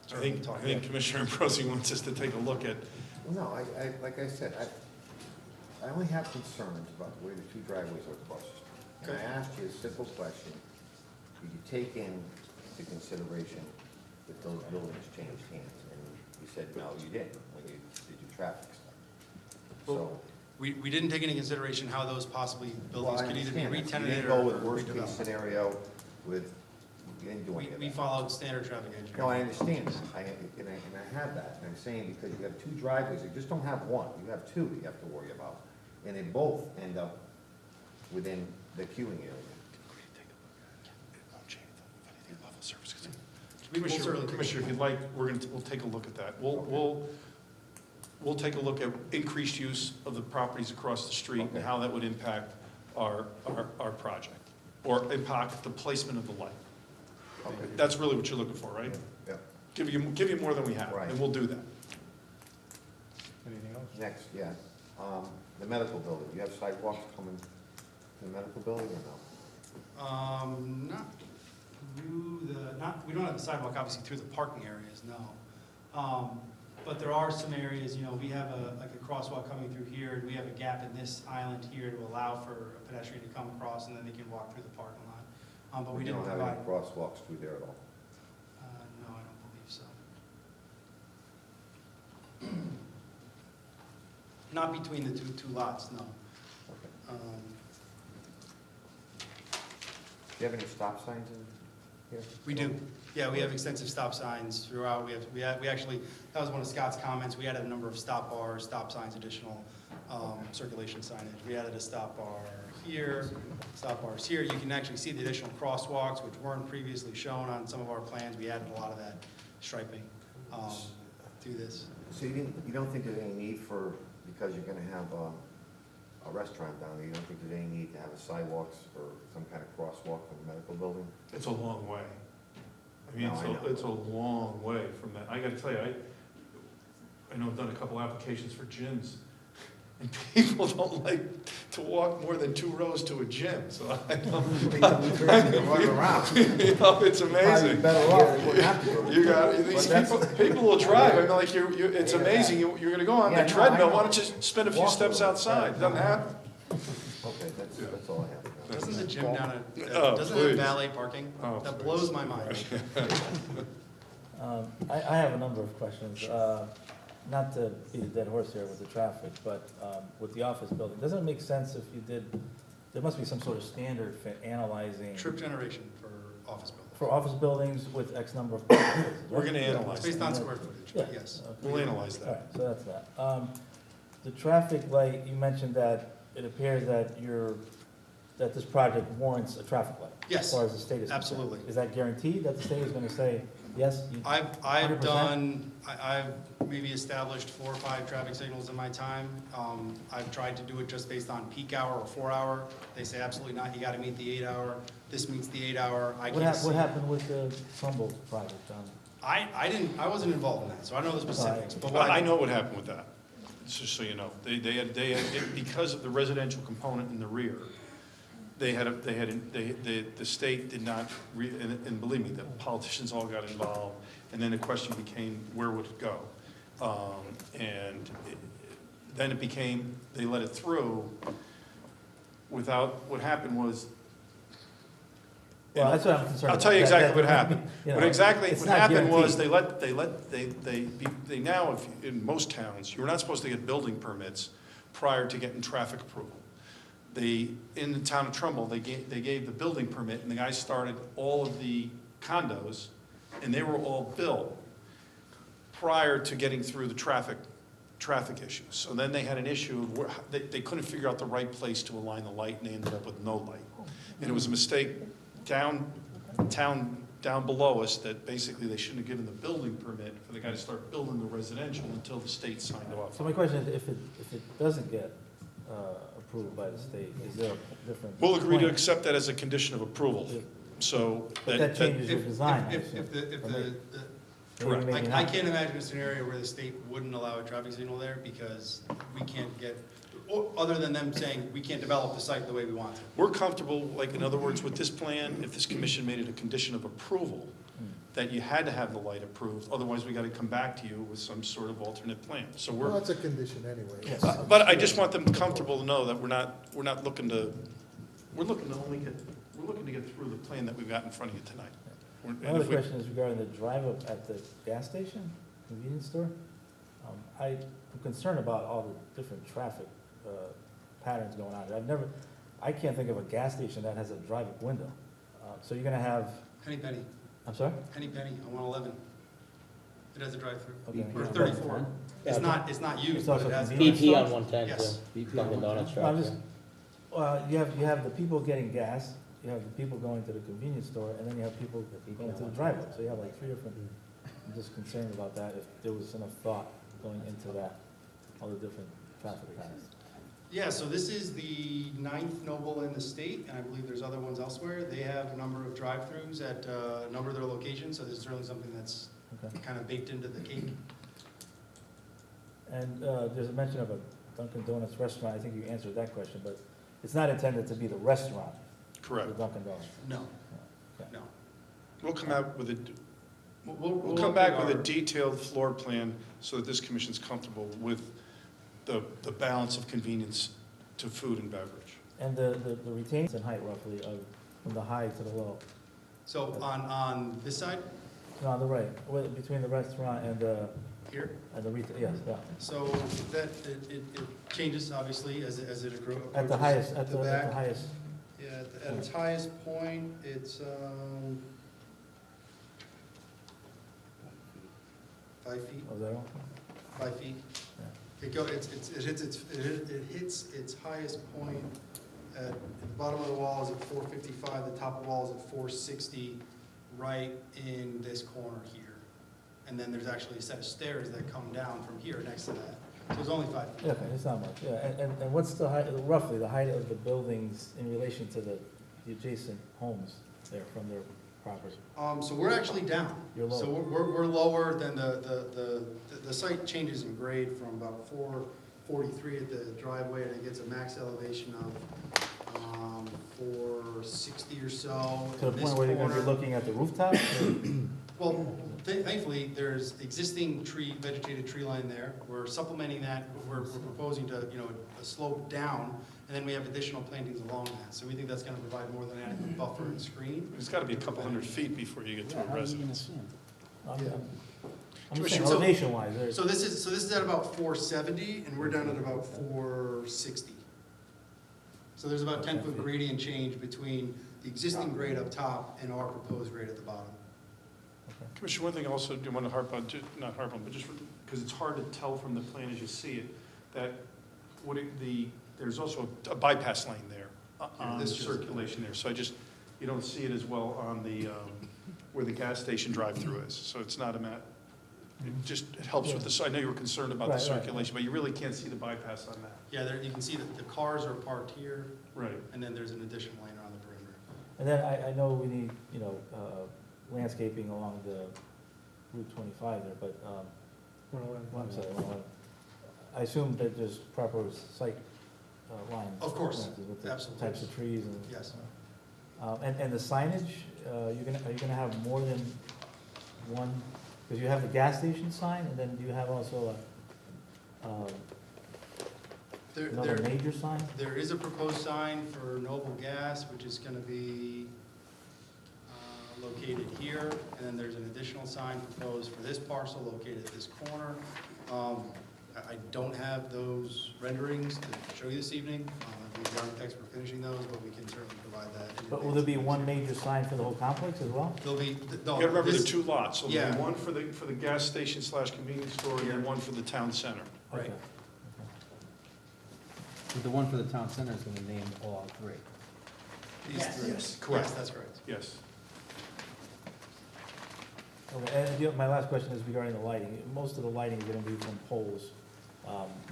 certainly talk. I think Commissioner Ambrosi wants us to take a look at. No, like I said, I only have concerns about the way the two driveways are across the street. And I asked you a simple question: did you take into consideration that those buildings changed hands? And you said no, you didn't when you did your traffic study. So We didn't take into consideration how those possibly buildings could either be You re-tenanted didn't go or with worst case redeveloped. scenario with, you didn't do any of We that. followed standard traffic engineering. No, I understand, and I have that, and I'm saying because you have two driveways, you just don't have one, you have two that you have to worry about. And they both end up within the queuing area. Commissioner, if you'd like, we'll take a look at that. We'll take a look at increased use of the properties across the street and how that would impact our project, or impact the placement of the light. Okay. That's really what you're looking for, right? Yeah. Give you more than we have, Right. and we'll do that. Anything else? Next, yeah, the medical building, you have sidewalks coming to the medical building or no? We don't have the sidewalk obviously through the parking areas, no. But there are some areas, we have like a crosswalk coming through here, and we have a gap in this island here to allow for a pedestrian to come across, and then they can walk through the parking lot. But we didn't don't have provide. any crosswalks through there at all. No, I don't believe so. Not between the two lots, no. Okay. Do you have any stop signs in here? We do. Yeah, we have extensive stop signs throughout. We actually, that was one of Scott's comments. We added a number of stop bars, stop signs, additional circulation signage. We added a stop bar here, stop bars here. You can actually see the additional crosswalks, which weren't previously shown on some of our plans. We added a lot of that striping to this. So you don't think there's any need for, because you're gonna have a restaurant down there, you don't think there's any need to have a sidewalks or some kind of crosswalk from the medical building? It's a long way. I mean, No, I know. it's a long way from that. I gotta tell you, I know I've done a couple applications for gyms, and people don't like to walk more than 2 rows to a gym, so I know. It's amazing. Better off, you wouldn't have to go. You got, these people will drive, I mean, like, it's amazing, you're gonna go on the treadmill, why don't you spend a few steps outside? It doesn't happen. Okay, that's all I have. Doesn't the gym down at, Oh, doesn't it have please. valet parking? Oh, That please. blows my mind. I have a number of questions. Not to beat a dead horse here with the traffic, but with the office building, doesn't it make sense if you did, there must be some sort of standard for analyzing, Trip generation for office buildings. for office buildings with X number of parking spaces, right? We're gonna It's analyze based that. on square footage, but Yeah. yes. Okay. We'll analyze All right, that. so that's that. The traffic light, you mentioned that it appears that that this project warrants a traffic light. Yes, As far as the state is concerned. absolutely. Is that guaranteed that the state is gonna say, Yes? You- I've 100%? done, I've maybe established 4 or 5 traffic signals in my time. I've tried to do it just based on peak hour or 4 hour. They say absolutely not, you gotta meet the 8 hour. This meets the 8 hour. I What can't see. what happened with the Trumbull project? I wasn't involved in that, so I don't know the specifics. But what I know what happened with that, just so you know. They had, because of the residential component in the rear, the state did not, and believe me, the politicians all got involved, and then the question became, where would it go? Then it became, they let it through without, what happened was, Well, that's what I'm concerned about. I'll tell you exactly what happened. You know, What it's not happened was, guaranteed. they now, in most towns, you were not supposed to get building permits prior to getting traffic approval. In the town of Trumbull, they gave the building permit, and the guys started all of the condos, and they were all built prior to getting through the traffic issues. So then they had an issue of where, they couldn't figure out the right place to align the light, and they ended up with no light. And it was a mistake down below us that basically they shouldn't have given the building permit for the guy to start building the residential until the state signed off. So my question is, if it doesn't get approved by the state, is there a different? We'll agree to plan? accept that as a condition of approval, so. But that changes your design. I If assume, the, Correct. maybe I not. can't imagine a scenario where the state wouldn't allow a traffic signal there because we can't get, or other than them saying, we can't develop the site the way we want to. We're comfortable, like, in other words, with this plan, if this commission made it a condition of approval, that you had to have the light approved, otherwise we gotta come back to you with some sort of alternate plan. So Well, we're, that's a condition anyway. Yes. but I just want them comfortable to know that we're not looking to, we're looking to get through the plan that we've got in front of you tonight. My other question is regarding the drive-up at the gas station, convenience store. I'm concerned about all the different traffic patterns going on. I can't think of a gas station that has a drive-up window. So you're gonna have, Penny Penny, I'm sorry? Penny Penny on 111. It has a drive-through. Okay. Or 34. It's not used, It's but also it has. convenience BP stores? on 110 Yes. too. Dunkin' Donuts No, I'm truck. just, you have the people getting gas, you have the people going to the convenience store, and then you have people going to the drive-up. So you have like 3 different, I'm just concerned about that, if there was enough thought going into that, all the different traffic patterns. Yeah, so this is the 9th Noble in the state, and I believe there's other ones elsewhere. They have a number of drive-throughs at a number of their locations, so this is certainly something that's Okay. kind of baked into the cake. And there's a mention of a Dunkin' Donuts restaurant, I think you answered that question, but it's not intended to be the restaurant, Correct. the Dunkin' Donuts. No, Okay. no. We'll come out with We'll we'll come back update with a our- detailed floor plan so that this commission's comfortable with the balance of convenience to food and beverage. And the retained in height roughly of, from the high to the low. So on this side, No, on the right, between the restaurant and here, the retail, yes, yeah. so that, it changes obviously as it approaches. At the highest, at the back. highest, Yeah, at its highest point, it's 5 feet. was that all? 5 feet. It hits its highest point at the bottom of the wall is at 455, the top of the wall is at 460, right in this corner here. And then there's actually a set of stairs that come down from here next to that. So it's only 5 feet. Yeah, okay, it's not much, yeah, and what's the height, roughly the height of the buildings in relation to the adjacent homes there from their property? So we're actually down. You're lower. So we're lower than the site changes in grade from about 443 at the driveway, and it gets a max elevation of 460 or so. To the This point where you're gonna be corner- looking at the rooftop? Well, thankfully, there's existing vegetated tree line there. We're supplementing that, but we're proposing to, a slope down, and then we have additional plantings along that. So we think that's gonna provide more than adequate buffer and screen. It's gotta be a couple hundred feet before you get to a residence. I'm just Commissioner, saying, so- elevation-wise, there's. So this is at about 470, and we're down at about 460. So there's about 10-foot gradient change between the existing grade up top and our proposed grade at the bottom. Commissioner, one thing I also do want to harp on, not harp on, but just because it's hard to tell from the plan as you see it, that there's also a bypass lane there on the this shows it. circulation there. So you don't see it as well on the, where the gas station drive-through is, so it's not a it helps with the, I know you were concerned about the Right, right. circulation, but you really can't see the bypass on that. Yeah, there, you can see that the cars are parked here, Right. and then there's an additional lane around the perimeter. And then I know we need, you know, landscaping along the Route 25 there, but, I'm sorry, 111. I assume that there's proper site lines. Of course, with the absolutely. types of trees and. Yes. And the signage, are you gonna have more than one, because you have the gas station sign, and then do you have also another major sign? There is a proposed sign for Noble Gas, which is gonna be located here, and then there's an additional sign proposed for this parcel located at this corner. I don't have those renderings to show you this evening. I believe the architects were finishing those, but we can certainly provide that. But will there be one major sign for the whole complex as well? There'll be, You gotta remember the this- two lots, so there'll be Yeah. one for the gas station / convenience store, and then one for the town center. Right. Okay. But the one for the town center is gonna name all three. These three. Yes, correct. Yes, that's correct. Yes. Okay, and my last question is regarding the lighting. Most of the lighting is gonna be from poles,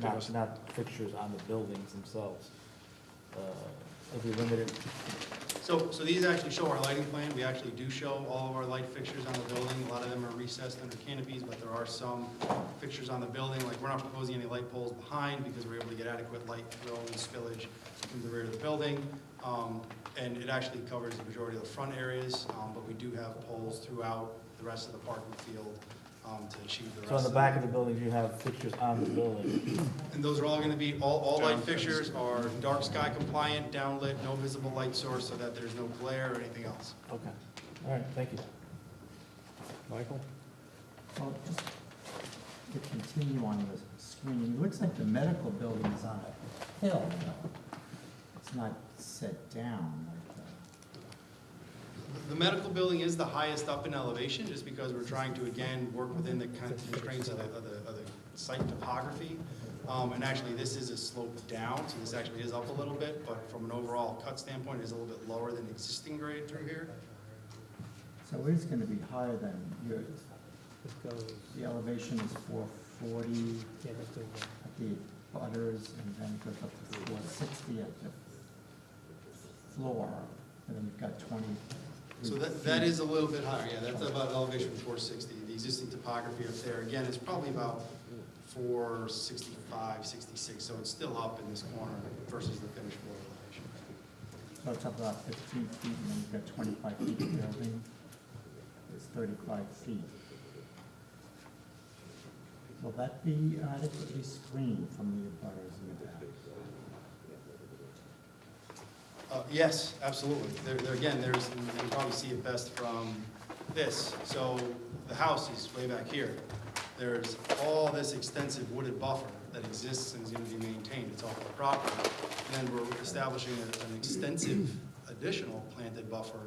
Yes. not fixtures on the buildings themselves. If we limit it, So these actually show our lighting plan. We actually do show all of our light fixtures on the building. A lot of them are recessed under canopies, but there are some fixtures on the building. Like, we're not proposing any light poles behind because we're able to get adequate light flow and spillage from the rear of the building. And it actually covers the majority of the front areas, but we do have poles throughout the rest of the parking field to achieve the rest so on the of back of the buildings, you have fixtures on the building. And those are all gonna be, all light Down fixtures are dark sky compliant, downlit, no visible light source, so that there's no glare or anything else. Okay, all right, thank you. Michael? Well, just to continue on the screen, it looks like the medical building is on a hill, though. It's not set down like that. The medical building is the highest up in elevation, just because we're trying to, again, work within the kind of constraints of the site topography. And actually, this is a slope down, so this actually is up a little bit, but from an overall cut standpoint, it is a little bit lower than existing grade through here. So it is gonna be higher than yours. The elevation is 440 at the butters, and then it goes up to 460 at the floor, and then you've got 20. So that is a little bit higher, yeah, that's about elevation 460. The existing topography up there, again, is probably about 465, 66, so it's still up in this corner versus the finished floor elevation. So it's up about 15 feet, and then you've got 25 feet of building. It's 35 feet. Will that be adequately screened from the abutters in the back? Yes, absolutely. There again, you can probably see it best from this. So the house is way back here. There's all this extensive wooded buffer that exists and is going to be maintained. It's off the property. And then we're establishing an extensive additional planted buffer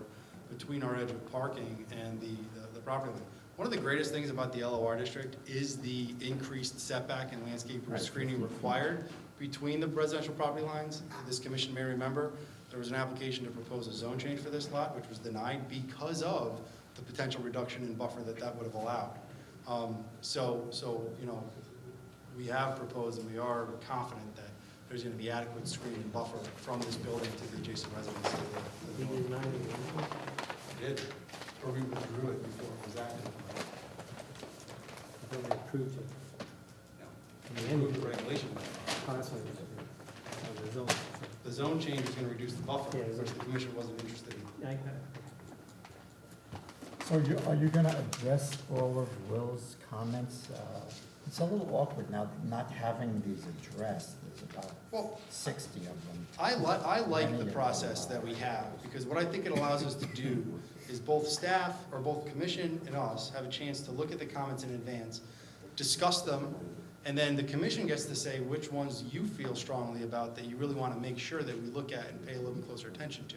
between our edge of parking and the property line. One of the greatest things about the LOR district is the increased setback and landscape screening required between the residential property lines. This commission may remember there was an application to propose a zone change for this lot, which was denied because of the potential reduction in buffer that would have allowed. So you know, we have proposed and we are confident that there's going to be adequate screening and buffer from this building to the adjacent residents. We did not even- We did, or we withdrew it before it was acted. I thought we approved it. No, we approved the regulation. Oh, that's what it is. Oh, the zone. The zone change is going to reduce the buffer, Yeah, which the commission wasn't interested in. I- So are you gonna address all of Will's comments? It's a little awkward now, not having these addressed. There's about Well, 60 of them. I like the process that we have, because what I think it allows us to do is both staff, or both commission and us, have a chance to look at the comments in advance, discuss them, and then the commission gets to say which ones you feel strongly about that you really want to make sure that we look at and pay a little bit closer attention to.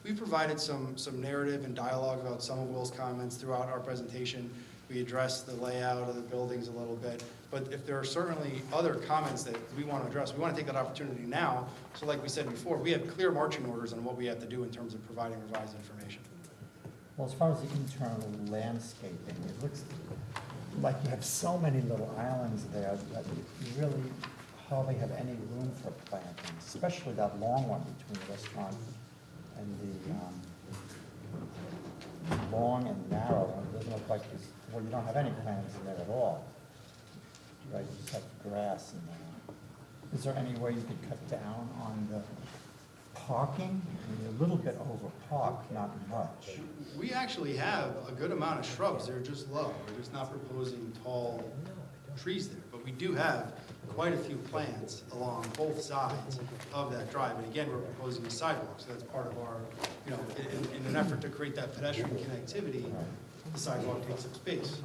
We provided some narrative and dialogue about some of Will's comments throughout our presentation. We addressed the layout of the buildings a little bit, but if there are certainly other comments that we want to address, we want to take that opportunity now. So like we said before, we have clear marching orders on what we have to do in terms of providing revised information. Well, as far as the internal landscaping, it looks like you have so many little islands there that you really hardly have any room for planting, especially that long one between the restaurant and the long and narrow one. It doesn't look like there's, well, you don't have any plants in there at all. Right, you just have grass in there. Is there any way you could cut down on the parking? I mean, a little bit over park, not much. We actually have a good amount of shrubs, they're just low, we're just not proposing tall trees there, but we do have quite a few plants along both sides of that drive, and again, we're proposing a sidewalk, so that's part of our, you know, in an effort to create that pedestrian connectivity, the sidewalk takes up space.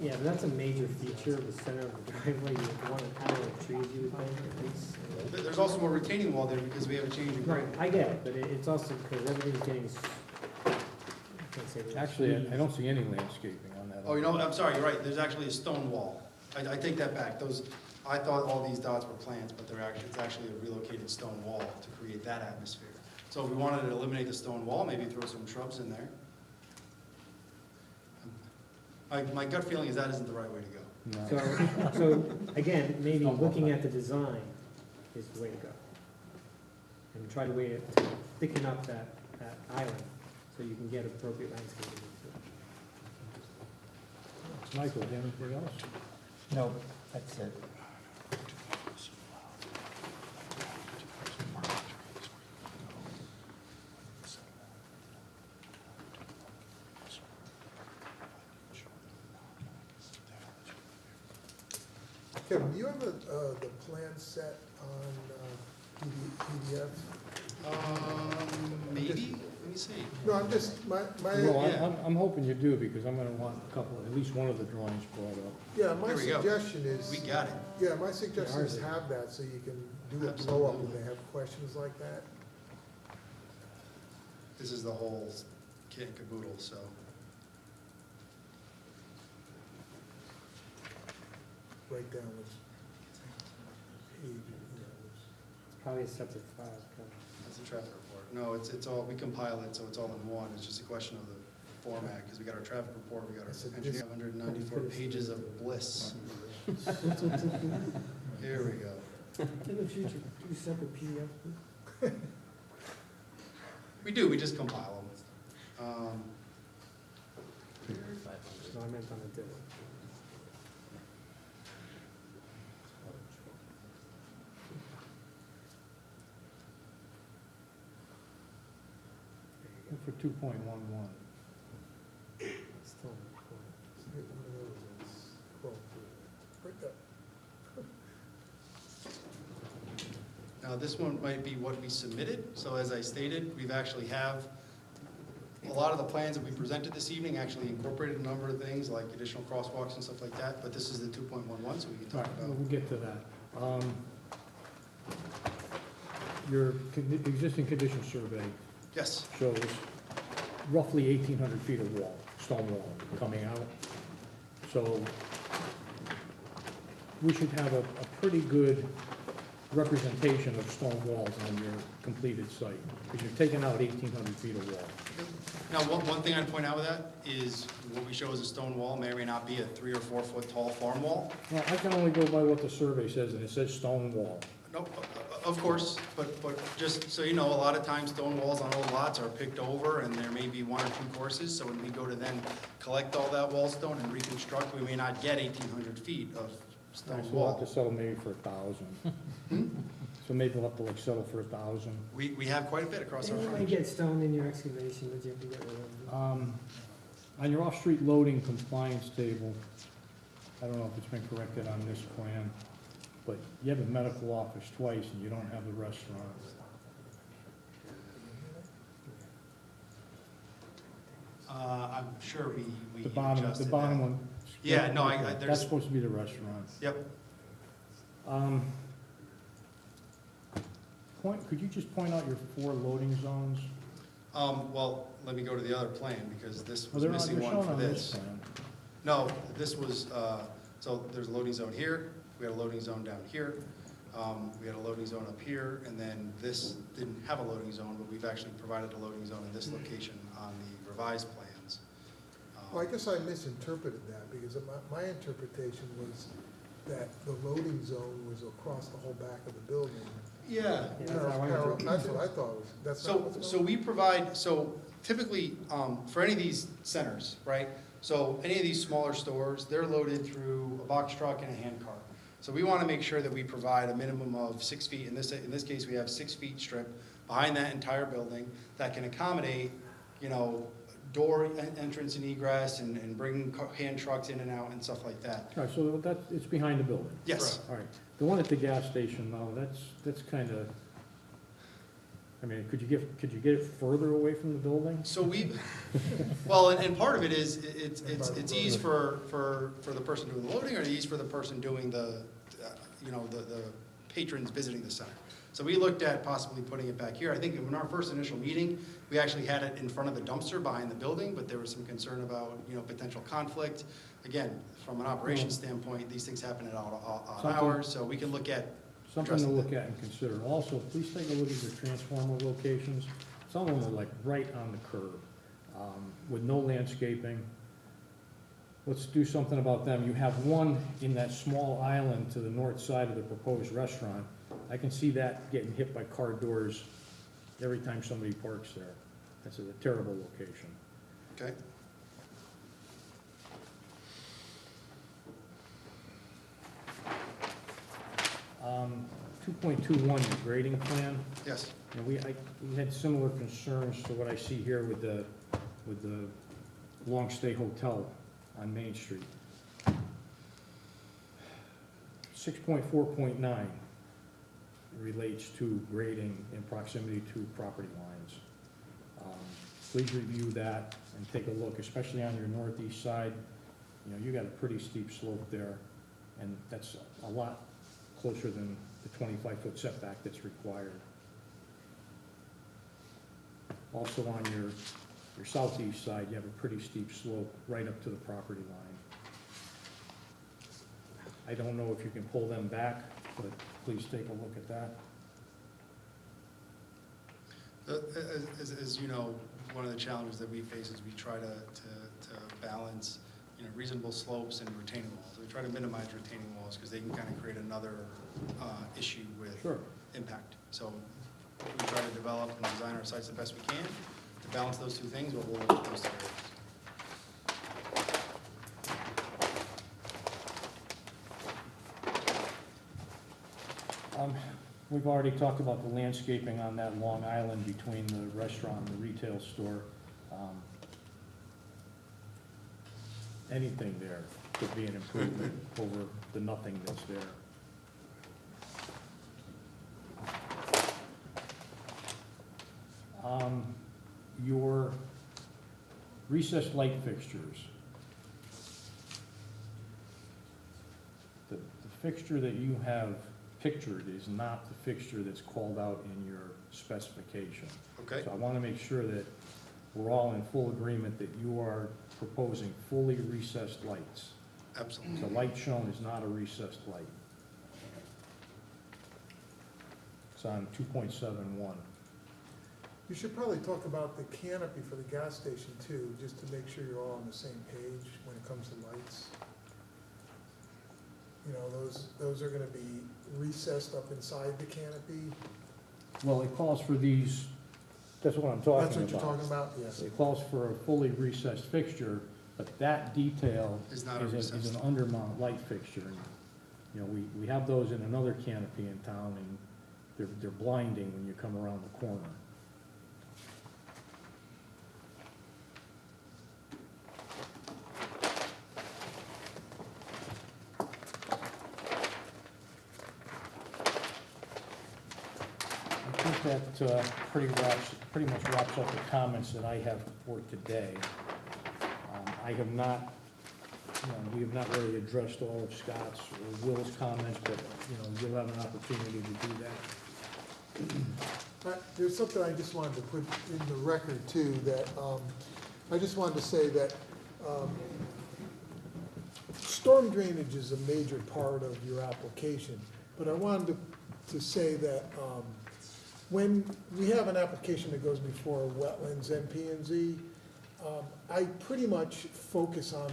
Yeah, but that's a major feature of the center of the driveway. You would want to kind of trees, you would think, at least. There's also a retaining wall there because we have a change in grade. Right, I get it, but it's also because everything's getting, I can't say that. Actually, I don't see any landscaping on that. Oh, you know, I'm sorry, you're right, there's actually a stone wall. I take that back, I thought all these dots were plants, but it's actually a relocated stone wall to create that atmosphere. So if we wanted to eliminate the stone wall, maybe throw some shrubs in there. My gut feeling is that isn't the right way to go. No. So again, maybe looking at the design is the way to go. And try to thicken up that island so you can get appropriate landscaping. Michael, do you have anything else? No, that's it. Kevin, do you have the plan set on PDF? Maybe, let me see. No, I'm just, Well, Yeah. I'm hoping you do, because I'm gonna want a couple, at least one of the drawings brought up. yeah, my Here we go. suggestion is. We got it. Yeah, my suggestion is have that so you can do a blow up when they have questions like that. This is the whole kit and caboodle, so. Write down which page, you know, which. Probably a separate file. That's the traffic report. No, it's all, we compile it, so it's all in one. It's just a question of the format, because we got our traffic report, we got our engineer, 194 pages of bliss. Here we go. In the future, do separate PDF, please. We do, we just compile them. No, I meant on the demo. For 2.11. Still. Get one of those and scroll through. Right there. Now, this one might be what we submitted. So as I stated, we've actually have, a lot of the plans that we presented this evening actually incorporated a number of things like additional crosswalks and stuff like that, but this is the 2.11, so we can All talk right, about. we'll get to that. Your existing condition survey Yes, shows roughly 1,800 feet of wall, stone wall coming out. So we should have a pretty good representation of stone walls on your completed site, because you're taking out 1,800 feet of wall. now, one thing I'd point out with that is what we show as a stone wall may or may not be a 3 or 4 foot tall farm wall. Well, I can only go by what the survey says, and it says stone wall. No, of course, but just so you know, a lot of times stone walls on old lots are picked over and there may be 1 or 2 courses, so when we go to then collect all that wall stone and reconstruct, we may not get 1,800 feet of stone So we'll have to wall. settle maybe for 1,000. So maybe we'll have to like settle for 1,000. We have quite a bit across our You might frontage. get stone in your excavation, but you have to get rid of them. On your off-street loading compliance table, I don't know if it's been corrected on this plan, but you have a medical office twice and you don't have the restaurant. I'm sure we The bottom adjusted one. that. Yeah, no, That's there's, supposed to be the restaurant. yep. Could you just point out your 4 loading zones? Well, let me go to the other plan because this Well, was they're missing one shown for on this. plan. No, this was, so there's a loading zone here, we got a loading zone down here. We had a loading zone up here, and then this didn't have a loading zone, but we've actually provided a loading zone in this location on the revised plans. Well, I guess I misinterpreted that, because my interpretation was that the loading zone was across the whole back of the building. Yeah. That's what I thought was, that's not what's So going on? we provide, so typically, for any of these centers, right? So any of these smaller stores, they're loaded through a box truck and a hand cart. So we want to make sure that we provide a minimum of 6 feet. In this case, we have 6 feet strip behind that entire building that can accommodate, you know, door entrance and egress and bring hand trucks in and out and stuff like that. All right, so that's, it's behind the building? Yes. All right. The one at the gas station, though, that's kind of, I mean, could you get it further away from the building? So we, well, and part of it is, it's ease for the person doing the loading, or ease for the person doing the, you know, the patrons visiting the center. So we looked at possibly putting it back here. I think in our first initial meeting, we actually had it in front of the dumpster behind the building, but there was some concern about, you know, potential conflict. Again, from an operations standpoint, these things happen at odd hours, so we can look at Something to look at and consider. Also, please take a look at your transformer locations. Some of them are like right on the curb, with no landscaping. Let's do something about them. You have one in that small island to the north side of the proposed restaurant. I can see that getting hit by car doors every time somebody parks there. That's a terrible location. Okay. Um, 2.21, the grading plan. Yes. You know, we had similar concerns to what I see here with the Long Stay Hotel on Main Street. 6.4.9 relates to grading in proximity to property lines. Please review that and take a look, especially on your northeast side. You know, you got a pretty steep slope there, and that's a lot closer than the 25-foot setback that's required. Also on your southeast side, you have a pretty steep slope right up to the property line. I don't know if you can pull them back, but please take a look at that. As you know, one of the challenges that we face is we try to balance, you know, reasonable slopes and retaining walls. We try to minimize retaining walls because they can kind of create another issue with impact. So we try to develop and design our sites the best we can to balance those two things, but we'll look at those two areas. We've already talked about the landscaping on that Long Island between the restaurant and the retail store. Anything there could be an improvement over the nothing that's there. Your recessed light fixtures. The fixture that you have pictured is not the fixture that's called out in your specification. Okay. So I want to make sure that we're all in full agreement that you are proposing fully recessed lights. Absolutely. The light shown is not a recessed light. It's on 2.71. You should probably talk about the canopy for the gas station too, just to make sure you're all on the same page when it comes to lights. You know, those are gonna be recessed up inside the canopy. Well, it calls for these, that's what I'm talking about. That's what you're talking about, yes. It calls for a fully recessed fixture, but that detail Is not a is an undermount light fixture. And, you know, we have those in another canopy in town, and they're blinding when you come around the corner. I think that pretty much wraps up the comments that I have for today. I have not, you know, we have not really addressed all of Scott's or Will's comments, but, you know, you'll have an opportunity to do that. There's something I just wanted to put in the record too, that I just wanted to say that storm drainage is a major part of your application, but I wanted to to say that when we have an application that goes before wetlands and P&Z, I pretty much focus on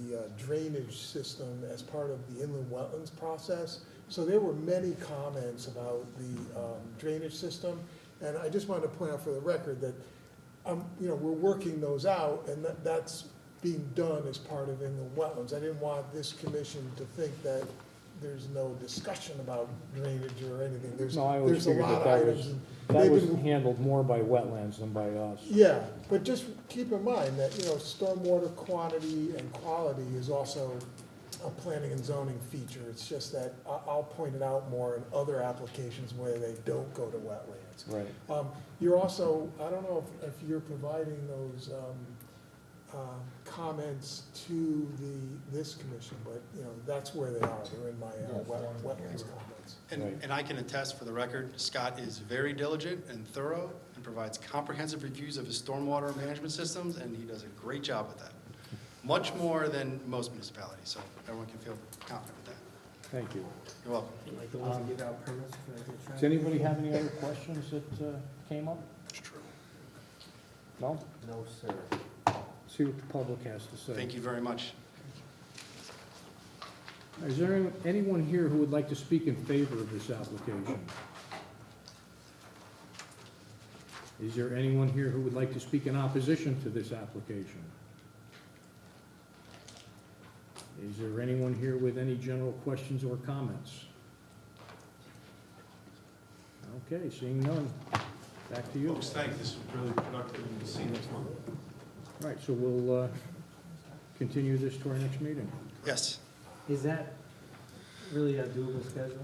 the drainage system as part of the inland wetlands process. So there were many comments about the drainage system, and I just wanted to point out for the record that we're working those out, and that's being done as part of inland wetlands. I didn't want this commission to think that there's no discussion about drainage or anything. No, I always There's a figured lot that of that was, items. that was handled more by wetlands than by us. Yeah, but just keep in mind that, stormwater quantity and quality is also a planning and zoning feature. It's just that I'll point it out more in other applications where they don't go to wetlands. Right. You're also, I don't know if you're providing those comments to this commission, but, that's where they are. They're in my wetlands comments. And I can attest for the record, Scott is very diligent and thorough and provides comprehensive reviews of his stormwater management systems, and he does a great job with that. Much more than most municipalities, so everyone can feel confident with that. Thank you. You're welcome. Like the ones that give out permits for the traffic. Does anybody have any other questions that came up? It's true. No? No, sir. See what the public has to say. Thank you very much. Is there anyone here who would like to speak in favor of this application? Is there anyone here who would like to speak in opposition to this application? Is there anyone here with any general questions or comments? Okay, seeing none. Back to you. Folks, thank you. This was really productive, and we'll see you next month. All right, so we'll continue this to our next meeting. Yes. Is that really a doable schedule?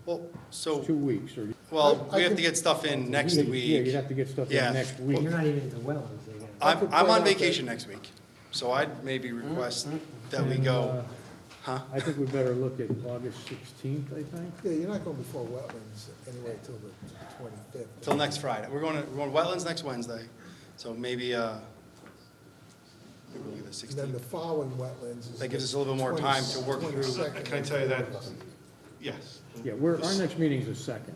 Well, so, It's 2 weeks, or... well, we have to get stuff in next Yeah, week. you'd have to get stuff Yeah. in next Well, week. you're not even into wetlands again. I'm on vacation next week, so I'd maybe request that we And, go, huh? I think we better look at August 16th, I think. Yeah, you're not going before wetlands anyway till the 25th. Till next Friday. We're going wetlands next Wednesday, so maybe, maybe we'll look at the And then the 16th. following wetlands is. That gives us a little bit more time to work through. 22nd. Can I tell you that? Yes. Yeah, our next meeting's the 2nd.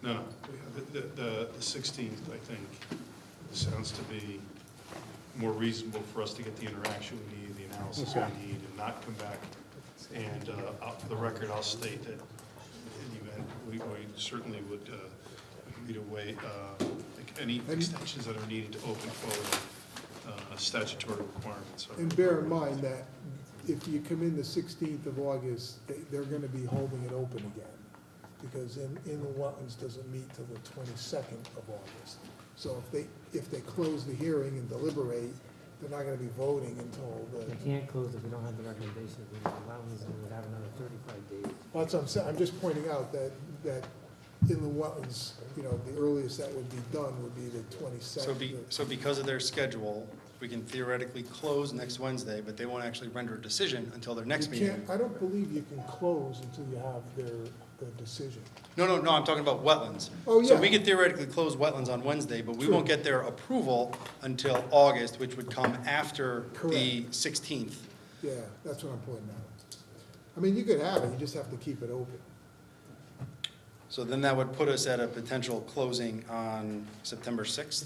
No, the 16th, I think, sounds to be more reasonable for us to get the interaction we need, the analysis Okay. we need, and not come back. And for the record, I'll state that in the event, we certainly would lead away any extensions that are needed to open forward statutory requirements. And bear in mind that if you come in the 16th of August, they're going to be holding it open again, because in the wetlands doesn't meet till the 22nd of August. So if they close the hearing and deliberate, they're not going to be voting until the. You can't close if we don't have the recommendation of the wetlands, and we'd have another 35 days. That's what I'm saying. I'm just pointing out that in the wetlands, the earliest that would be done would be the 22nd. So because of their schedule, we can theoretically close next Wednesday, but they won't actually render a decision until their next You meeting. can't, I don't believe you can close until you have their decision. No, I'm talking about wetlands. Oh, So yeah. we could theoretically close wetlands on Wednesday, but we True. won't get their approval until August, which would come after the Correct. 16th. Yeah, that's what I'm pointing out. I mean, you could have it, you just have to keep it open. So then that would put us at a potential closing on September 6th?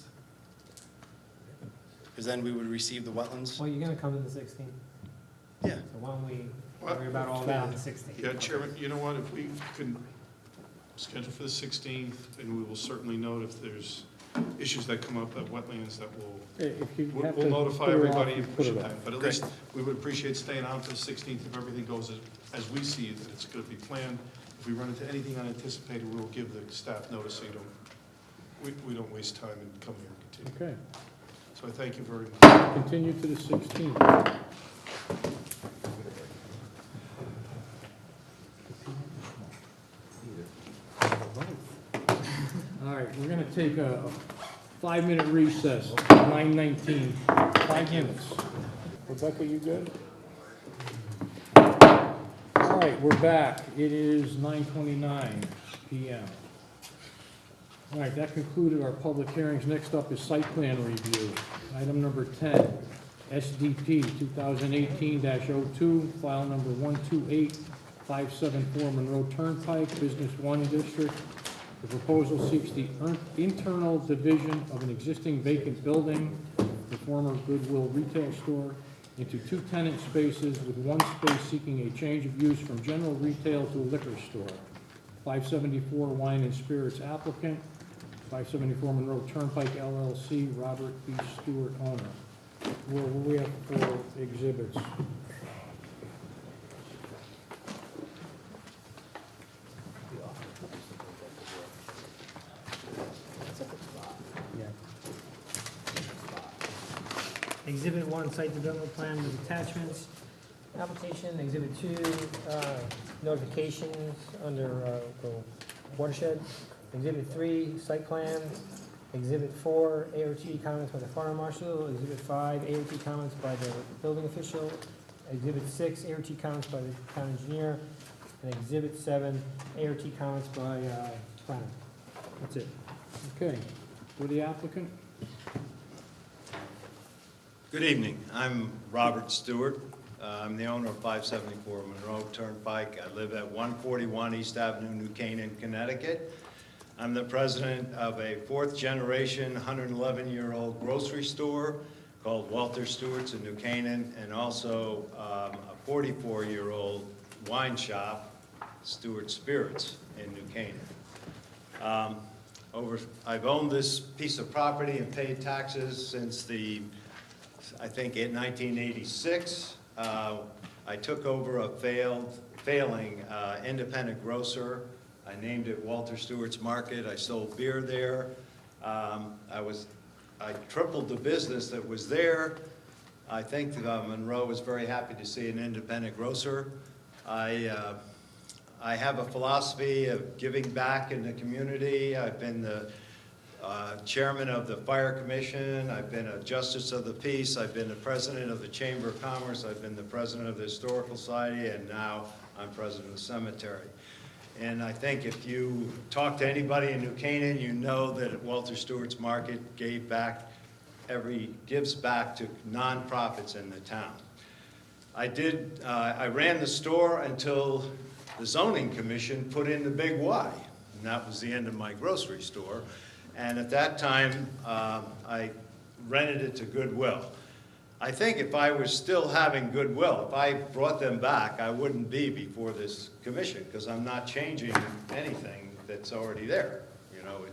Because then we would receive the wetlands? Well, you're gonna come to the 16th, Yeah. so why don't we What? worry about all that on the 16th? Yeah, Chairman, you know what, if we can schedule for the 16th, and we will certainly note if there's issues that come up at wetlands that will, If you have we'll to notify put it off, everybody you and put push it it off. back. But at Great. least, we would appreciate staying on to the 16th if everything goes as we see it, that it's going to be planned. If we run into anything unanticipated, we will give the staff notice so we don't waste time in coming here and continue. Okay, So I thank you very much. continue to the 16th. All right, we're gonna take a 5-minute recess, 9:19, 5 minutes. Rebecca, you good? All right, we're back. It is 9:29 PM. All right, that concluded our public hearings. Next up is site plan review. Item number 10, SDP 2018-02, file number 574 Monroe Turnpike, Business 1 District. The proposal seeks the internal division of an existing vacant building, the former Goodwill retail store, into 2 tenant spaces, with 1 space seeking a change of use from general retail to a liquor store. 574 Wine and Spirits applicant, 574 Monroe Turnpike LLC, Robert B. Stewart owner. What do we have for exhibits? Exhibit 1, site development plan with attachments. Application, Exhibit 2, notifications under the watershed. Exhibit 3, site plan. Exhibit 4, AOT comments by the fire marshal. Exhibit 5, AOT comments by the building official. Exhibit 6, AOT comments by the town engineer. And Exhibit 7, AOT comments by planner. That's it. Okay, for the applicant? Good evening. I'm Robert Stewart. I'm the owner of 574 Monroe Turnpike. I live at 141 East Avenue, New Canaan, Connecticut. I'm the president of a 4th-generation, 111-year-old grocery store called Walter Stewart's in New Canaan, and also a 44-year-old wine shop, Stewart Spirits, in New Canaan. I've owned this piece of property and paid taxes since I think in 1986. I took over a failing independent grocer. I named it Walter Stewart's Market. I sold beer there. I tripled the business that was there. I think Monroe was very happy to see an independent grocer. I have a philosophy of giving back in the community. I've been the chairman of the Fire Commission. I've been a justice of the peace. I've been the president of the Chamber of Commerce. I've been the president of the Historical Society, and now I'm president of the cemetery. And I think if you talk to anybody in New Canaan, you know that Walter Stewart's Market gives back to nonprofits in the town. I ran the store until the zoning commission put in the big Y, and that was the end of my grocery store. And at that time, I rented it to Goodwill. I think if I was still having Goodwill, if I brought them back, I wouldn't be before this commission, because I'm not changing anything that's already there. You know,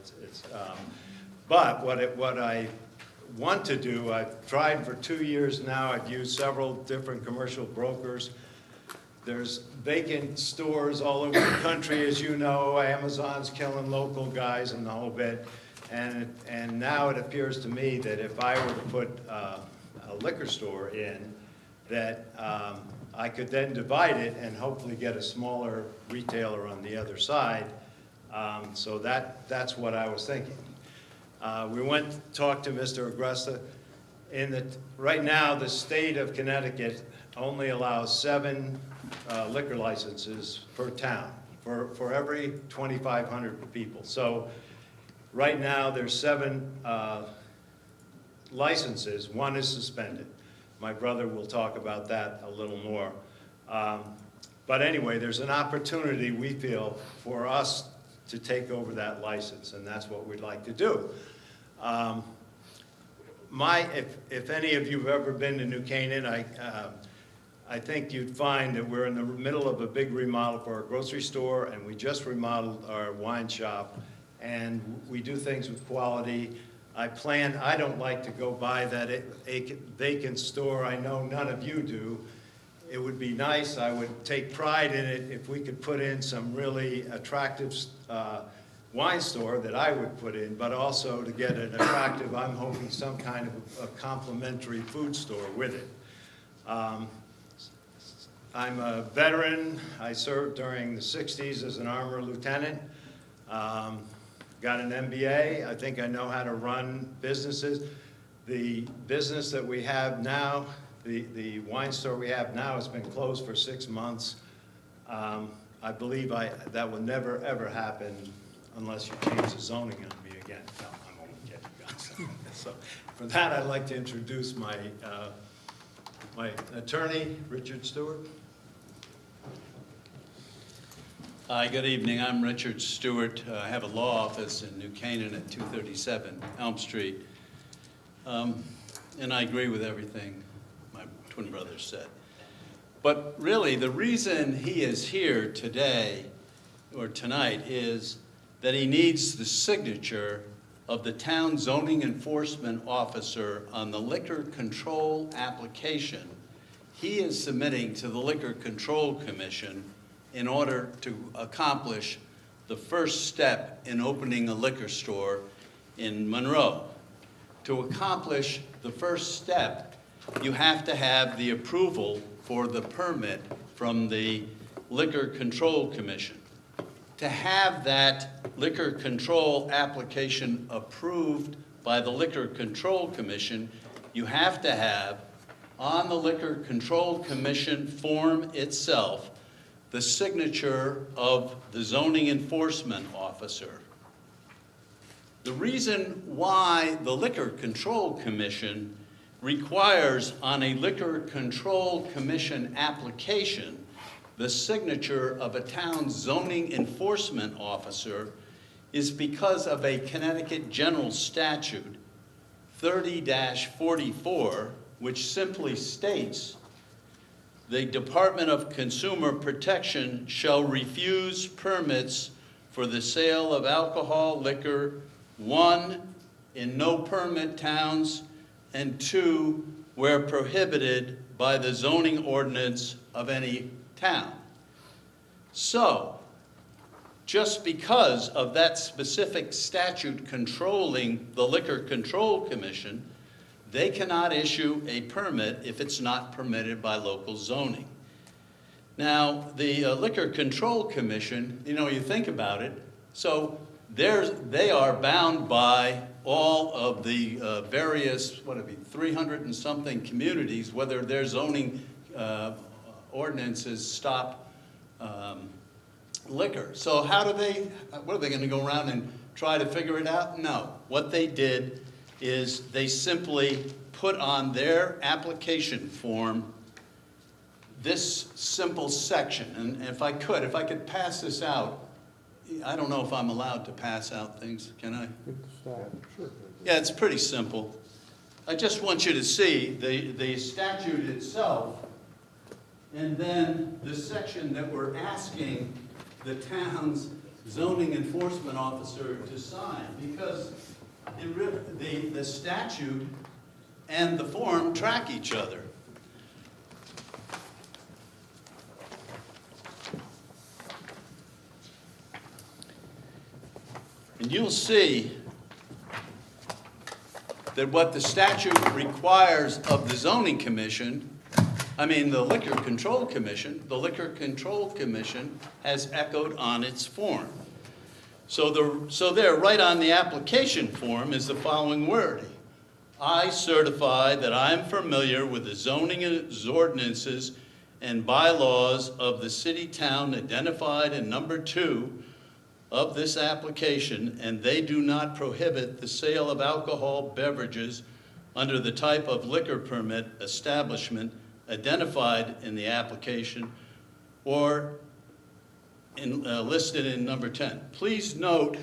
but what I want to do, I've tried for 2 years now. I've used several different commercial brokers. There's vacant stores all over the country, as you know. Amazon's killing local guys and the whole bit. And now it appears to me that if I were to put a liquor store in, that I could then divide it and hopefully get a smaller retailer on the other side. So that's what I was thinking. We went to talk to Mr. Agresta. Right now, the state of Connecticut only allows 7 liquor licenses per town for every 2,500 people. So right now, there's 7 licenses. 1 is suspended. My brother will talk about that a little more. But anyway, there's an opportunity, we feel, for us to take over that license, and that's what we'd like to do. If any of you have ever been to New Canaan, I think you'd find that we're in the middle of a big remodel for our grocery store, and we just remodeled our wine shop, and we do things with quality. I don't like to go buy that vacant store. I know none of you do. It would be nice, I would take pride in it if we could put in some really attractive wine store that I would put in, but also to get an attractive, I'm hoping, some kind of a complimentary food store with it. I'm a veteran. I served during the 60s as an armor lieutenant. Got an MBA. I think I know how to run businesses. The business that we have now, the wine store we have now, has been closed for 6 months. I believe that will never, ever happen unless you change the zoning on me again. No, I'm only kidding, guys. So for that, I'd like to introduce my attorney, Richard Stewart. Hi, good evening. I'm Richard Stewart. I have a law office in New Canaan at 237 Elm Street. And I agree with everything my twin brother said. But really, the reason he is here today or tonight is that he needs the signature of the town zoning enforcement officer on the liquor control application he is submitting to the Liquor Control Commission in order to accomplish the first step in opening a liquor store in Monroe. To accomplish the first step, you have to have the approval for the permit from the Liquor Control Commission. To have that liquor control application approved by the Liquor Control Commission, you have to have on the Liquor Control Commission form itself the signature of the zoning enforcement officer. The reason why the Liquor Control Commission requires on a Liquor Control Commission application the signature of a town zoning enforcement officer is because of a Connecticut General Statute 30-44, which simply states the Department of Consumer Protection shall refuse permits for the sale of alcohol, liquor, 1, in no permit towns, and 2, where prohibited by the zoning ordinance of any town. So, just because of that specific statute controlling the Liquor Control Commission, they cannot issue a permit if it's not permitted by local zoning. Now, the Liquor Control Commission, you think about it, so they are bound by all of the various, 300 and something communities, whether their zoning ordinances stop liquor. So what are they going to go around and try to figure it out? No. What they did is they simply put on their application form this simple section. And if I could pass this out. I don't know if I'm allowed to pass out things, can I? Sure. Yeah, it's pretty simple. I just want you to see the statute itself and then the section that we're asking the town's zoning enforcement officer to sign, because the statute and the form track each other. And you'll see that what the statute requires of the zoning commission, the Liquor Control Commission, the Liquor Control Commission has echoed on its form. So there, right on the application form is the following wording. I certify that I am familiar with the zoning ordinances and bylaws of the city-town identified in number 2 of this application, and they do not prohibit the sale of alcohol beverages under the type of liquor permit establishment identified in the application or listed in number 10. Please note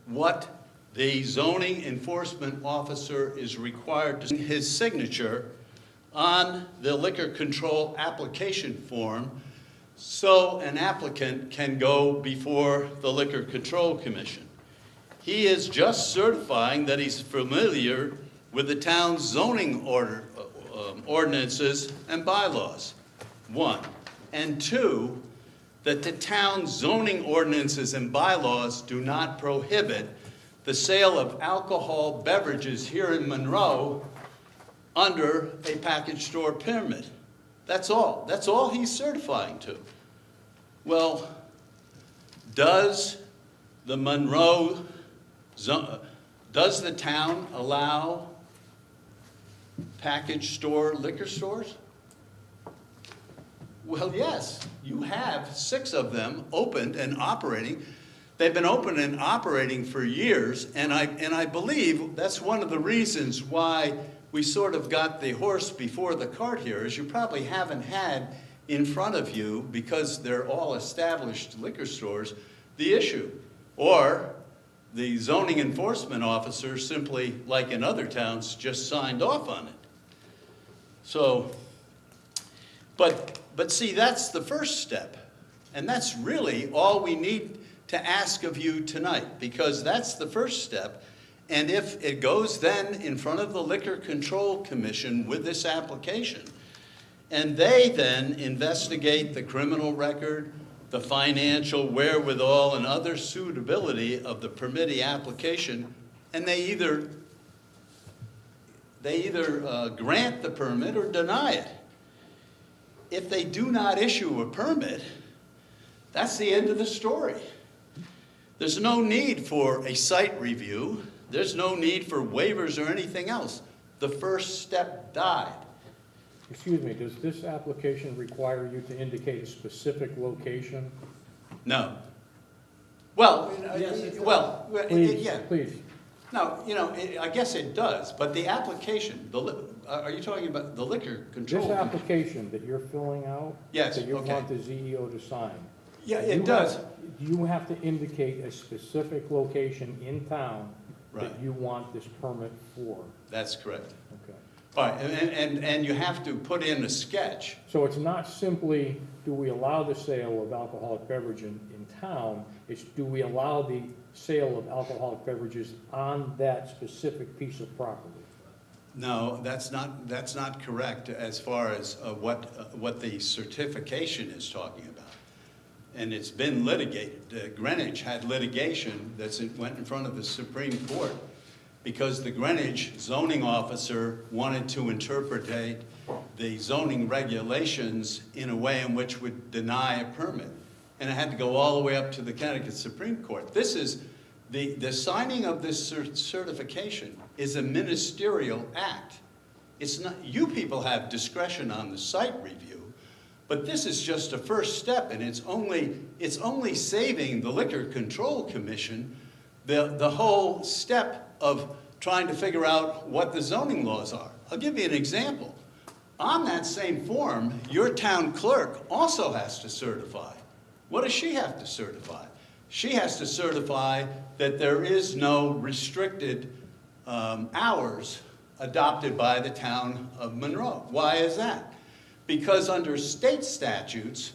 what the zoning enforcement officer is required to his signature on the liquor control application form so an applicant can go before the Liquor Control Commission. He is just certifying that he's familiar with the town's zoning ordinances and bylaws, 1. And 2, that the town's zoning ordinances and bylaws do not prohibit the sale of alcohol beverages here in Monroe under a package store permit. That's all. That's all he's certifying to. Well, does the town allow package store liquor stores? Well, yes. You have 6 of them opened and operating. They've been open and operating for years, and I believe that's one of the reasons why we sort of got the horse before the cart here, is you probably haven't had in front of you, because they're all established liquor stores, the issue. Or the zoning enforcement officer simply, like in other towns, just signed off on it. So, but see, that's the first step. And that's really all we need to ask of you tonight, because that's the first step. And if it goes then in front of the Liquor Control Commission with this application, and they then investigate the criminal record, the financial wherewithal, and other suitability of the permittee application, and they either grant the permit or deny it. If they do not issue a permit, that's the end of the story. There's no need for a site review. There's no need for waivers or anything else. The first step died. Excuse me, does this application require you to indicate a specific location? No. Well, Please, yeah. please. No, I guess it does, but the application, are you talking about the liquor control? This application that you're filling out? Yes, that you okay. want the CEO to sign? Yeah, it does. You have to indicate a specific location in town that Right. you want this permit for. That's correct. Okay. All right, and you have to put in a sketch. So it's not simply, do we allow the sale of alcoholic beverage in town? It's, do we allow the sale of alcoholic beverages on that specific piece of property? No, that's not correct as far as what the certification is talking about. And it's been litigated. Greenwich had litigation that went in front of the Supreme Court because the Greenwich zoning officer wanted to interpret the zoning regulations in a way in which would deny a permit. And it had to go all the way up to the Connecticut Supreme Court. This is, the signing of this certification is a ministerial act. It's not, you people have discretion on the site review, but this is just a first step, and it's only saving the Liquor Control Commission the whole step of trying to figure out what the zoning laws are. I'll give you an example. On that same form, your town clerk also has to certify. What does she have to certify? She has to certify that there is no restricted hours adopted by the town of Monroe. Why is that? Because under state statutes,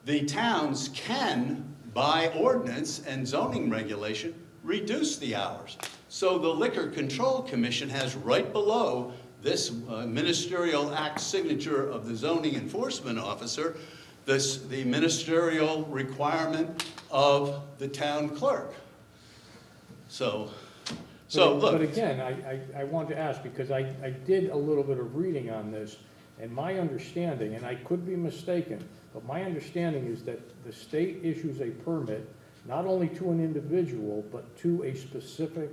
the towns can, by ordinance and zoning regulation, reduce the hours. So the Liquor Control Commission has right below this ministerial act signature of the zoning enforcement officer, the ministerial requirement of the town clerk. So look. But again, I want to ask, because I did a little bit of reading on this, and my understanding, and I could be mistaken, but my understanding is that the state issues a permit not only to an individual, but to a specific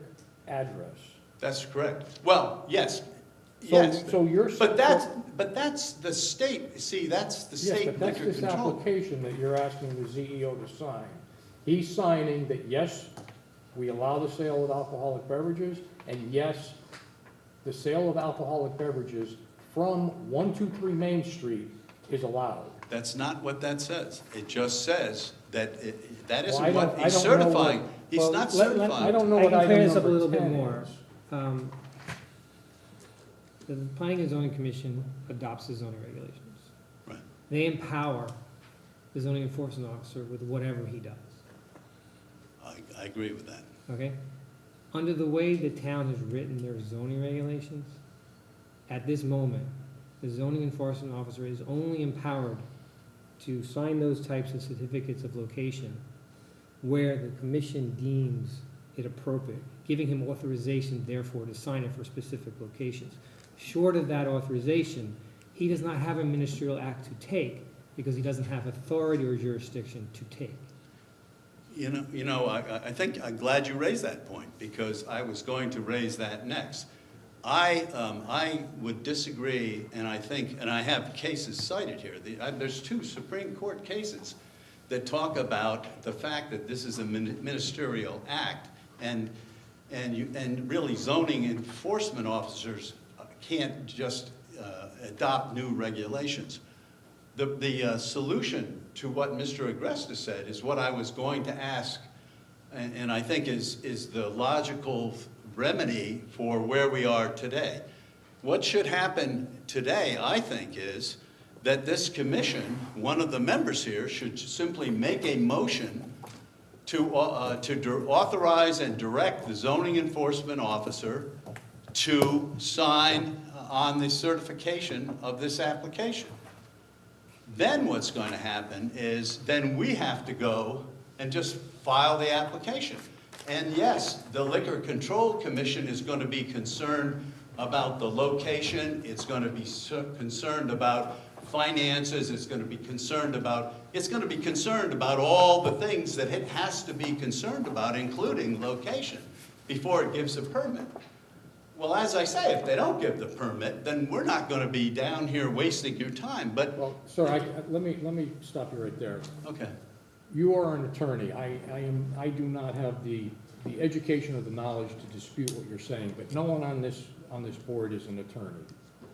address. That's correct. Well, yes. So you're. But that's the state, see, that's the state Yes, but that's liquor this control. application that you're asking the CEO to sign. He's signing that, yes, we allow the sale of alcoholic beverages, and yes, the sale of alcoholic beverages from 123 Main Street is allowed. That's not what that says. It just says that that Well, isn't what he's certifying. He's not certifying. I don't know I what can clear item this up a number little bit 10 more. is. The Planning and Zoning Commission adopts the zoning regulations. Right. They empower the zoning enforcement officer with whatever he does, I agree with that. okay? Under the way the town has written their zoning regulations, at this moment, the zoning enforcement officer is only empowered to sign those types of certificates of location where the commission deems it appropriate, giving him authorization, therefore, to sign it for specific locations. Short of that authorization, he does not have a ministerial act to take because he doesn't have authority or jurisdiction to take. I think I'm glad you raised that point because I was going to raise that next. I would disagree, and I think, and I have cases cited here. There's 2 Supreme Court cases that talk about the fact that this is a ministerial act, and really zoning enforcement officers can't just adopt new regulations. The solution to what Mr. Agresta said is what I was going to ask, and I think is the logical remedy for where we are today. What should happen today, I think, is that this commission, one of the members here, should simply make a motion to authorize and direct the zoning enforcement officer to sign on the certification of this application. Then what's going to happen is then we have to go and just file the application. And yes, the Liquor Control Commission is going to be concerned about the location, it's going to be concerned about finances, it's going to be concerned about all the things that it has to be concerned about, including location, before it gives a permit. Well, as I say, if they don't give the permit, then we're not going to be down here wasting your time, but... Well, sir, let me stop you right there. Okay. You are an attorney. I do not have the education or the knowledge to dispute what you're saying, but no one on this board is an attorney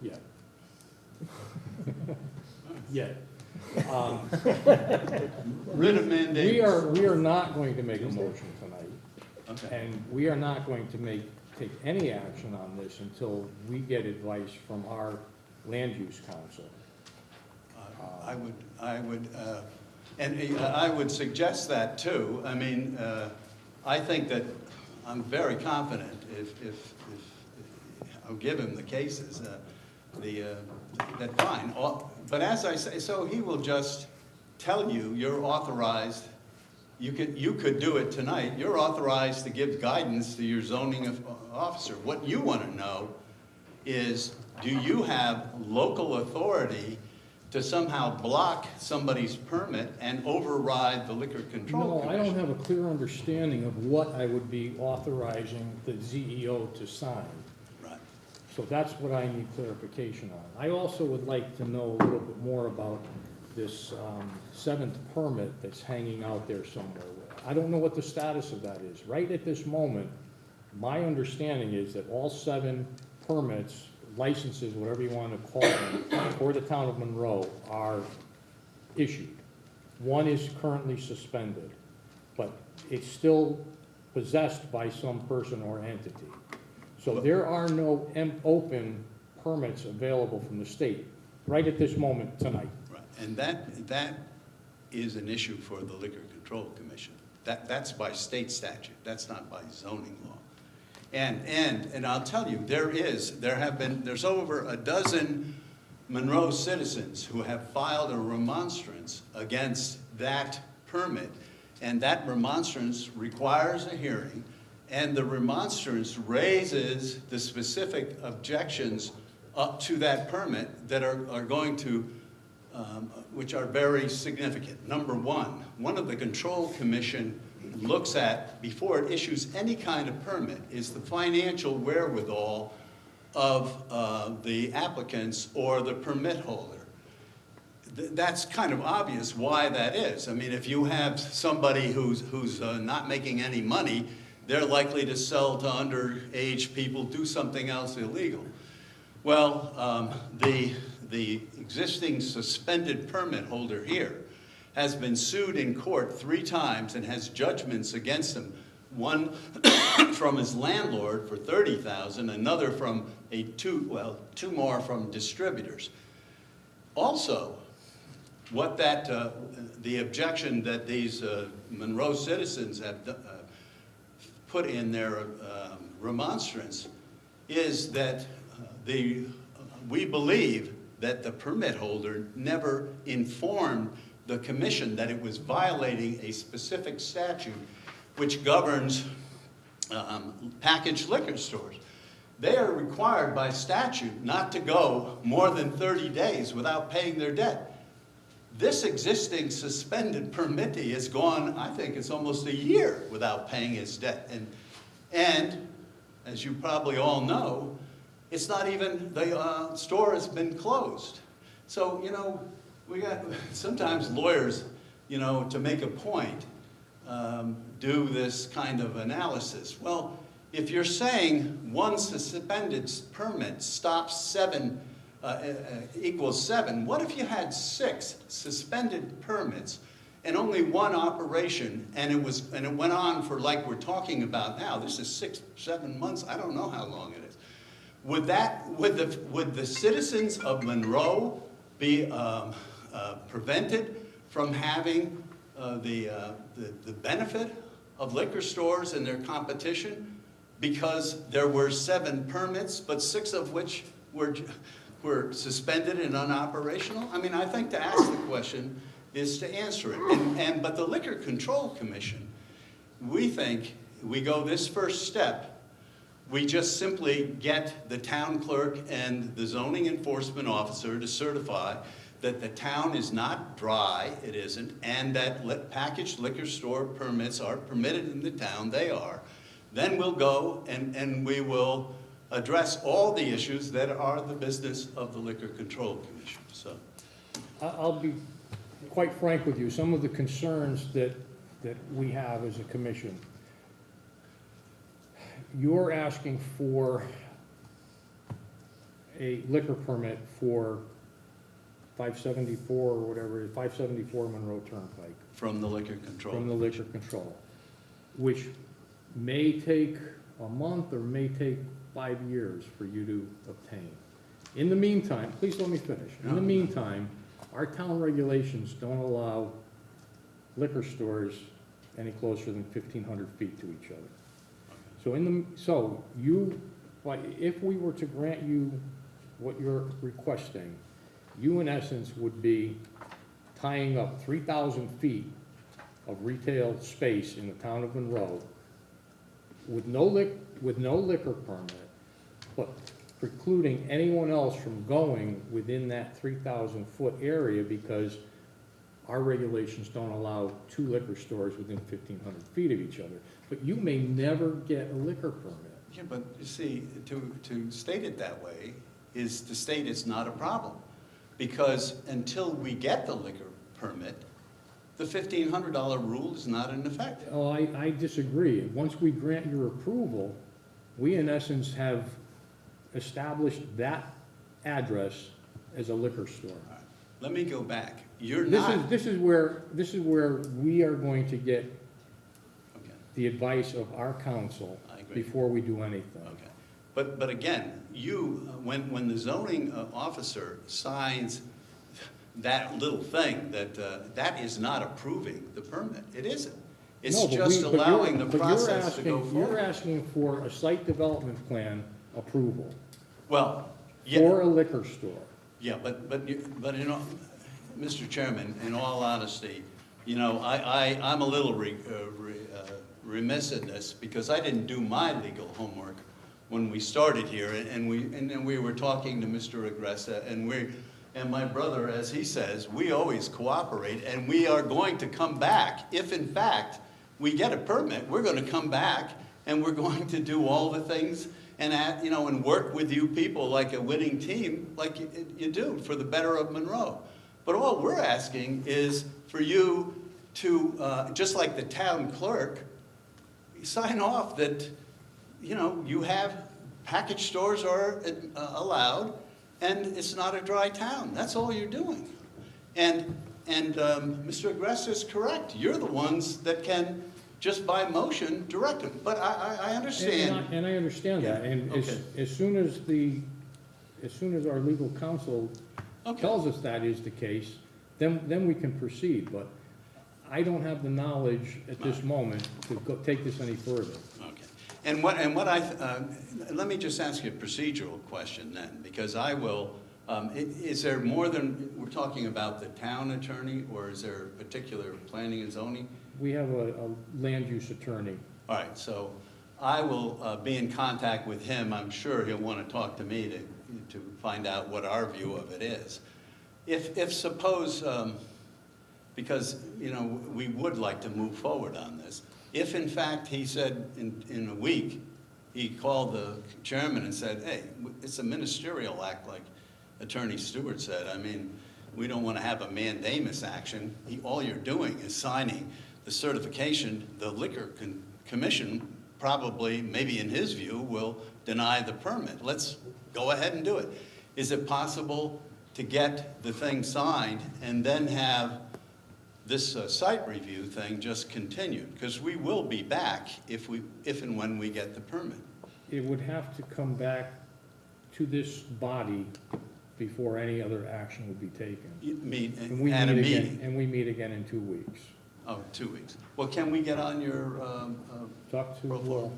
yet. Yet. Writ of mandate. We are not going to make a motion tonight. Okay. And we are not going to take any action on this until we get advice from our land use council. I would suggest that too. I mean, I think that I'm very confident if I'll give him the cases, that fine. But as I say, so he will just tell you you're authorized. You could do it tonight. You're authorized to give guidance to your zoning officer. What you want to know is, do you have local authority to somehow block somebody's permit and override the Liquor Control Commission? No, I don't have a clear understanding of what I would be authorizing the ZEO to sign. Right. So that's what I need clarification on. I also would like to know a little bit more about this seventh permit that's hanging out there somewhere. I don't know what the status of that is. Right at this moment, my understanding is that all 7 permits, licenses, whatever you want to call them, for the town of Monroe are issued. 1 is currently suspended, but it's still possessed by some person or entity. So there are no open permits available from the state right at this moment tonight. Right. And that is an issue for the Liquor Control Commission. That's by state statute. That's not by zoning law. And I'll tell you, there's over a dozen Monroe citizens who have filed a remonstrance against that permit, and that remonstrance requires a hearing, and the remonstrance raises the specific objections up to that permit that are going to, which are very significant. Number one of the Control Commission looks at, before it issues any kind of permit, is the financial wherewithal of the applicants or the permit holder. That's kind of obvious why that is. I mean, if you have somebody who's not making any money, they're likely to sell to underage people, do something else illegal. Well, the existing suspended permit holder here has been sued in court 3 times and has judgments against him. One from his landlord for $30,000, another from two more from distributors. Also, what the objection that these Monroe citizens have put in their remonstrance is that we believe that the permit holder never informed the commission that it was violating a specific statute which governs packaged liquor stores. They are required by statute not to go more than 30 days without paying their debt. This existing suspended permittee has gone, I think it's almost a year without paying his debt. And as you probably all know, it's not even, the store has been closed. So, you know, we got, sometimes lawyers, you know, to make a point, do this kind of analysis. Well, if you're saying one suspended permit stops 7 equals 7. What if you had 6 suspended permits and only 1 operation, and it went on for, like we're talking about now, this is 6, 7 months, I don't know how long it is. Would the citizens of Monroe be prevented from having the benefit of liquor stores and their competition because there were 7 permits, but 6 of which were suspended and unoperational? I mean, I think to ask the question is to answer it. But the Liquor Control Commission, we think we go this first step. We just simply get the town clerk and the zoning enforcement officer to certify that the town is not dry, it isn't, and that packaged liquor store permits are permitted in the town, they are. Then we'll go and we will address all the issues that are the business of the Liquor Control Commission. So, I'll be quite frank with you. Some of the concerns that we have as a commission, you're asking for a liquor permit for 574 or whatever, 574 Monroe Turnpike. from the Liquor Control. From the Liquor Control, which may take a month or may take 5 years for you to obtain. In the meantime, please let me finish. In the meantime, our town regulations don't allow liquor stores any closer than 1,500 feet to each other. So if we were to grant you what you're requesting, you in essence would be tying up 3,000 feet of retail space in the town of Monroe with no liquor permit, but precluding anyone else from going within that 3,000-foot area because our regulations don't allow 2 liquor stores within 1,500 feet of each other. But you may never get a liquor permit. Yeah, but you see, to state it that way is to state it's not a problem. Because until we get the liquor permit, the $1,500 rule is not in effect. Oh, I disagree. Once we grant your approval, we in essence have established that address as a liquor store. All right. Let me go back. You're not. This is where we are going to get Okay. the advice of our counsel I agree. before we do anything. Okay. But again, when the zoning officer signs that little thing, that is not approving the permit. It isn't. It's No, but just but you're- allowing the but process to go forward. You're asking for a site development plan approval Well, yeah. for a liquor store. Yeah, but you know, Mr. Chairman, in all honesty, you know, I'm a little remiss in this because I didn't do my legal homework when we started here, and we were talking to Mr. Agresta, and my brother, as he says, we always cooperate, and we are going to come back. If in fact we get a permit, we're going to come back and we're going to do all the things and work with you people like a winning team, like you do for the better of Monroe. But all we're asking is for you to, just like the town clerk, sign off that, you have package stores are allowed, and it's not a dry town. That's all you're doing. And Mr. Agresta is correct. You're the ones that can, just by motion, direct them. But I understand. And I understand that. And Okay. as soon as our legal counsel tells us that is the case, then we can proceed. But I don't have the knowledge at this moment to take this any further. Okay. And let me just ask you a procedural question then, because I will, is there more than, we're talking about the town attorney, or is there a particular planning and zoning? We have a land use attorney. All right, so I will be in contact with him. I'm sure he'll want to talk to me to find out what our view of it is. If suppose, because, we would like to move forward on this, if in fact he said in a week, he called the chairman and said, hey, it's a ministerial act like Attorney Stewart said. I mean, we don't want to have a mandamus action. All you're doing is signing the certification. The Liquor Commission probably, maybe in his view, will deny the permit. Let's go ahead and do it. is it possible to get the thing signed and then have this site review thing just continued? Because we will be back if and when we get the permit. It would have to come back to this body before any other action would be taken. You meet, And we and a meet again- meeting. And we meet again in 2 weeks. Oh, 2 weeks. Well, can we get on your, Talk to, Roll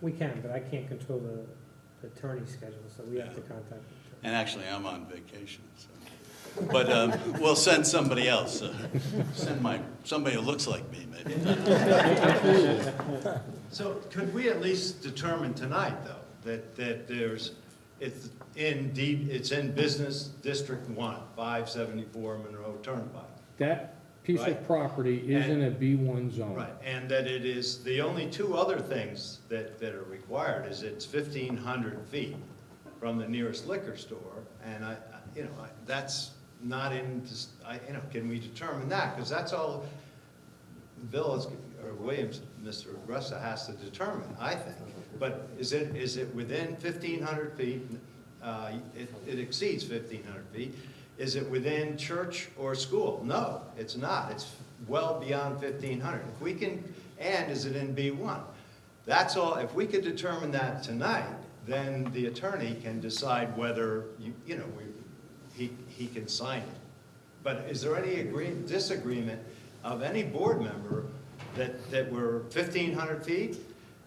We can, but I can't control the attorney's schedule, so we have to contact the attorney. and actually, I'm on vacation, so. But we'll send somebody else. Somebody who looks like me, maybe. So could we at least determine tonight, though, that it's in Business District 1, 574 Monroe Turnpike? that piece Right. of property is in a B1 zone. Right, and that it is, the only two other things that are required is it's 1,500 feet from the nearest liquor store, and that's not in, can we determine that? Because that's all Bill or Williams, Mr. Russa has to determine, I think. But is it within 1,500 feet? It exceeds 1,500 feet. Is it within church or school? No, it's not. It's well beyond 1,500. If we can, and is it in B1? That's all. If we could determine that tonight, then the attorney can decide whether he can sign it. But is there any disagreement of any board member that we're 1,500 feet,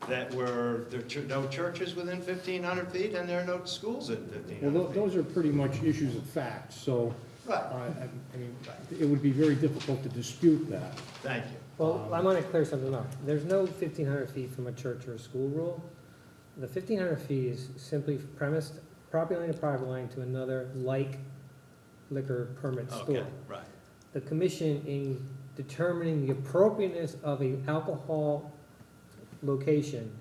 that there are no churches within 1,500 feet, and there are no schools in 1,500 Well, feet? those are pretty much issues of fact, so Right. I mean, it would be very difficult to dispute that. Thank you. Well, I want to clear something up. There's no 1,500 feet from a church or a school rule. The 1,500 feet is simply premised, property line to property line to another like liquor permit store. Okay, right. The commission, in determining the appropriateness of an alcohol location,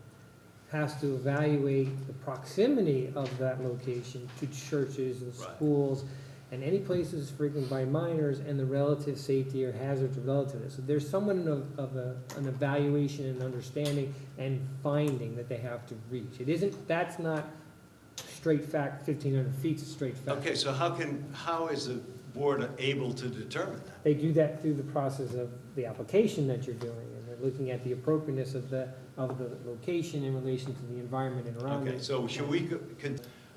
has to evaluate the proximity of that location to churches and Right. schools and any places frequented by minors, and the relative safety or hazards relative to this. So there's somewhat of an evaluation and understanding and finding that they have to reach. It isn't, that's not straight fact, 1,500 feet is straight fact. Okay, so how is the board able to determine that? They do that through the process of the application that you're doing, and they're looking at the appropriateness of the location in relation to the environment and around it. Okay, so should we,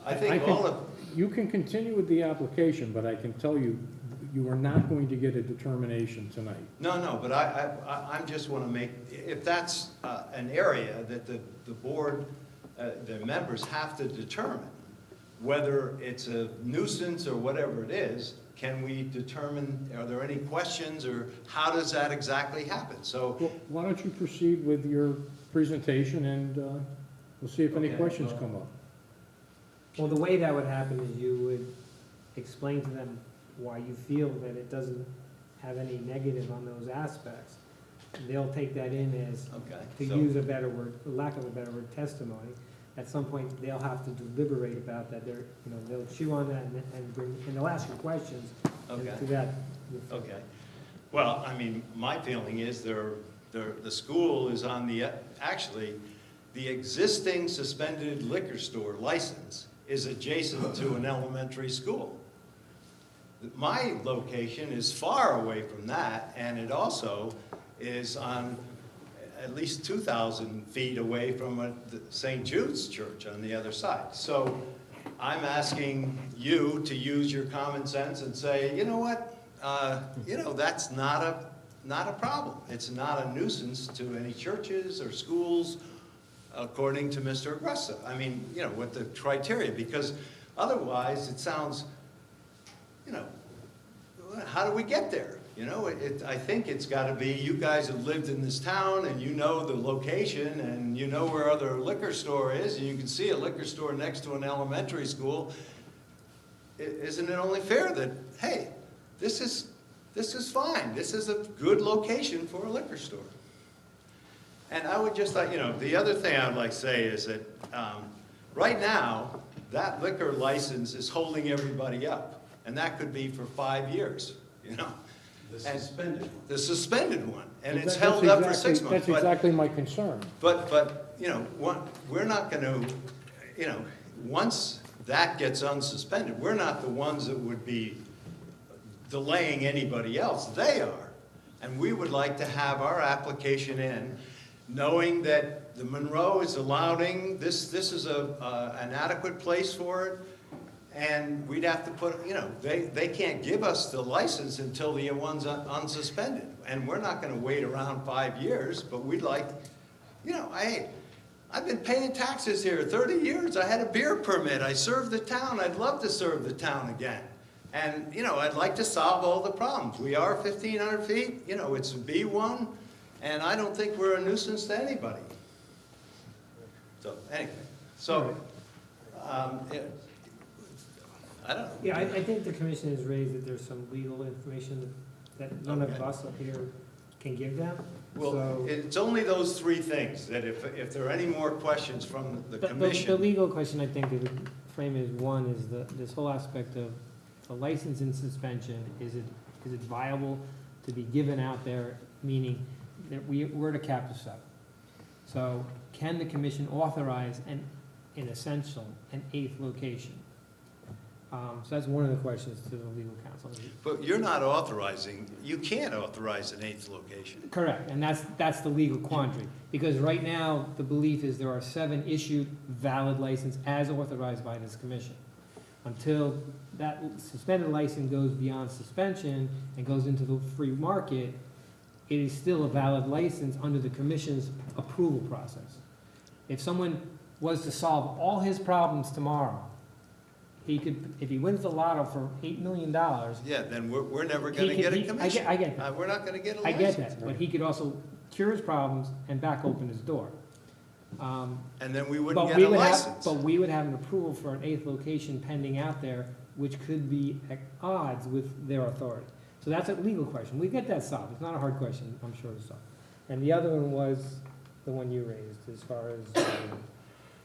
I think all of, You can continue with the application, but I can tell you, you are not going to get a determination tonight. no, but I just want to make, if that's an area that the board, the members have to determine, whether it's a nuisance or whatever it is, can we determine, are there any questions, or how does that exactly happen? So, Well, why don't you proceed with your presentation, and we'll see if any Okay, questions well- come up. Well, the way that would happen is you would explain to them why you feel that it doesn't have any negative on those aspects. They'll take that in as, okay. to so- use a better word, for lack of a better word, testimony. At some point, they'll have to deliberate about that. They'll chew on that and they'll ask you questions. And Okay. to that, Okay. Well, I mean, my feeling is the school is on actually, the existing suspended liquor store license is adjacent to an elementary school. My location is far away from that, and it also is on at least 2,000 feet away from the St. Jude's Church on the other side. So I'm asking you to use your common sense and say, you know what, that's not a problem. It's not a nuisance to any churches or schools, according to Mr. Aggressa. I mean, with the criteria, because otherwise it sounds, how do we get there? I think it's got to be, you guys have lived in this town, and you know the location, and you know where other liquor store is, and you can see a liquor store next to an elementary school. Isn't it only fair that, hey, this is fine. This is a good location for a liquor store. And I would just like, the other thing I would like to say is that right now, that liquor license is holding everybody up. And that could be for 5 years, The suspended one. The suspended one. And Well, it's that's held up for exactly- 6 months. That's exactly my concern. But we're not going to, once that gets unsuspended. We're not the ones that would be delaying anybody else. They are. And we would like to have our application in, knowing that the Monroe is allowing, this is an adequate place for it, and we'd have to put, you know, they can't give us the license until the one's unsuspended. And we're not gonna wait around 5 years, but we'd like, you know, I've been paying taxes here 30 years. I had a beer permit. I served the town. I'd love to serve the town again. And, you know, I'd like to solve all the problems. We are 1,500 feet, you know, it's a B1, and I don't think we're a nuisance to anybody. So, anyway, so, I don't know. Yeah, I think the commission has raised that there's some legal information that none of us up here can give them. Well, So- it's only those three things, that if there are any more questions from the The commission. legal question, I think, that would frame is, one, is this whole aspect of the license in suspension, is it viable to be given out there, meaning that we're at a cap of 7. So can the commission authorize in essential, an 8th location? So that's one of the questions to the legal counsel. But you're not authorizing, you can't authorize an 8th location. Correct, and that's the legal quandary, because right now, the belief is there are 7 issued valid license as authorized by this commission. Until that suspended license goes beyond suspension and goes into the free market, it is still a valid license under the commission's approval process. If someone was to solve all his problems tomorrow, he could, if he wins the lotto for $8 million. Yeah, then we're never gonna get a commission. I get that. We're not gonna get a I license. get that, but he could also cure his problems and back open his door. And then we wouldn't But get we a would have, license. but we would have an approval for an 8th location pending out there, which could be at odds with their authority. So that's a legal question. We get that solved. It's not a hard question, I'm sure to solve. And the other one was the one you raised, as far as,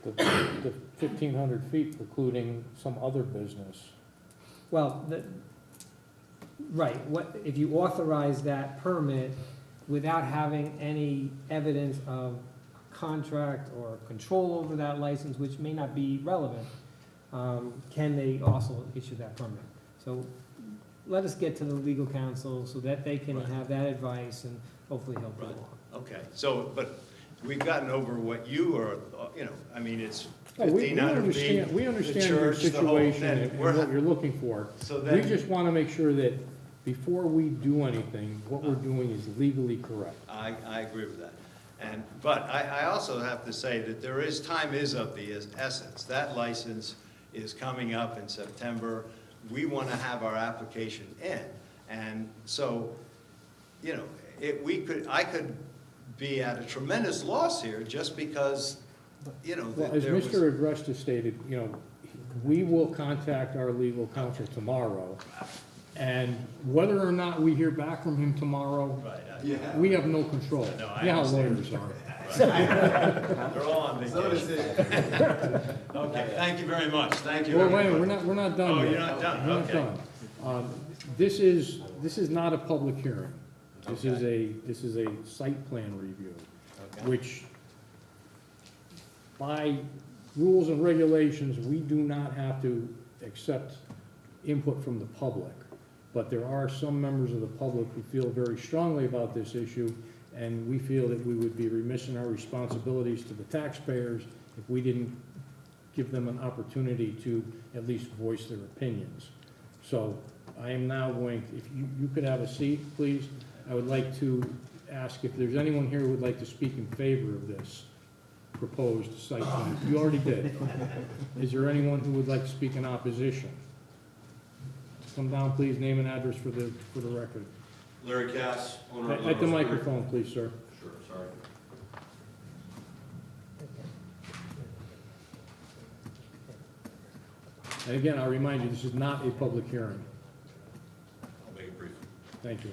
The 1,500 feet precluding some other business. well, right, what, if you authorize that permit without having any evidence of contract or control over that license, which may not be relevant, can they also issue that permit? So let us get to the legal counsel so that they can Right. have that advice and hopefully help you Right. along. Okay, so, but we've gotten over what you are, you know, I mean, it's Oh, we 1,500 feet. we the understand your church, the whole situation thing. and We're what not- you're looking for. So We then, just want to make sure that before we do anything, what we're doing is legally correct. I agree with that. But I also have to say that time is of the essence. That license is coming up in September. We want to have our application in. And so, you know, I could be at a tremendous loss here just because, you know, Well, as there was. Mr. Agresta stated, you know, we will contact our legal counsel tomorrow. And whether or not we hear back from him tomorrow, Yeah. we have no control. No, I You know how understand. lawyers are. They're all on vacation. Okay, thank you very much. Thank you. Well, wait, everybody. we're not done Oh, yet. you're not done, We're not okay. done. This is not a public hearing. This is a site plan review, Okay. which by rules and regulations, we do not have to accept input from the public. But there are some members of the public who feel very strongly about this issue, and we feel that we would be remiss in our responsibilities to the taxpayers if we didn't give them an opportunity to at least voice their opinions. So I am now going, if you could have a seat, please. I would like to ask if there's anyone here who would like to speak in favor of this proposed site plan. You already did. Is there anyone who would like to speak in opposition? Come down, please, name and address for the record. Larry Cass, owner of At the Monroe microphone, please, sir. Sure, sorry. And again, I'll remind you, this is not a public hearing. I'll make it brief. Thank you.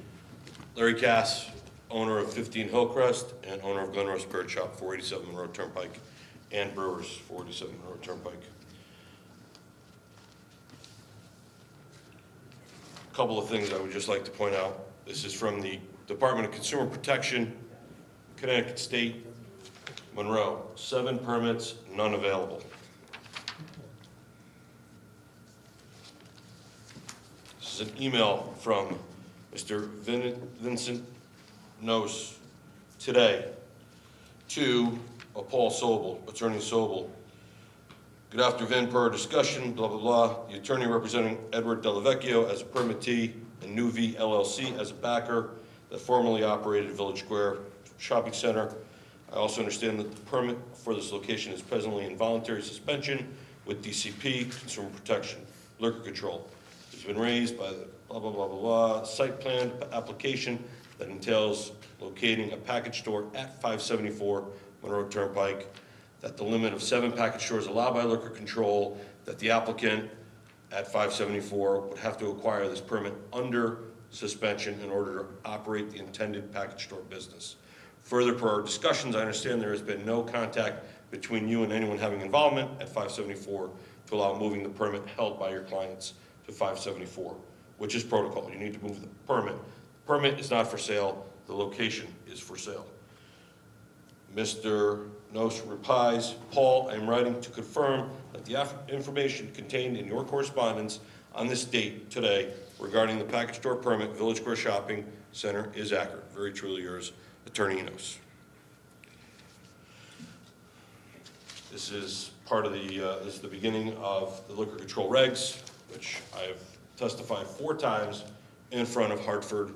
Larry Cass, owner of 15 Hillcrest and owner of Glenrose Spirit Shop, 487 Monroe Turnpike, and Brewers, 487 Monroe Turnpike. A couple of things I would just like to point out. This is from the Department of Consumer Protection, Connecticut State, Monroe. 7 permits, none available. is an email from Mr. Vincent Nose today to Paul Sobel, Attorney Sobel. Good afternoon, per our discussion, blah, blah, blah. The attorney representing Edward Delavecchio as a permittee and New V LLC as a backer that formerly operated Village Square Shopping Center. I also understand that the permit for this location is presently in voluntary suspension with DCP, Consumer Protection, Liquor Control. It's been raised by the blah, blah, blah, blah, blah, site plan application that entails locating a package store at 574 Monroe Turnpike, that the limit of 7 package stores allowed by Liquor Control, that the applicant at 574 would have to acquire this permit under suspension in order to operate the intended package store business. Further, per our discussions, I understand there has been no contact between you and anyone having involvement at 574 to allow moving the permit held by your clients to 574, which is protocol. You need to move the permit. The permit is not for sale. The location is for sale. Mr. Nos replies, Paul, I am writing to confirm that the information contained in your correspondence on this date today regarding the package store permit, Village Square Shopping Center, is accurate. Very truly yours, Attorney Nos. This is part of the, this is the beginning of the liquor control regs, which I have testified 4 times in front of Hartford,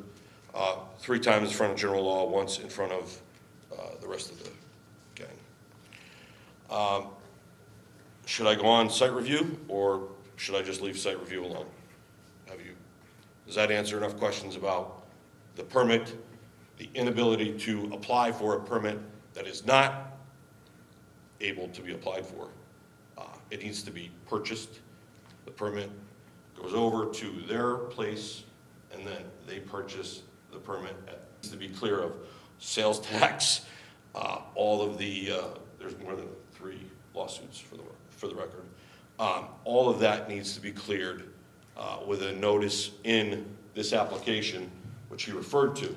3 times in front of General Law, once in front of the rest of the gang. Should I go on site review, or should I just leave site review alone? Does that answer enough questions about the permit, the inability to apply for a permit that is not able to be applied for? It needs to be purchased. The permit goes over to their place, and then they purchase the permit. It needs to be clear of sales tax, all of the, there's more than 3 lawsuits for the record. All of that needs to be cleared with a notice in this application, which he referred to. You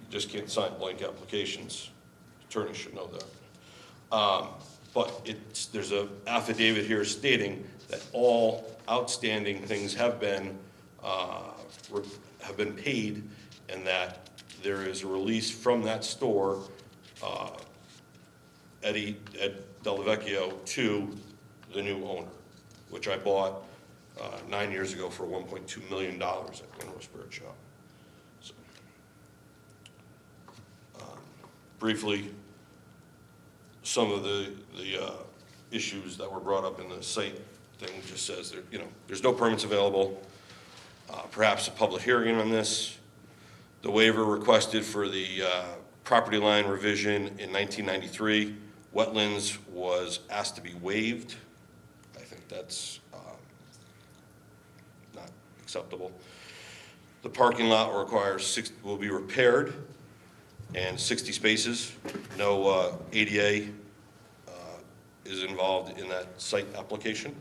just can't sign blank applications. Attorneys should know that. But there's an affidavit here stating that all outstanding things have been paid, and that there is a release from that store, Ed Delavecchio, to the new owner, which I bought 9 years ago for $1.2 million at Monroe Spirit Shop. So, briefly, some of the issues that were brought up in the site thing just says that, there's no permits available. Perhaps a public hearing on this. The waiver requested for the property line revision in 1993, wetlands was asked to be waived. I think that's not acceptable. The parking lot will be repaired, and 60 spaces. No ADA is involved in that site application.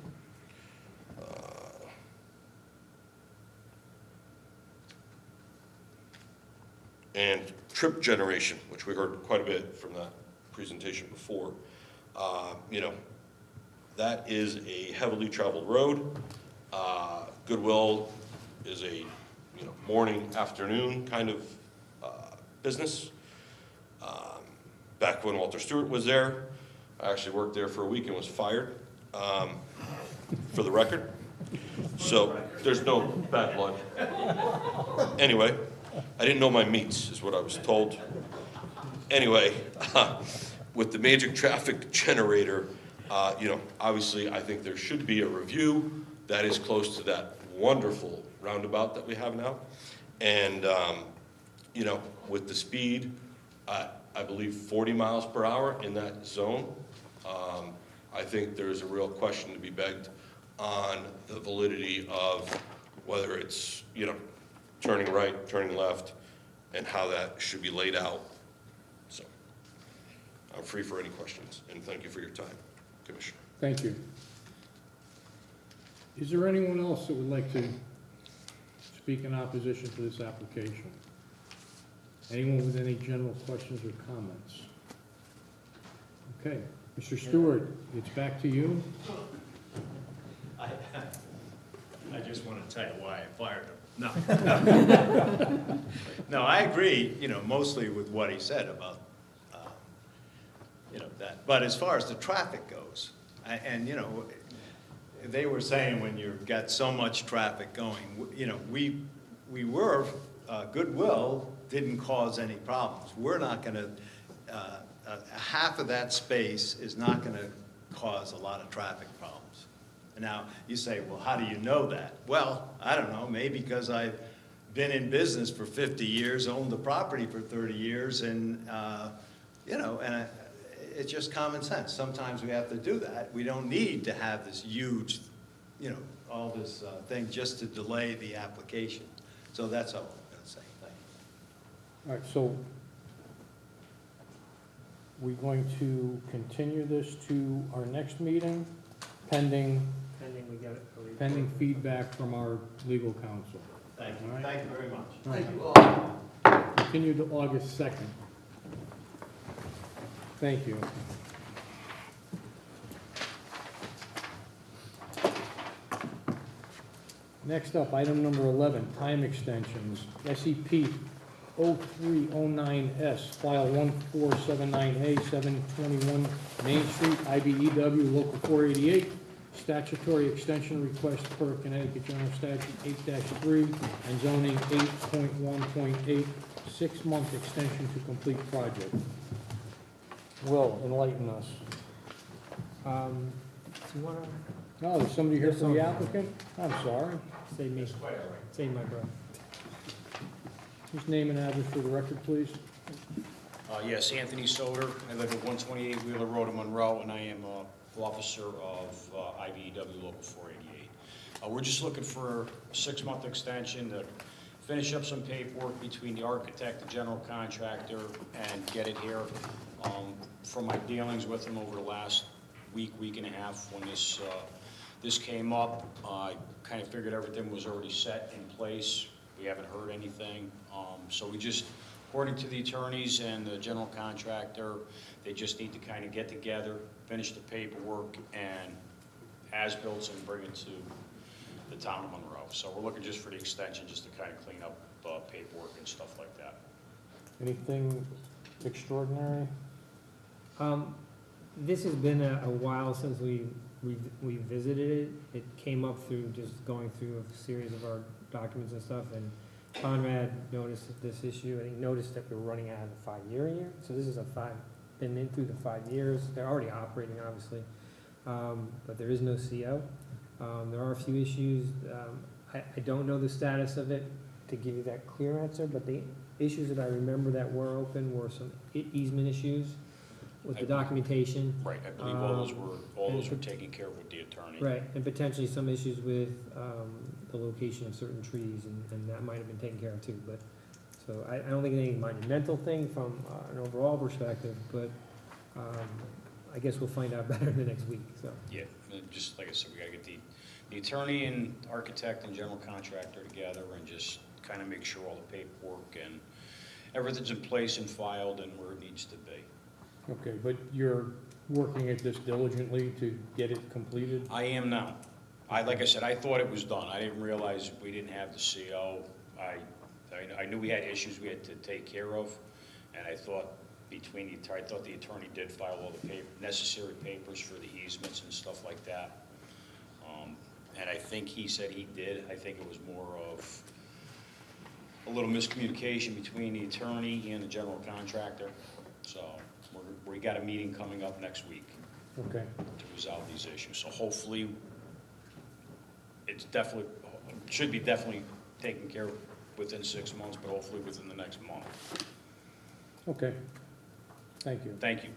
And trip generation, which we heard quite a bit from that presentation before. That is a heavily traveled road. Goodwill is a morning, afternoon kind of business. Back when Walter Stewart was there, I actually worked there for a week and was fired, for the record. So there's no bad blood. Anyway, I didn't know my meats, is what I was told. Anyway, with the major traffic generator, obviously I think there should be a review that is close to that wonderful roundabout that we have now. And, with the speed, I believe 40 miles per hour in that zone, I think there's a real question to be begged on the validity of whether it's, turning right, turning left, and how that should be laid out. So, I'm free for any questions, and thank you for your time, Commissioner. Thank you. Is there anyone else that would like to speak in opposition to this application? Anyone with any general questions or comments? Okay, Mr. Stewart, it's back to you. I just want to tell you why I fired him. No. No, I agree, mostly with what he said about, that. But as far as the traffic goes, they were saying when you've got so much traffic going, we were, Goodwill didn't cause any problems. We're not going to, half of that space is not going to cause a lot of traffic problems. Now, you say, well, how do you know that? Well, I don't know, maybe because I've been in business for 50 years, owned the property for 30 years, and, it's just common sense. Sometimes we have to do that. We don't need to have this huge, all this thing just to delay the application. So that's all I'm going to say. Thank you. All right, so we're going to continue this to our next meeting, pending We got it. a report. pending feedback from our legal counsel. Thank you. All right. Thank you very much. All right. Thank you all. Continue to August 2nd. Thank you. Next up, item number 11, time extensions. SEP 0309S, file 1479A, 721 Main Street, IBEW, Local 488. Statutory extension request per Connecticut General Statute 8-3 and zoning 8.1.8, 6-month extension to complete project. Will, enlighten us. Do you wanna No, there's somebody here There's for the some- applicant? I'm sorry. save me, save my breath? Just name and address for the record, please. Yes, Anthony Soder. I live at 128 Wheeler Road in Monroe, and I am officer of IBEW Local 488. We're just looking for a 6-month extension to finish up some paperwork between the architect, the general contractor, and get it here. From my dealings with him over the last week and a half, when this came up, I kind of figured everything was already set in place. We haven't heard anything. So we just, according to the attorneys and the general contractor, they just need to kind of get together, finish the paperwork, and as-built and bring it to the town of Monroe. So we're looking just for the extension, just to kind of clean up paperwork and stuff like that. Anything extraordinary? This has been a while since we visited it. It came up through just going through a series of our documents and stuff, and Conrad noticed this issue, and he noticed that we were running out of the 5-year year. So this is been in through the 5 years. They're already operating, obviously, but there is no CO. There are a few issues. I don't know the status of it to give you that clear answer, but the issues that I remember that were open were some easement issues with the documentation. Right, I believe all those were taken care of with the attorney. Right, and potentially some issues with the location of certain trees, and that might have been taken care of too. But so I don't think any monumental thing from an overall perspective, but I guess we'll find out better in the next week. So Yeah, and just like I said, we gotta get the attorney and architect and general contractor together and just kind of make sure all the paperwork and everything's in place and filed and where it needs to be. Okay, but you're working at this diligently to get it completed? I am now. Like I said, I thought it was done. I didn't realize we didn't have the CO. I knew we had issues we had to take care of, and I thought the attorney did file all the necessary papers for the easements and stuff like that. And I think he said he did. I think it was more of a little miscommunication between the attorney and the general contractor. So we got a meeting coming up next week. Okay. To resolve these issues. So hopefully, should be definitely taken care of within 6 months, but hopefully within the next month. Okay. Thank you. Thank you.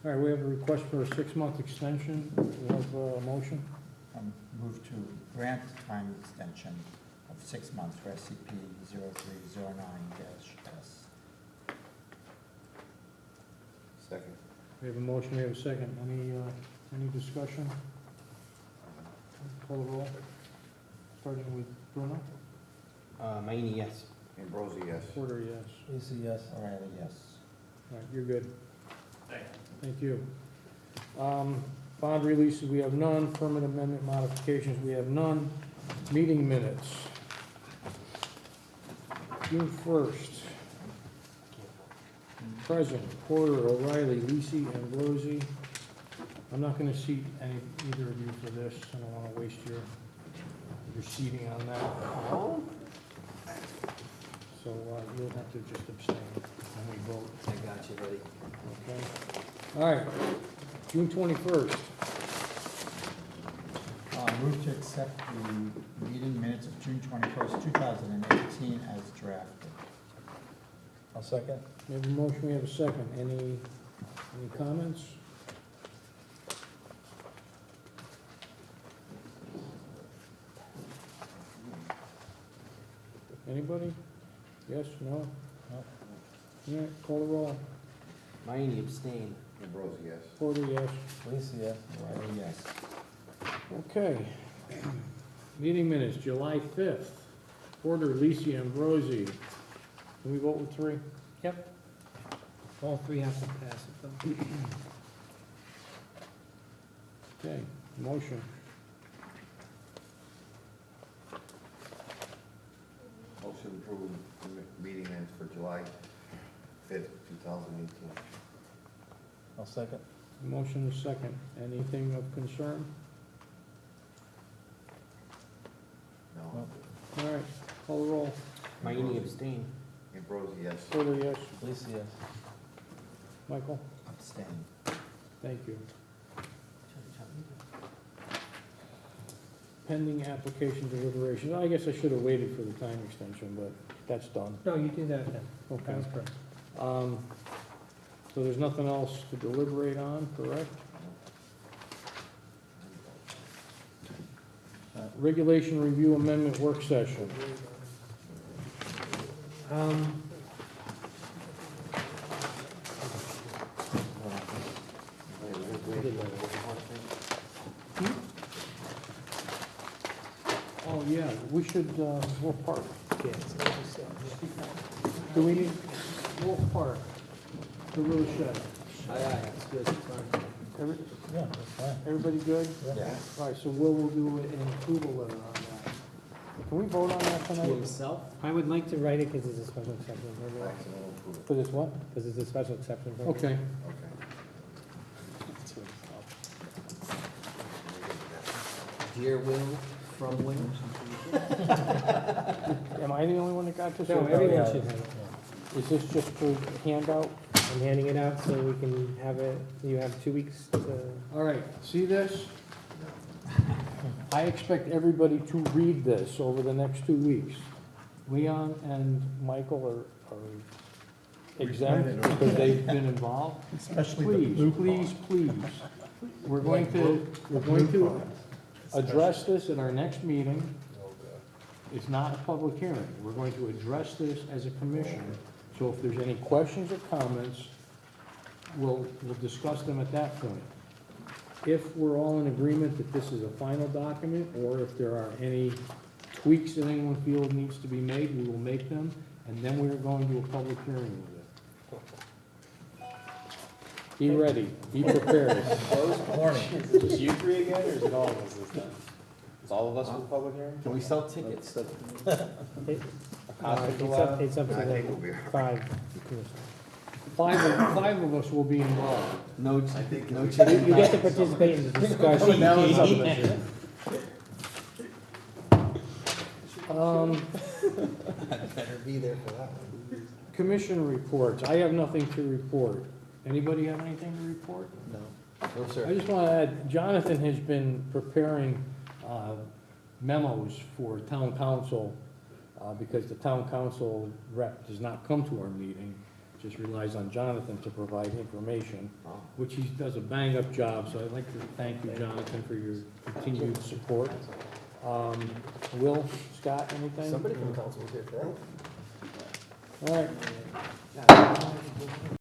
All right, we have a request for a 6-month extension. We have a motion. Move to grant time extension of 6 months for SCP 0309-S. Second. We have a motion, we have a second. Any discussion? Call the roll. Starting with Bruno. Mayini, yes. Ambrosi, yes. Porter, yes. Lacy, yes. O'Reilly, yes. All right, you're good. Thank you. Thank you. Bond releases, we have none. Permit amendment modifications, we have none. Meeting minutes. June 1st. Present, Porter, O'Reilly, Lisi, Ambrosi. I'm not gonna seat either of you for this. I don't wanna waste your seating on that. So you'll have to just abstain when we vote. I got you, buddy. Okay. All right. June 21st. Move to accept the meeting minutes of June 21st, 2018 as drafted. I'll second. We have a motion, we have a second. Any comments? Anybody? Yes, no? No. All right, call the roll. Mayne abstain. Ambrosi, yes. Porter, yes. Lisa, yes. O'Reilly, yes. Okay. Meeting minutes, July 5th. Porter, Lisi, Ambrosi. Can we vote with three? Yep. All three have to pass it, though. Okay, motion. Motion to approve the meeting minutes for July 5th, 2018. I'll second. Motion is second. Anything of concern? No. All right, call the roll. Mayne abstain. Ambrosi, yes. Porter, yes. Lisa, yes. Michael? Abstain. Thank you. Pending application deliberations. I guess I should have waited for the time extension, but that's done. No, you do that then. Okay. That's correct. So there's nothing else to deliberate on, correct? Regulation review amendment work session. Oh, yeah, we should, Wolf Park. Do we need Wolf Park, the little shed? Aye, that's good, it's fine. Yeah, that's fine. Everybody good? Yeah. All right, so we'll do an approval letter on that. Can we vote on that To tonight? himself? I would like to write it because it's a special exception. For this what? Because it's a special exception. Okay. Okay. Dear Will, from Will. Am I the only one that got this? No, or- everyone should have it. Is this just for handout? I'm handing it out so we can have it, you have 2 weeks to, All right, see this? I expect everybody to read this over the next 2 weeks. Leon and Michael are exempt because they've been involved. Especially the Please, blue please, please. We're going to address this at our next meeting. It's not a public hearing. We're going to address this as a commission. So if there's any questions or comments, we'll discuss them at that point. If we're all in agreement that this is a final document, or if there are any tweaks that anyone feels needs to be made, we will make them, and then we are going to a public hearing with it. Be ready, be prepared. Morning. Is it just you three again, or is it all of us this time? Is all of us for the public hearing? Can we sell tickets? it's up to I think we'll the be all right. 5 commissioners. Five of us will be involved. No, think no we- chicken. You get to participate in the discussion. Now it's up to the- Better be there for that one. Commission reports, I have nothing to report. Anybody have anything to report? No. No, I sir. just want to add, Jonathan has been preparing memos for town council, because the town council rep does not come to our meeting, just relies on Jonathan to provide information, which he does a bang-up job, so I'd like to thank you, Jonathan, for your continued support. Will, Scott, anything? Somebody from council was here for that. All right.